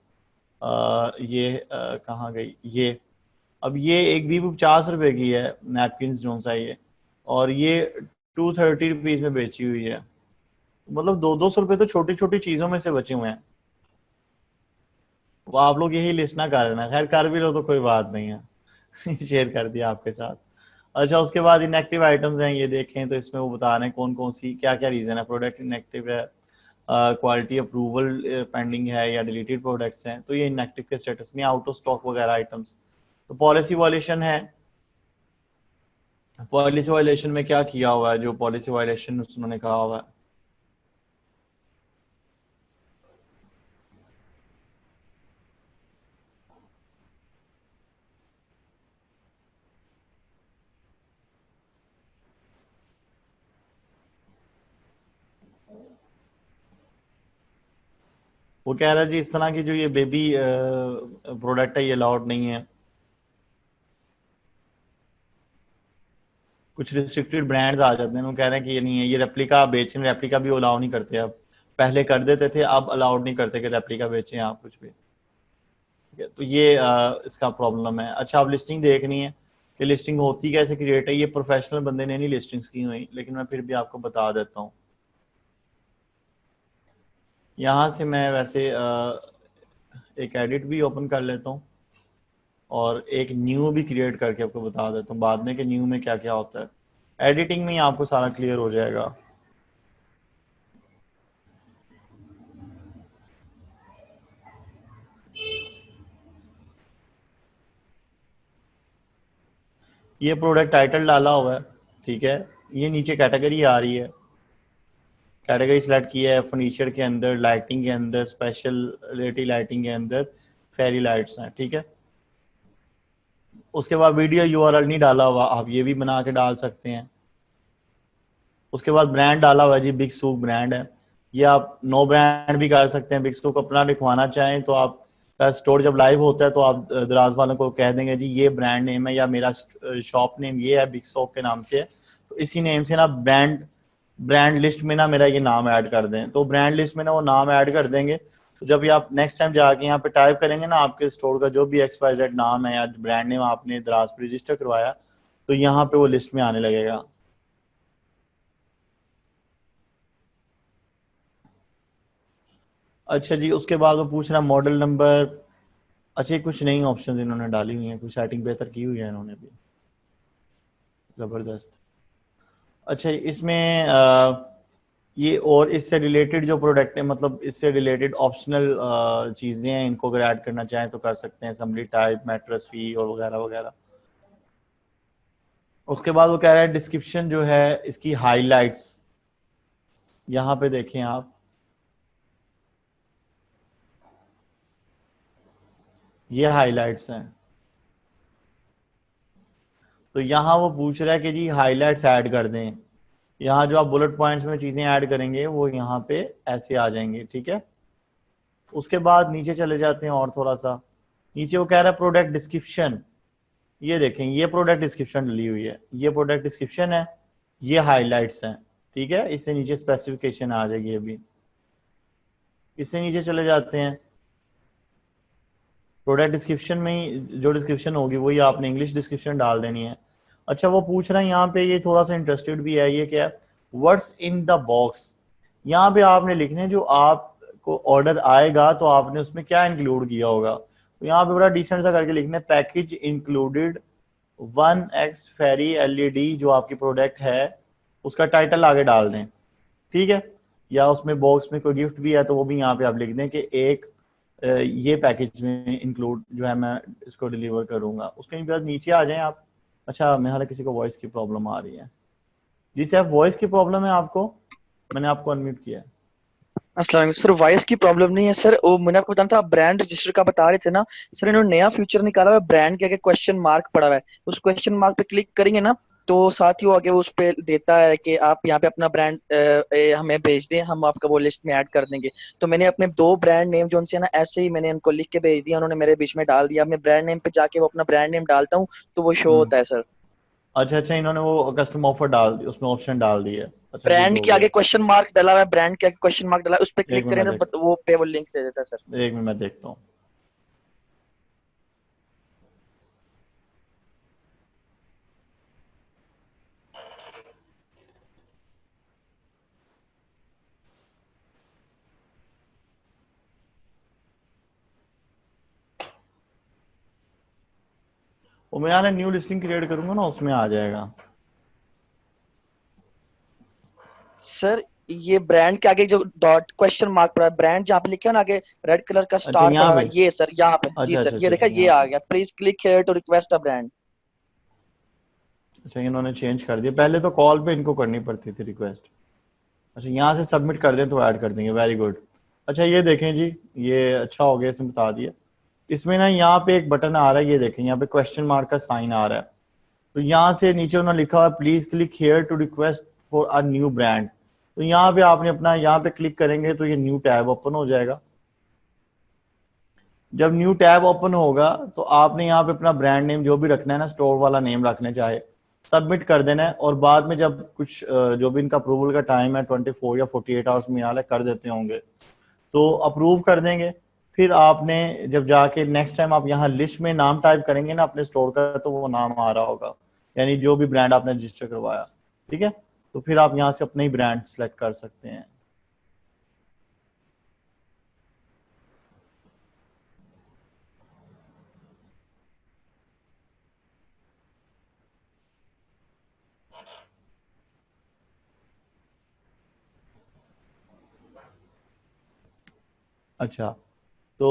Speaker 1: कहाँ गई ये? अब ये एक बीब 50 रुपए की है, नैपकिन जो सा ये, और ये 230 रुपीज में बेची हुई है। मतलब 200 रुपए तो छोटी छोटी चीजों में से बचे हुए हैं। वो आप लोग यही लिस्ट ना कर लेना, खैर कर भी लो तो कोई बात नहीं है शेयर कर दिया आपके साथ। अच्छा, उसके बाद इनएक्टिव आइटम्स हैं, ये देखें तो इसमें वो बता रहे हैं कौन कौन सी क्या क्या रीजन है। प्रोडक्ट इनएक्टिव है, क्वालिटी अप्रूवल पेंडिंग है, या डिलीटेड प्रोडक्ट्स हैं, तो ये इनएक्टिव के स्टेटस में, आउट ऑफ स्टॉक वगैरह आइटम्स। तो पॉलिसी वायलेशन है। पॉलिसी वायलेशन में क्या किया हुआ है? जो पॉलिसी वायलेशन उन्होंने कहा हुआ है, वो कह रहा है जी इस तरह की जो ये बेबी प्रोडक्ट है ये अलाउड नहीं है। कुछ रिस्ट्रिक्टेड ब्रांड्स आ जाते हैं, वो कह रहे हैं कि ये नहीं है, ये रेप्लिका बेचें, रेप्लिका भी अलाउ नहीं करते अब, पहले कर देते थे, अब अलाउड नहीं करते कि रेप्लिका बेचें आप कुछ भी, ठीक है। तो ये इसका प्रॉब्लम है। अच्छा, अब लिस्टिंग देखनी है कि लिस्टिंग होती कैसे क्रिएट है। ये प्रोफेशनल बंदे ने नहीं लिस्टिंग्स की हुई, लेकिन मैं फिर भी आपको बता देता हूँ। यहाँ से मैं वैसे एक एडिट भी ओपन कर लेता हूँ और एक न्यू भी क्रिएट करके आपको बता देता हूँ बाद में कि न्यू में क्या क्या होता है। एडिटिंग में ही आपको सारा क्लियर हो जाएगा। ये प्रोडक्ट टाइटल डाला हुआ है, ठीक है। ये नीचे कैटेगरी आ रही है, कैटेगरी सिलेक्ट किया है, फर्नीचर के अंदर, लाइटिंग के अंदर, स्पेशलिटी लाइटिंग के अंदर फेरी लाइट्स हैं, ठीक है। उसके बाद वीडियो यूआरएल नहीं डाला हुआ, आप ये भी बना के डाल सकते हैं। उसके बाद ब्रांड डाला हुआ है जी, बिग सूक ब्रांड है। ये आप नो ब्रांड भी कर सकते हैं। बिग सूक अपना लिखवाना चाहें तो आप स्टोर जब लाइव होता है तो आप दराज वालों को कह देंगे जी ये ब्रांड नेम है या मेरा शॉप नेम ये है, बिग शॉप के नाम से है, तो इसी नेम से ना ब्रांड लिस्ट में ना मेरा ये नाम ऐड कर दें। तो ब्रांड लिस्ट में ना वो नाम ऐड कर देंगे, तो जब ये आप नेक्स्ट टाइम जाके यहाँ पे टाइप करेंगे ना आपके स्टोर का जो भी XYZ नाम है या ब्रांड नेम आपने दराज पे रजिस्टर करवाया, तो यहाँ पे वो लिस्ट में आने लगेगा। अच्छा जी, उसके बाद वो पूछ रहा मॉडल नंबर। अच्छा, कुछ नई ऑप्शन इन्होंने डाली हुई हैं, कुछ सेटिंग बेहतर की हुई है इन्होंने भी, ज़बरदस्त। अच्छा, इसमें ये और इससे रिलेटेड जो प्रोडक्ट है, मतलब इससे रिलेटेड ऑप्शनल चीज़ें हैं, इनको अगर ऐड करना चाहें तो कर सकते हैं, असेंबली टाइप, मैट्रेस फी और वगैरह वगैरह। उसके बाद वो कह रहा है डिस्क्रिप्शन जो है इसकी हाइलाइट्स, यहाँ पे देखें आप, ये हाइलाइट्स हैं। तो यहाँ वो पूछ रहा है कि जी हाइलाइट्स ऐड कर दें। यहाँ जो आप बुलेट पॉइंट्स में चीज़ें ऐड करेंगे वो यहाँ पे ऐसे आ जाएंगे, ठीक है। उसके बाद नीचे चले जाते हैं और थोड़ा सा नीचे, वो कह रहा है प्रोडक्ट डिस्क्रिप्शन। ये देखें, ये प्रोडक्ट डिस्क्रिप्शन डली हुई है, ये प्रोडक्ट डिस्क्रिप्शन है, ये हाइलाइट्स हैं, ठीक है। इससे नीचे स्पेसिफिकेशन आ जाएगी अभी। इससे नीचे चले जाते हैं, प्रोडक्ट डिस्क्रिप्शन में ही जो डिस्क्रिप्शन होगी वही आपने इंग्लिश डिस्क्रिप्शन डाल देनी है। अच्छा, वो पूछ रहा है यहाँ पे, ये थोड़ा सा इंटरेस्टेड भी है, ये क्या है, व्हाट्स इन द बॉक्स। यहाँ पे आपने लिखने हैं जो आपको ऑर्डर आएगा तो आपने उसमें क्या इंक्लूड किया होगा। तो यहाँ पे बड़ा डिसेंट सा करके लिखना है, पैकेज इंक्लूडेड 1x फेरी LED, जो आपकी प्रोडक्ट है उसका टाइटल आगे डाल दें, ठीक है। या उसमें बॉक्स में कोई गिफ्ट भी है तो वो भी यहाँ पे आप लिख दें कि एक ये पैकेज में इंक्लूड जो है मैं इसको डिलीवर करूंगा। उसके बाद नीचे आ जाएं आप। अच्छा, मेरे हाल किसी को वॉइस की प्रॉब्लम आ रही है जी साहब, वॉइस की प्रॉब्लम है आपको, मैंने आपको अनम्यूट किया है।
Speaker 9: अस्सलाम वालेकुम सर, वॉइस की प्रॉब्लम नहीं है सर, वो मैंने आपको बताना था, आप ब्रांड रजिस्टर का बता रहे थे ना सर, इन्होंने नया फीचर निकाला हुआ है, ब्रांड के आगे क्वेश्चन मार्क पड़ा हुआ है, उस क्वेश्चन मार्क पे क्लिक करेंगे ना तो साथ ही वो आगे उस पे देता है कि आप यहाँ पे अपना ब्रांड हमें भेज दें, हम आपका वो लिस्ट में ऐड कर देंगे। तो मैंने अपने 2 ब्रांड नेम जो उनसे ना ऐसे ही मैंने उनको लिख के भेज दिया, उन्होंने मेरे बीच में डाल दिया। मैं ब्रांड नेम पे जाके वो अपना ब्रांड नेम डालता हूँ तो वो शो होता है सर।
Speaker 1: अच्छा, इन्होंने वो कस्टम ऑफर डाल दी, उसमें ऑप्शन डाल दिया। अच्छा,
Speaker 9: ब्रांड के आगे क्वेश्चन मार्क डाला हुआ है, ब्रांड के आगे क्वेश्चन मार्क डाला है, उस पे क्लिक करें तो वो पे वो लिंक दे देता है सर।
Speaker 1: एक मिनट मैं देखता हूँ। वो मैं यहाँ न्यू लिस्टिंग क्रिएट करूंगा ना, उसमें आ जाएगा
Speaker 9: सर। ये ब्रांड के आगे जो डॉट क्वेश्चन मार्क पड़ा है, ब्रांड जहाँ पे लिखा है ना आगे रेड कलर का स्टार पड़ा हुआ है, ये सर यहाँ पे। जी सर, ये देखा, ये आ गया, please click here to request a brand.
Speaker 1: अच्छा, इन्होंने चेंज कर दिया, पहले तो कॉल पे इनको करनी पड़ती थी रिक्वेस्ट। अच्छा, यहाँ से सबमिट कर दें तो ऐड कर देंगे, वेरी गुड। अच्छा, ये देखें जी, ये अच्छा हो गया, इसने बता दिया। इसमें ना यहाँ पे एक बटन आ रहा है, ये देखें यहाँ पे क्वेश्चन मार्क का साइन आ रहा है। तो यहाँ से नीचे उन्होंने लिखा हुआ please click here to request for a new brand. तो यहाँ पे आपने अपना यहाँ पे क्लिक करेंगे तो ये न्यू टैब ओपन हो जाएगा। जब न्यू टैब ओपन होगा तो आपने यहाँ पे अपना ब्रांड नेम जो भी रखना है ना, स्टोर वाला नेम रखना चाहे, सबमिट कर देना है। और बाद में जब कुछ जो भी इनका अप्रूवल का टाइम है 24 या 48 आवर्स में यहाँ कर देते होंगे तो अप्रूव कर देंगे। फिर आपने जब जाके नेक्स्ट टाइम आप यहाँ लिस्ट में नाम टाइप करेंगे ना अपने स्टोर का, तो वो नाम आ रहा होगा, यानी जो भी ब्रांड आपने रजिस्टर करवाया, ठीक है। तो फिर आप यहाँ से अपने ही ब्रांड सेलेक्ट कर सकते हैं। अच्छा, तो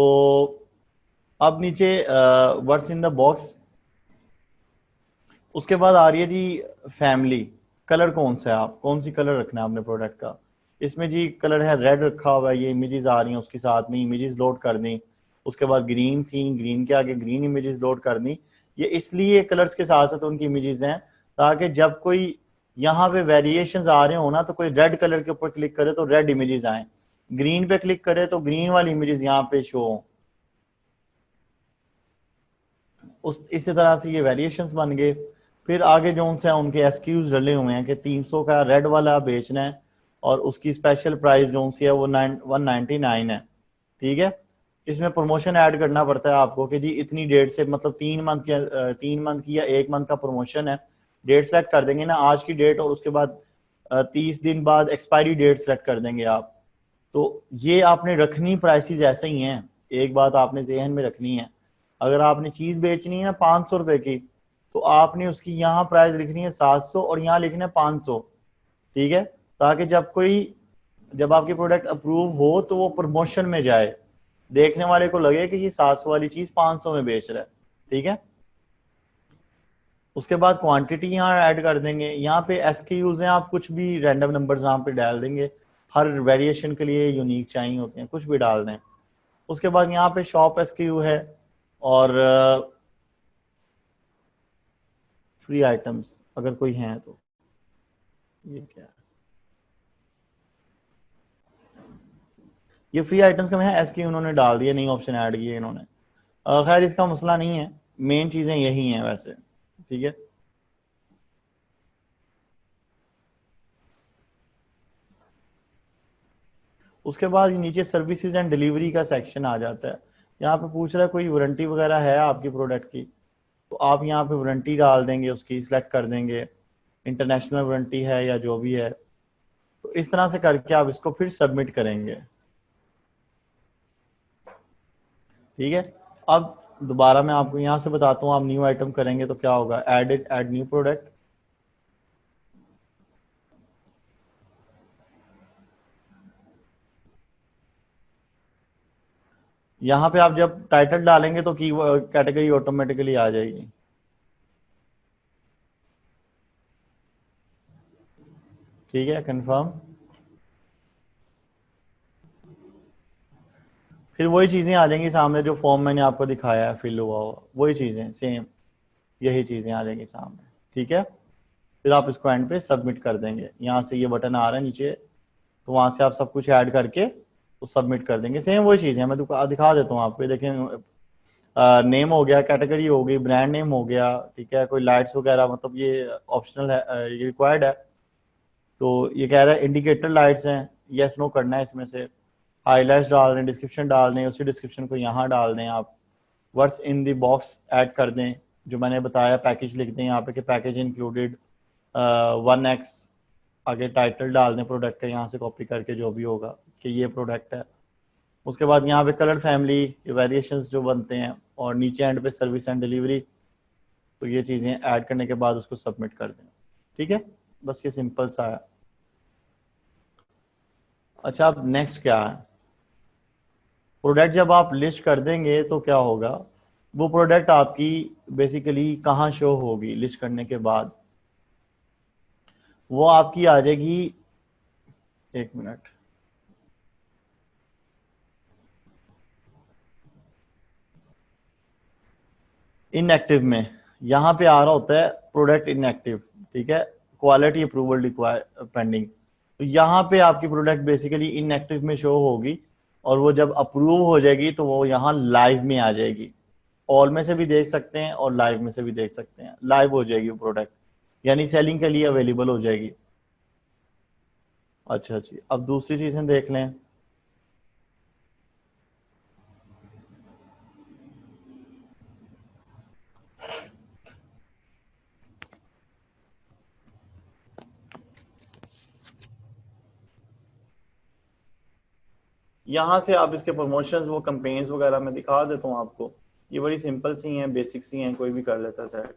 Speaker 1: अब नीचे व्हाट्स इन द बॉक्स, उसके बाद आ रही है जी फैमिली। कलर कौन सा है, आप कौन सी कलर रखना है अपने प्रोडक्ट का। इसमें जी कलर है रेड रखा हुआ है, ये इमेजेस आ रही हैं, उसके साथ में इमेजेस लोड कर दी। उसके बाद ग्रीन थी, ग्रीन के आगे ग्रीन इमेजेस लोड कर दी। ये इसलिए कलर्स के साथ साथ उनकी इमेजेस हैं ताकि जब कोई यहाँ पे वेरिएशंस आ रहे हो ना तो कोई रेड कलर के ऊपर क्लिक करे तो रेड इमेजेस आए, ग्रीन पे क्लिक करे तो ग्रीन वाली इमेजेस यहाँ पे शो हो। उस इसी तरह से ये वेरिएशंस बन गए। फिर आगे जो उनसे उनके एसक्यूज डले हुए हैं कि 300 का रेड वाला बेचना है और उसकी स्पेशल प्राइस जो सी है वो 199 है, ठीक है। इसमें प्रमोशन ऐड करना पड़ता है आपको कि जी इतनी डेट से, मतलब 3 मंथ की या 1 मंथ का प्रमोशन है। डेट सेलेक्ट कर देंगे ना, आज की डेट, और उसके बाद 30 दिन बाद एक्सपायरी डेट सेलेक्ट कर देंगे आप। तो ये आपने रखनी प्राइसेस ऐसे ही हैं। एक बात आपने जहन में रखनी है, अगर आपने चीज बेचनी है 500 रुपए की तो आपने उसकी यहाँ प्राइस लिखनी है 700 और यहाँ लिखना है 500, ठीक है। ताकि जब कोई जब आपकी प्रोडक्ट अप्रूव हो तो वो प्रमोशन में जाए, देखने वाले को लगे कि ये 700 वाली चीज 500 में बेच रहा है, ठीक है। उसके बाद क्वांटिटी यहाँ ऐड कर देंगे। यहाँ पे SKUs हैं, आप कुछ भी रैंडम नंबर्स यहाँ पे डाल देंगे, हर वेरिएशन के लिए यूनिक चाहिए होते हैं, कुछ भी डाल दें। उसके बाद यहाँ पे शॉप SKU है और फ्री आइटम्स अगर कोई हैं तो। ये क्या है, ये फ्री आइटम्स का मैं SKU उन्होंने डाल दिया, नई ऑप्शन ऐड किए इन्होंने। खैर इसका मसला नहीं है, मेन चीजें यही हैं वैसे, ठीक है। उसके बाद नीचे सर्विसेज एंड डिलीवरी का सेक्शन आ जाता है। यहाँ पे पूछ रहा है कोई वारंटी वगैरह है आपकी प्रोडक्ट की, तो आप यहाँ पे वारंटी डाल देंगे, उसकी सिलेक्ट कर देंगे, इंटरनेशनल वारंटी है या जो भी है। तो इस तरह से करके आप इसको फिर सबमिट करेंगे, ठीक है। अब दोबारा मैं आपको यहाँ से बताता हूँ, आप न्यू आइटम करेंगे तो क्या होगा, ऐड न्यू प्रोडक्ट। यहाँ पे आप जब टाइटल डालेंगे तो की कैटेगरी ऑटोमेटिकली आ जाएगी, ठीक है, कंफर्म। फिर वही चीजें आ जाएंगी सामने जो फॉर्म मैंने आपको दिखाया है फिल हुआ हुआ, वही चीजें सेम, यही चीजें आ जाएंगी सामने, ठीक है। फिर आप इसको एंड पे सबमिट कर देंगे। यहाँ से ये बटन आ रहा है नीचे, तो वहां से आप सब कुछ ऐड करके तो सबमिट कर देंगे। सेम वही चीज़ है, मैं दिखा देता हूँ आपको। देखें, नेम हो गया, कैटेगरी हो गई, ब्रांड नेम हो गया, ठीक है, कोई लाइट्स वगैरह, मतलब ये ऑप्शनल है, ये रिक्वायर्ड है। तो ये कह रहा है इंडिकेटर लाइट्स हैं, यस नो करना है इसमें से, हाईलाइट्स डाल दें, डिस्क्रिप्शन डाल दें, उसी डिस्क्रिप्शन को यहाँ डाल दें आप, words in the box add कर दें जो मैंने बताया, पैकेज लिख दें यहाँ पे कि पैकेज इंक्लूडेड 1x, आगे टाइटल डाल दें प्रोडक्ट का, यहाँ से कॉपी करके जो भी होगा कि ये प्रोडक्ट है। उसके बाद यहाँ पे कलर फैमिली वेरिएशंस जो बनते हैं, और नीचे एंड पे सर्विस एंड डिलीवरी, तो ये चीज़ें ऐड करने के बाद उसको सबमिट कर दें, ठीक है। बस ये सिंपल सा है। अच्छा, अब नेक्स्ट क्या है, प्रोडक्ट जब आप लिस्ट कर देंगे तो क्या होगा, वो प्रोडक्ट आपकी बेसिकली कहाँ शो होगी लिस्ट करने के बाद, वो आपकी आ जाएगी, एक मिनट, इनएक्टिव में यहाँ पे आ रहा होता है प्रोडक्ट इनएक्टिव, ठीक है, क्वालिटी अप्रूवल रिक्वायर पेंडिंग। तो यहाँ पे आपकी प्रोडक्ट बेसिकली इनएक्टिव में शो होगी, और वो जब अप्रूव हो जाएगी तो वो यहाँ लाइव में आ जाएगी। ऑल में से भी देख सकते हैं और लाइव में से भी देख सकते हैं, लाइव हो जाएगी वो प्रोडक्ट, यानी सेलिंग के लिए अवेलेबल हो जाएगी। अच्छा जी, अब दूसरी चीजें देख लें। यहाँ से आप इसके प्रमोशंस, वो कैंपेन्स वगैरह मैं दिखा देता हूँ आपको। ये बड़ी सिंपल सी हैं, बेसिक सी हैं, कोई भी कर लेता है सेट।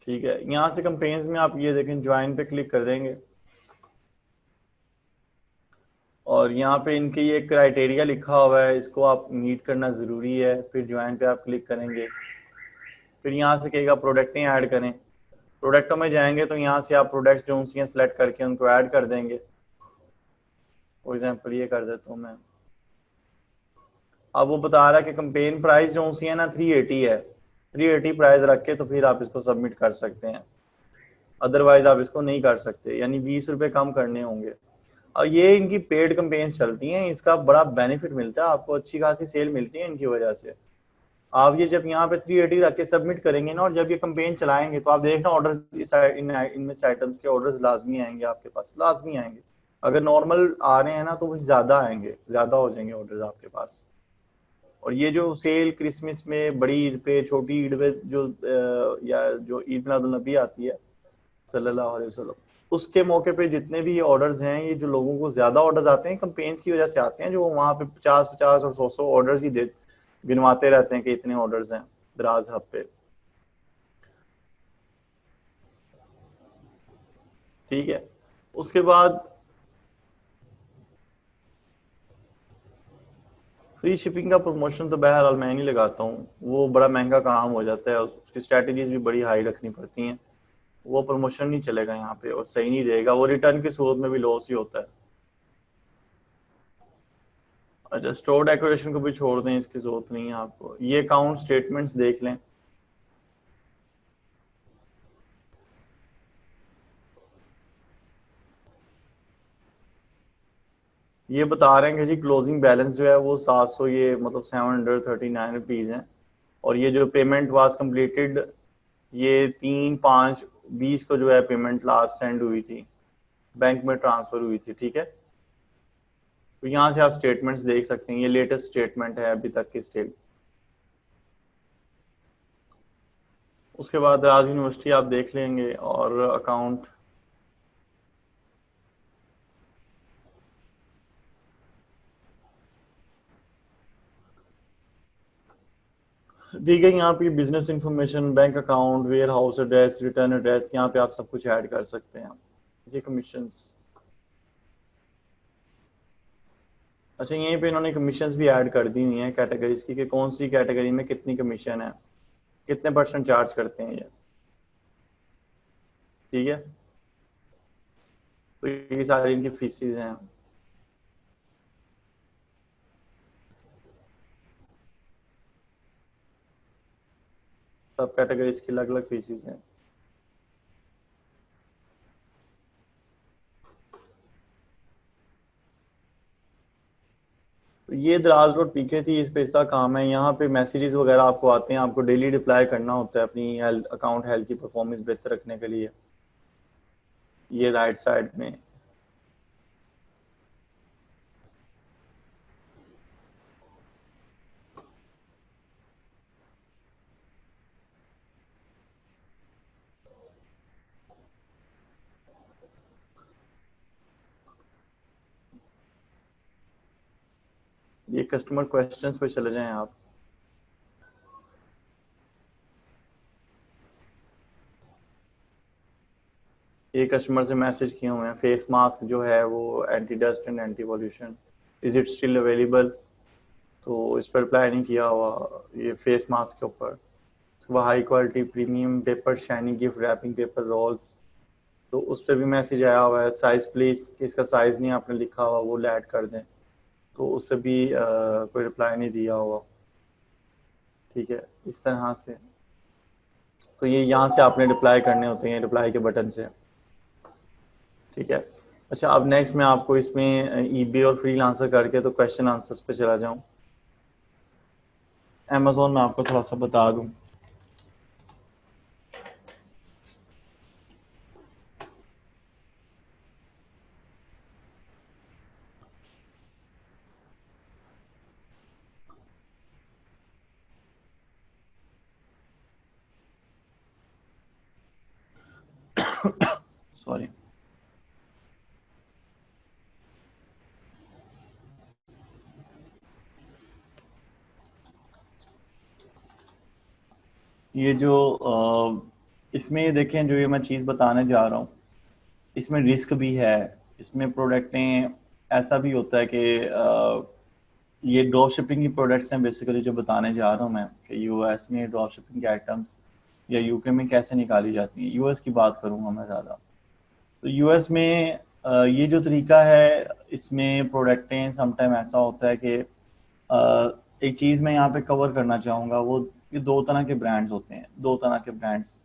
Speaker 1: ठीक है, यहाँ से कैंपेन्स में आप ये देखें, ज्वाइन पे क्लिक कर देंगे, और यहाँ पे इनके ये क्राइटेरिया लिखा हुआ है, इसको आप मीट करना ज़रूरी है। फिर ज्वाइन पे आप क्लिक करेंगे, फिर यहाँ से कहेगा प्रोडक्टें ऐड करें। प्रोडक्टों में जाएंगे तो यहाँ से आप प्रोडक्ट्स जो सी हैं सेलेक्ट करके उनको ऐड कर देंगे। फॉर एग्जांपल ये कर देता हूँ मैं। अब वो बता रहा है कि कैंपेन प्राइस जो सी है ना 380 है, 380 प्राइस रख के तो फिर आप इसको सबमिट कर सकते हैं, अदरवाइज आप इसको नहीं कर सकते, यानी 20 रुपये कम करने होंगे। और ये इनकी पेड कैंपेन्स चलती हैं, इसका बड़ा बेनिफिट मिलता है आपको, अच्छी खासी सेल मिलती है इनकी वजह से। आप ये जब यहाँ पे 380 रख के सबमिट करेंगे ना, और जब ये कैंपेन चलाएंगे तो आप देखना ऑर्डर्स इनमें से आइटम्स के ऑर्डर्स लाजमी आएंगे आपके पास, लाजमी आएंगे। अगर नॉर्मल आ रहे हैं ना तो वो ज़्यादा आएंगे, ज़्यादा हो जाएंगे ऑर्डर्स आपके पास। और ये जो सेल क्रिसमस में, बड़ी ईद पे, छोटी ईद पे जो या जो ईद मिलादुल नबी आती है सल्लल्लाहु अलैहि वसल्लम, उसके मौके पे जितने भी ऑर्डर्स हैं, ये जो लोगों को ज़्यादा ऑर्डर्स आते हैं कैंपेन्स की वजह से आते हैं, जो वहाँ पे 50-50 और 100 ऑर्डर्स ही गिनवाते रहते हैं कि इतने ऑर्डर्स हैं दराज हब पे। ठीक है। उसके बाद फ्री शिपिंग का प्रमोशन तो बहरहाल मैं नहीं लगाता हूँ, वो बड़ा महंगा काम हो जाता है, उसकी स्ट्रैटेजीज भी बड़ी हाई रखनी पड़ती हैं, वो प्रमोशन नहीं चलेगा यहाँ पे और सही नहीं रहेगा, वो रिटर्न की सूरत में भी लॉस ही होता है। अच्छा, स्टोर डेकोरेशन को भी छोड़ दें, इसकी जरूरत नहीं है आपको। ये अकाउंट स्टेटमेंट्स देख लें। ये बता रहे हैं कि जी क्लोजिंग बैलेंस जो है वो 700, ये मतलब 739 रुपीज़ हैं, और ये जो पेमेंट वाज कंप्लीटेड ये 3/5/20 को जो है पेमेंट लास्ट सेंड हुई थी, बैंक में ट्रांसफर हुई थी। ठीक है, तो यहाँ से आप स्टेटमेंट्स देख सकते हैं, ये लेटेस्ट स्टेटमेंट है अभी तक की स्टिल। उसके बाद राज यूनिवर्सिटी आप देख लेंगे और अकाउंट ठीक है। यहाँ पे business information, bank account, warehouse address, return address, यहाँ पे आप सब कुछ ऐड कर सकते हैं। ये कमीशंस, अच्छा यहीं पे इन्होंने कमीशंस भी ऐड कर दी हुई हैं कैटेगरीज की, कि कौन सी कैटेगरी में कितनी कमीशन है, कितने % चार्ज करते हैं ये। ठीक है, तो ये सारी इनकी फीसिस हैं। सब कैटेगरीज की अलग अलग फीसिस हैं। तो ये दराज रोड पीके थी, इस पे इसका काम है। यहाँ पे मैसेजेस वगैरह आपको आते हैं, आपको डेली रिप्लाई करना होता है अपनी अकाउंट हेल्थ की परफॉर्मेंस बेहतर रखने के लिए। ये राइट साइड में ये कस्टमर क्वेश्चंस पे चले जाएं आप। ये कस्टमर से मैसेज किए हुए हैं, फेस मास्क जो है वो anti dust and anti pollution, is it still available, तो इस पर रिप्लाई नहीं किया हुआ ये फेस मास्क के ऊपर। उसके high quality premium paper shiny gift wrapping paper rolls, तो उस पर भी मैसेज आया हुआ है, साइज प्लीज, इसका साइज नहीं आपने लिखा हुआ वो ऐड कर दें, तो उस पर भी कोई रिप्लाई नहीं दिया हुआ। ठीक है, इस तरह से तो ये यहाँ से आपने रिप्लाई करने होते हैं, रिप्लाई के बटन से। ठीक है, अच्छा अब नेक्स्ट मैं आपको इसमें ईबे और फ्रीलांसर करके तो क्वेश्चन आंसर्स पे चला जाऊँ। अमेज़ॉन में आपको थोड़ा सा बता दूँ, सॉरी, ये जो इसमें देखें, जो ये मैं चीज़ बताने जा रहा हूँ इसमें रिस्क भी है। इसमें प्रोडक्टें ऐसा भी होता है कि ये ड्रॉप शिपिंग की प्रोडक्ट्स हैं बेसिकली जो बताने जा रहा हूँ मैं, कि यूएस में ड्रॉप शिपिंग के आइटम्स या यूके में कैसे निकाली जाती हैं। यूएस की बात करूँगा मैं ज़्यादा, तो यूएस में ये जो तरीका है, इसमें प्रोडक्टें समटाइम ऐसा होता है कि एक चीज़ मैं यहाँ पे कवर करना चाहूँगा, वो ये 2 तरह के ब्रांड्स होते हैं, 2 तरह के ब्रांड्स।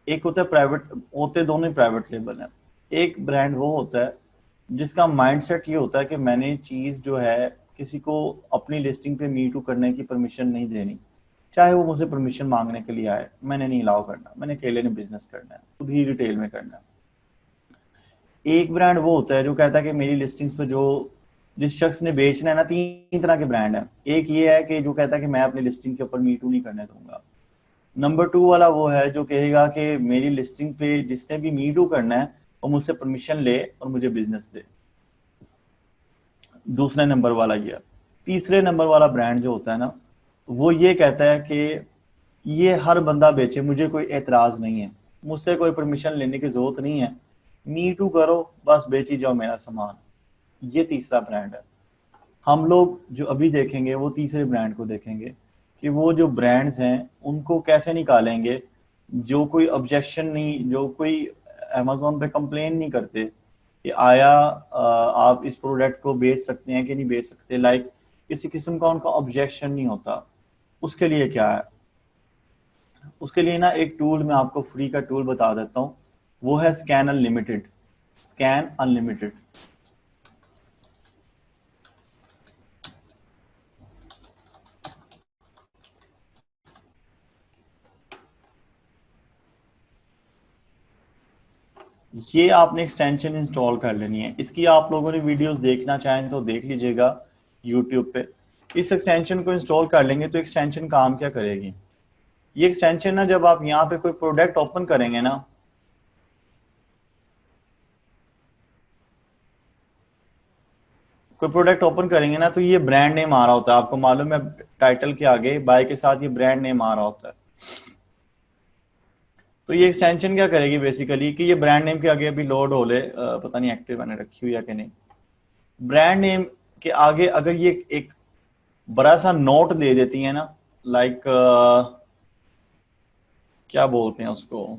Speaker 1: एक होता है प्राइवेट, होते दोनों ही प्राइवेट लेबल हैं। एक ब्रांड वो होता है जिसका माइंडसेट ये होता है कि मैंने चीज़ जो है किसी को अपनी लिस्टिंग पे मी टू करने की परमिशन नहीं देनी, चाहे वो मुझसे परमिशन मांगने के लिए आए, मैंने नहीं अलाउ करना, मैंने अकेले ने बिजनेस करना है, खुद ही रिटेल में करना है। एक ब्रांड वो होता है जो कहता है कि मेरी लिस्टिंग्स पे जो जिस शख्स ने बेचना है ना, 3 तरह के ब्रांड है। एक ये है कि जो कहता है कि मैं अपनी लिस्टिंग के ऊपर मी टू नहीं करने दूंगा। नंबर 2 वाला वो है जो कहेगा कि मेरी लिस्टिंग पे जिसने भी मी टू करना है वो मुझसे परमिशन ले और मुझे बिजनेस दे। दूसरे नंबर वाला ये। तीसरे नंबर वाला ब्रांड जो होता है ना, वो ये कहता है कि ये हर बंदा बेचे, मुझे कोई एतराज नहीं है, मुझसे कोई परमिशन लेने की जरूरत नहीं है, मी टू करो, बस बेची जाओ मेरा सामान। ये तीसरा ब्रांड है। हम लोग जो अभी देखेंगे वो तीसरे ब्रांड को देखेंगे कि वो जो ब्रांड्स हैं उनको कैसे निकालेंगे, जो कोई ऑब्जेक्शन नहीं, जो कोई अमेजोन पे कंप्लेन नहीं करते कि आया आप इस प्रोडक्ट को बेच सकते हैं कि नहीं बेच सकते, लाइक किसी किस्म का उनका ऑब्जेक्शन नहीं होता। उसके लिए क्या है, उसके लिए ना एक टूल मैं आपको फ्री का टूल बता देता हूँ, वो है स्कैन अनलिमिटेड। Scan unlimited. ये आपने एक्सटेंशन इंस्टॉल कर लेनी है। इसकी आप लोगों ने वीडियोस देखना चाहें तो देख लीजिएगा यूट्यूब पे। इस एक्सटेंशन को इंस्टॉल कर लेंगे तो एक्सटेंशन काम क्या करेगी, ये एक्सटेंशन ना जब आप यहाँ पे कोई प्रोडक्ट ओपन करेंगे ना, कोई प्रोडक्ट ओपन करेंगे ना, तो ये ब्रांड नेम आ रहा होता है, आपको मालूम है टाइटल के आगे बाय के साथ ये ब्रांड नेम आ रहा होता है। तो ये एक्सटेंशन क्या करेगी बेसिकली कि ये ब्रांड नेम के आगे अभी लोड हो ले, पता नहीं एक्टिव मैंने रखी हुई है कि नहीं, ब्रांड नेम के आगे अगर ये एक बड़ा सा नोट दे देती है ना, लाइक क्या बोलते हैं उसको,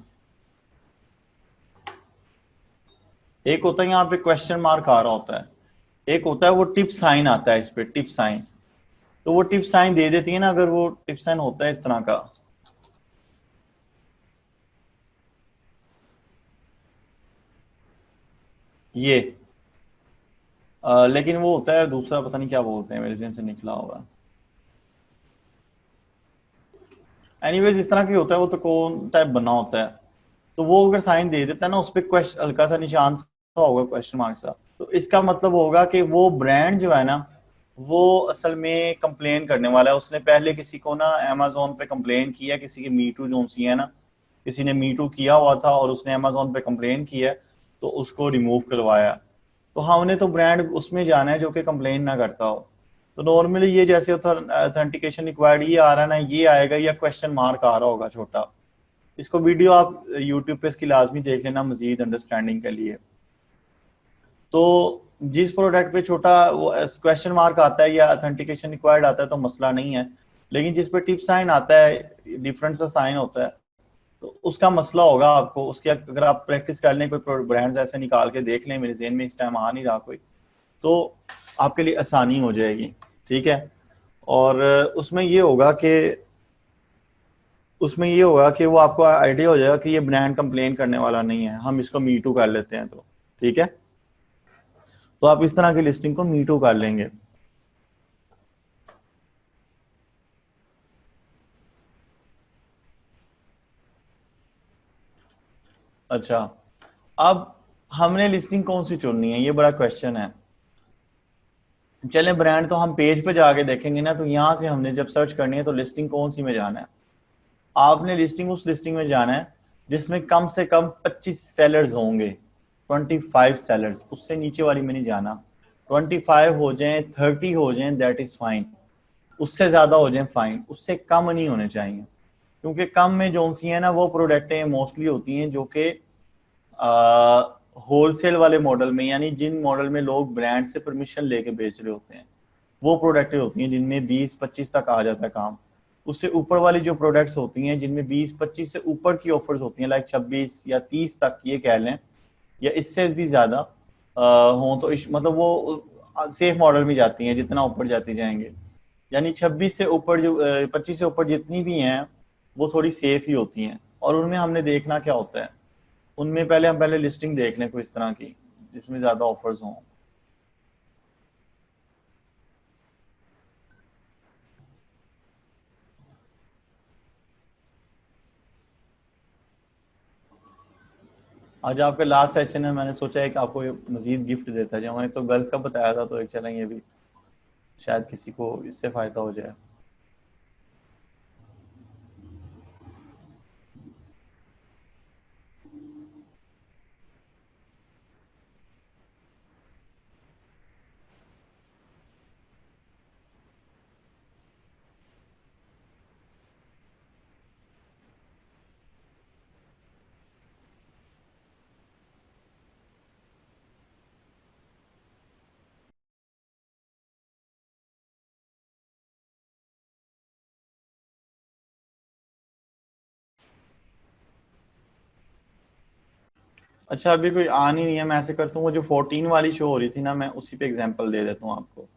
Speaker 1: एक होता है यहाँ पे क्वेश्चन मार्क आ रहा होता है, एक होता है वो टिप साइन आता है, इस पे टिप साइन, तो वो टिप साइन दे देती है ना, अगर वो टिप साइन होता है इस तरह का, ये लेकिन वो होता है दूसरा, पता नहीं क्या बोलते हैं, मेरे जहन से निकला होगा। एनीवेज इस तरह की होता है वो, तो कौन टाइप बना होता है, तो वो अगर साइन दे देता है ना, उस पर क्वेश्चन हल्का सा निशान सा होगा, क्वेश्चन मार्क सा, तो इसका मतलब होगा कि वो ब्रांड जो है ना वो असल में कंप्लेन करने वाला है। उसने पहले किसी को ना अमेजोन पे कंप्लेन किया, किसी की मीटू जो सी है ना, किसी ने मीटू किया हुआ था और उसने अमेजोन पे कंप्लेन किया, तो उसको रिमूव करवाया। तो हमने तो ब्रांड उसमें जाना है जो कि कंप्लेन ना करता हो। तो नॉर्मली ये जैसे ऑथेंटिकेशन रिक्वायर्ड ये आ रहा है ना, ये आएगा या क्वेश्चन मार्क आ रहा होगा छोटा। इसको वीडियो आप यूट्यूब पे इसकी लाजमी देख लेना मजीद अंडरस्टैंडिंग के लिए। तो जिस प्रोडक्ट पे छोटा वो क्वेश्चन मार्क आता है या ऑथेंटिकेशन रिक्वायर्ड आता है तो मसला नहीं है, लेकिन जिस पे टिप साइन आता है, डिफरेंट सा साइन होता है, तो उसका मसला होगा आपको। उसके अगर आप प्रैक्टिस कर लें, कोई ब्रांड्स ऐसे निकाल के देख लें, मेरे जेहन में इस टाइम आ नहीं रहा कोई, तो आपके लिए आसानी हो जाएगी। ठीक है, और उसमें ये होगा कि वो आपको आइडिया हो जाएगा कि ये ब्रांड कंप्लेन करने वाला नहीं है, हम इसको मीटू कर लेते हैं। तो ठीक है, तो आप इस तरह की लिस्टिंग को मीटू कर लेंगे। अच्छा, अब हमने लिस्टिंग कौन सी चुननी है, ये बड़ा क्वेश्चन है। चलें, ब्रांड तो हम पेज पे जाके देखेंगे ना, तो यहां से हमने जब सर्च करनी है तो लिस्टिंग कौन सी में जाना है, आपने लिस्टिंग उस लिस्टिंग में जाना है जिसमें कम से कम 25 सेलर्स होंगे, 25 सेलर्स, उससे नीचे वाली में नहीं जाना। 25 हो जाएं, 30 हो जाएं, दैट इज फाइन। उससे ज्यादा हो जाएं फाइन, उससे कम नहीं होने चाहिए, क्योंकि कम में जो सी है ना वो प्रोडक्टें मोस्टली होती हैं जो कि होलसेल वाले मॉडल में, यानी जिन मॉडल में लोग ब्रांड से परमिशन लेके बेच रहे होते हैं, वो प्रोडक्टें होती हैं जिनमें 20-25 तक आ जाता है काम। उससे ऊपर वाली जो प्रोडक्ट्स होती हैं जिनमें 20-25 से ऊपर की ऑफर्स होती हैं, लाइक 26 या 30 तक ये कह लें, या इससे भी ज्यादा हो, तो मतलब वो सेफ मॉडल में जाती हैं जितना ऊपर जाती जाएंगे। यानी 26 से ऊपर जो 25 से ऊपर जितनी भी हैं वो थोड़ी सेफ ही होती हैं। और उनमें हमने देखना क्या होता है, उनमें हम पहले लिस्टिंग देख लें कोई इस तरह की जिसमें ज्यादा ऑफर्स हों। आज आपका लास्ट सेशन है, मैंने सोचा है कि आपको मजीद गिफ्ट देता जाए। मैंने तो गल्फ का बताया था, तो एक चलें ये भी शायद किसी को इससे फायदा हो जाए। अच्छा अभी कोई आ नहीं है, मैं ऐसे करता हूँ, वो जो 14 वाली शो हो रही थी ना, मैं उसी पे एग्जांपल दे देता हूँ आपको।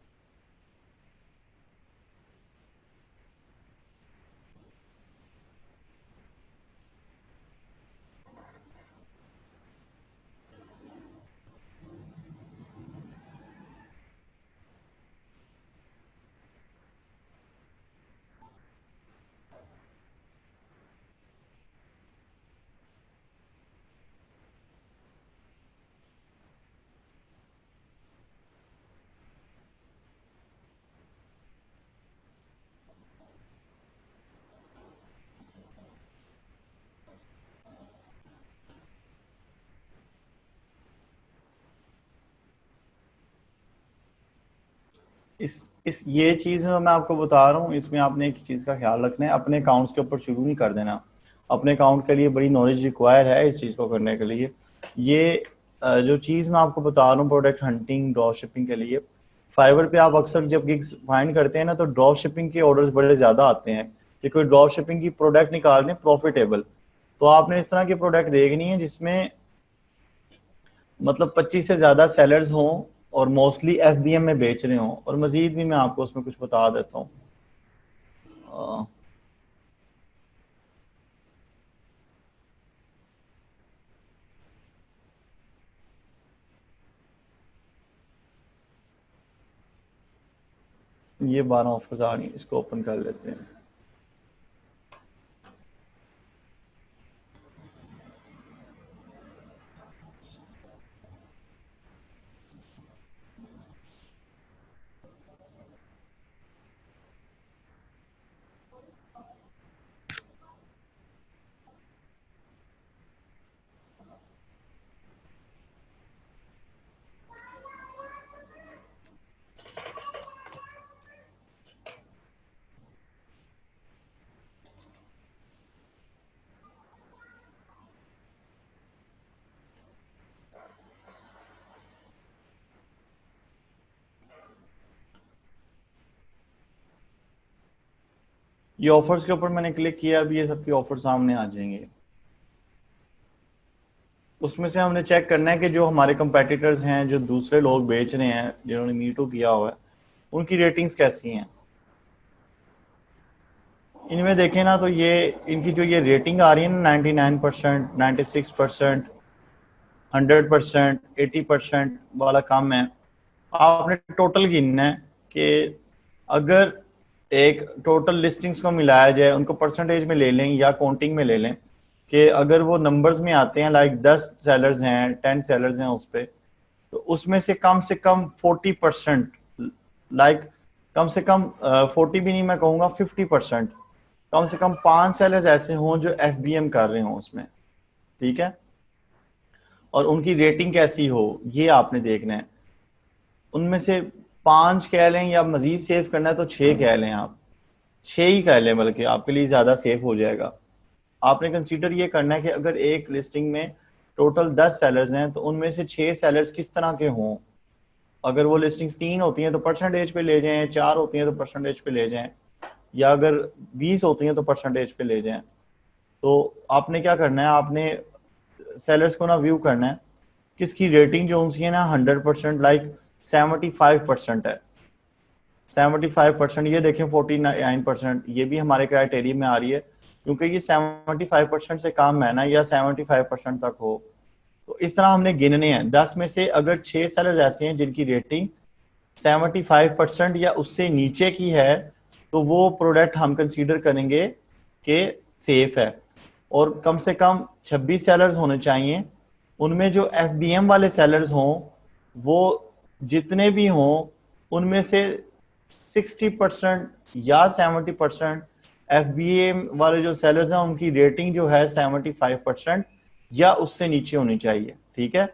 Speaker 1: इस ये चीज़ मैं आपको बता रहा हूँ, इसमें आपने एक चीज़ का ख्याल रखना है, अपने अकाउंट्स के ऊपर शुरू नहीं कर देना। अपने अकाउंट के लिए बड़ी नॉलेज रिक्वायर है इस चीज़ को करने के लिए। ये जो चीज़ मैं आपको बता रहा हूँ प्रोडक्ट हंटिंग ड्रॉप शिपिंग के लिए, फाइवर पे आप अक्सर जब गिग्स फाइंड करते हैं ना, तो ड्रॉप शिपिंग के ऑर्डर्स बड़े ज़्यादा आते हैं कि कोई ड्रॉप शिपिंग की प्रोडक्ट निकाल दें प्रॉफिटेबल। तो आपने इस तरह की प्रोडक्ट देखनी है जिसमें मतलब 25 से ज़्यादा सेलर्स हों और मोस्टली FBM में बेच रहे हों। और मजीद भी मैं आपको उसमें कुछ बता देता हूँ। ये 12 ऑफर्स आ रही हैं, इसको ओपन कर लेते हैं। ये ऑफर्स के ऊपर मैंने क्लिक किया, अभी ये सबके ऑफर सामने आ जाएंगे। उसमें से हमने चेक करना है कि जो हमारे कंपेटिटर्स हैं, जो दूसरे लोग बेच रहे हैं, जिन्होंने मीटू किया हुआ है, उनकी रेटिंग्स कैसी हैं। इनमें देखें ना तो ये इनकी जो ये रेटिंग आ रही है ना 99%, 96%, 100%, 80% वाला काम है। आपने टोटल गिनना है कि अगर एक टोटल लिस्टिंग्स को मिलाया जाए, उनको परसेंटेज में ले लें या काउंटिंग में ले लें, कि अगर वो नंबर्स में आते हैं, लाइक 10 सेलर्स हैं, 10 सेलर्स हैं उस पर, तो उसमें से कम 40%, लाइक कम से कम 40 भी नहीं, मैं कहूँगा 50%, कम से कम 5 सेलर्स ऐसे हों जो FBM कर रहे हों उसमें, ठीक है, और उनकी रेटिंग कैसी हो, ये आपने देखना है। उनमें से 5 कह लें, या मजीद सेव करना है तो 6 कह लें, आप 6 ही कह लें, बल्कि आपके लिए ज़्यादा सेफ हो जाएगा। आपने कंसीडर ये करना है कि अगर एक लिस्टिंग में टोटल 10 सेलर्स हैं तो उनमें से 6 सेलर्स किस तरह के हों। अगर वो लिस्टिंग्स 3 होती हैं तो परसेंटेज पे ले जाएं, 4 होती हैं तो परसेंटेज पे ले जाएं, या अगर 20 होती हैं तो परसेंटेज पे ले जाएं। तो आपने क्या करना है, आपने सेलर्स को ना व्यू करना है किसकी रेटिंग जो उनकी है ना 100%, लाइक 75% है। 75%, ये देखें 49%, ये भी हमारे क्राइटेरिया में आ रही है, क्योंकि ये 75% से कम है ना, या 75% तक हो। तो इस तरह हमने गिनने हैं। 10 में से अगर 6 सेलर्स ऐसे हैं जिनकी रेटिंग 75% या उससे नीचे की है, तो वो प्रोडक्ट हम कंसीडर करेंगे कि सेफ है। और कम से कम 26 सेलर्स होने चाहिए, उनमें जो FBM वाले सेलर्स हों, वो जितने भी हों उनमें से 60% या 70% FBM वाले जो सेलर्स हैं उनकी रेटिंग जो है 75% या उससे नीचे होनी चाहिए, ठीक है।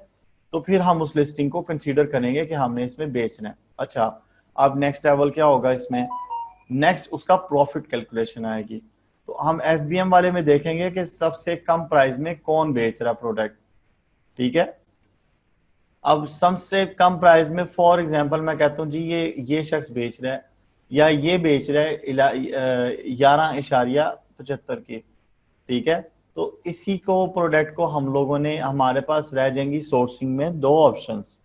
Speaker 1: तो फिर हम उस लिस्टिंग को कंसीडर करेंगे कि हमने इसमें बेचना है। अच्छा, अब नेक्स्ट लेवल क्या होगा इसमें, नेक्स्ट उसका प्रॉफिट कैलकुलेशन आएगी। तो हम FBM वाले में देखेंगे कि सबसे कम प्राइस में कौन बेच रहा प्रोडक्ट, ठीक है। अब सबसे कम प्राइस में फॉर एग्जांपल मैं कहता हूँ जी ये शख्स बेच रहा है, या ये बेच रहा है 11.75 की, ठीक है। तो इसी को प्रोडक्ट को हम लोगों ने, हमारे पास रह जाएंगी सोर्सिंग में 2 ऑप्शंस।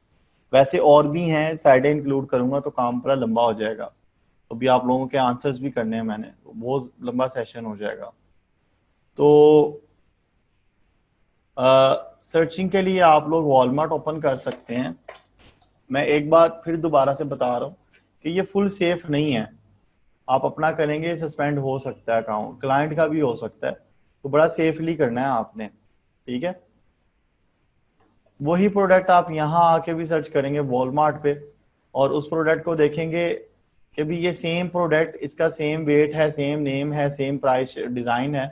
Speaker 1: वैसे और भी हैं, साइडें इंक्लूड करूंगा तो काम पूरा लंबा हो जाएगा, तो भी आप लोगों के आंसर्स भी करने हैं मैंने, बहुत लंबा सेशन हो जाएगा। तो सर्चिंग के लिए आप लोग वॉलमार्ट ओपन कर सकते हैं। मैं एक बात फिर दोबारा से बता रहा हूँ कि ये फुल सेफ नहीं है, आप अपना करेंगे सस्पेंड हो सकता है अकाउंट, क्लाइंट का भी हो सकता है, तो बड़ा सेफली करना है आपने, ठीक है। वही प्रोडक्ट आप यहाँ आके भी सर्च करेंगे वॉलमार्ट पे और उस प्रोडक्ट को देखेंगे कि भी ये सेम प्रोडक्ट, इसका सेम वेट है, सेम नेम है, सेम प्राइस डिजाइन है,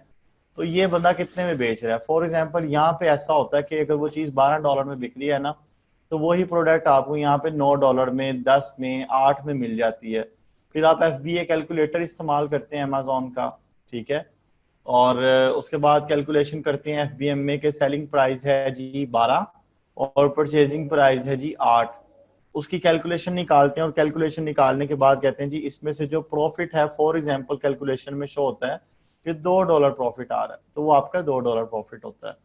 Speaker 1: तो ये बंदा कितने में बेच रहा है। फॉर एग्जांपल यहाँ पे ऐसा होता है कि अगर वो चीज़ $12 में बिक रही है ना, तो वही प्रोडक्ट आपको यहाँ पे $9 में, 10 में, 8 में मिल जाती है। फिर आप FBA कैलकुलेटर इस्तेमाल करते हैं अमेजोन का, ठीक है, और उसके बाद कैलकुलेशन करते हैं FBM में कि सेलिंग प्राइस है जी 12 और परचेजिंग प्राइस है जी 8, उसकी कैलकुलेशन निकालते हैं और कैलकुलेशन निकालने के बाद कहते हैं जी इसमें से जो प्रॉफिट है, फॉर एग्जांपल कैलकुलेशन में शो होता है कि $2 प्रॉफिट आ रहा है, तो वो आपका $2 प्रॉफिट होता है।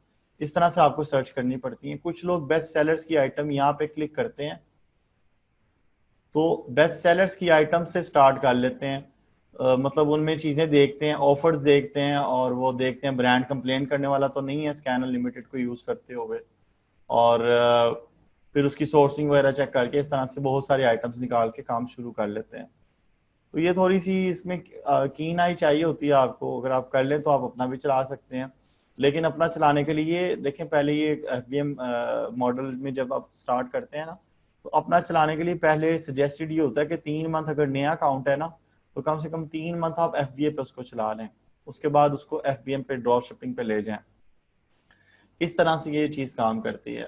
Speaker 1: इस तरह से आपको सर्च करनी पड़ती है। कुछ लोग बेस्ट सेलर्स की आइटम यहाँ पे क्लिक करते हैं, तो बेस्ट सेलर्स की आइटम से स्टार्ट कर लेते हैं, मतलब उनमें चीज़ें देखते हैं, ऑफर्स देखते हैं, और वो देखते हैं ब्रांड कंप्लेन करने वाला तो नहीं है स्कैन अनलिमिटेड को यूज़ करते हुए, और फिर उसकी सोर्सिंग वगैरह चेक करके इस तरह से बहुत सारी आइटम्स निकाल के काम शुरू कर लेते हैं। तो ये थोड़ी सी इसमें कीन आई चाहिए होती है आपको, अगर आप कर लें तो आप अपना भी चला सकते हैं, लेकिन अपना चलाने के लिए देखें पहले ये FBM मॉडल में जब आप स्टार्ट करते हैं ना, तो अपना चलाने के लिए पहले सजेस्टेड ये होता है कि 3 मंथ अगर नया अकाउंट है ना, तो कम से कम 3 मंथ आप FBA पे उसको चला लें, उसके बाद उसको FBM पे ड्रॉप शिपिंग पे ले जाएं। इस तरह से ये चीज़ काम करती है।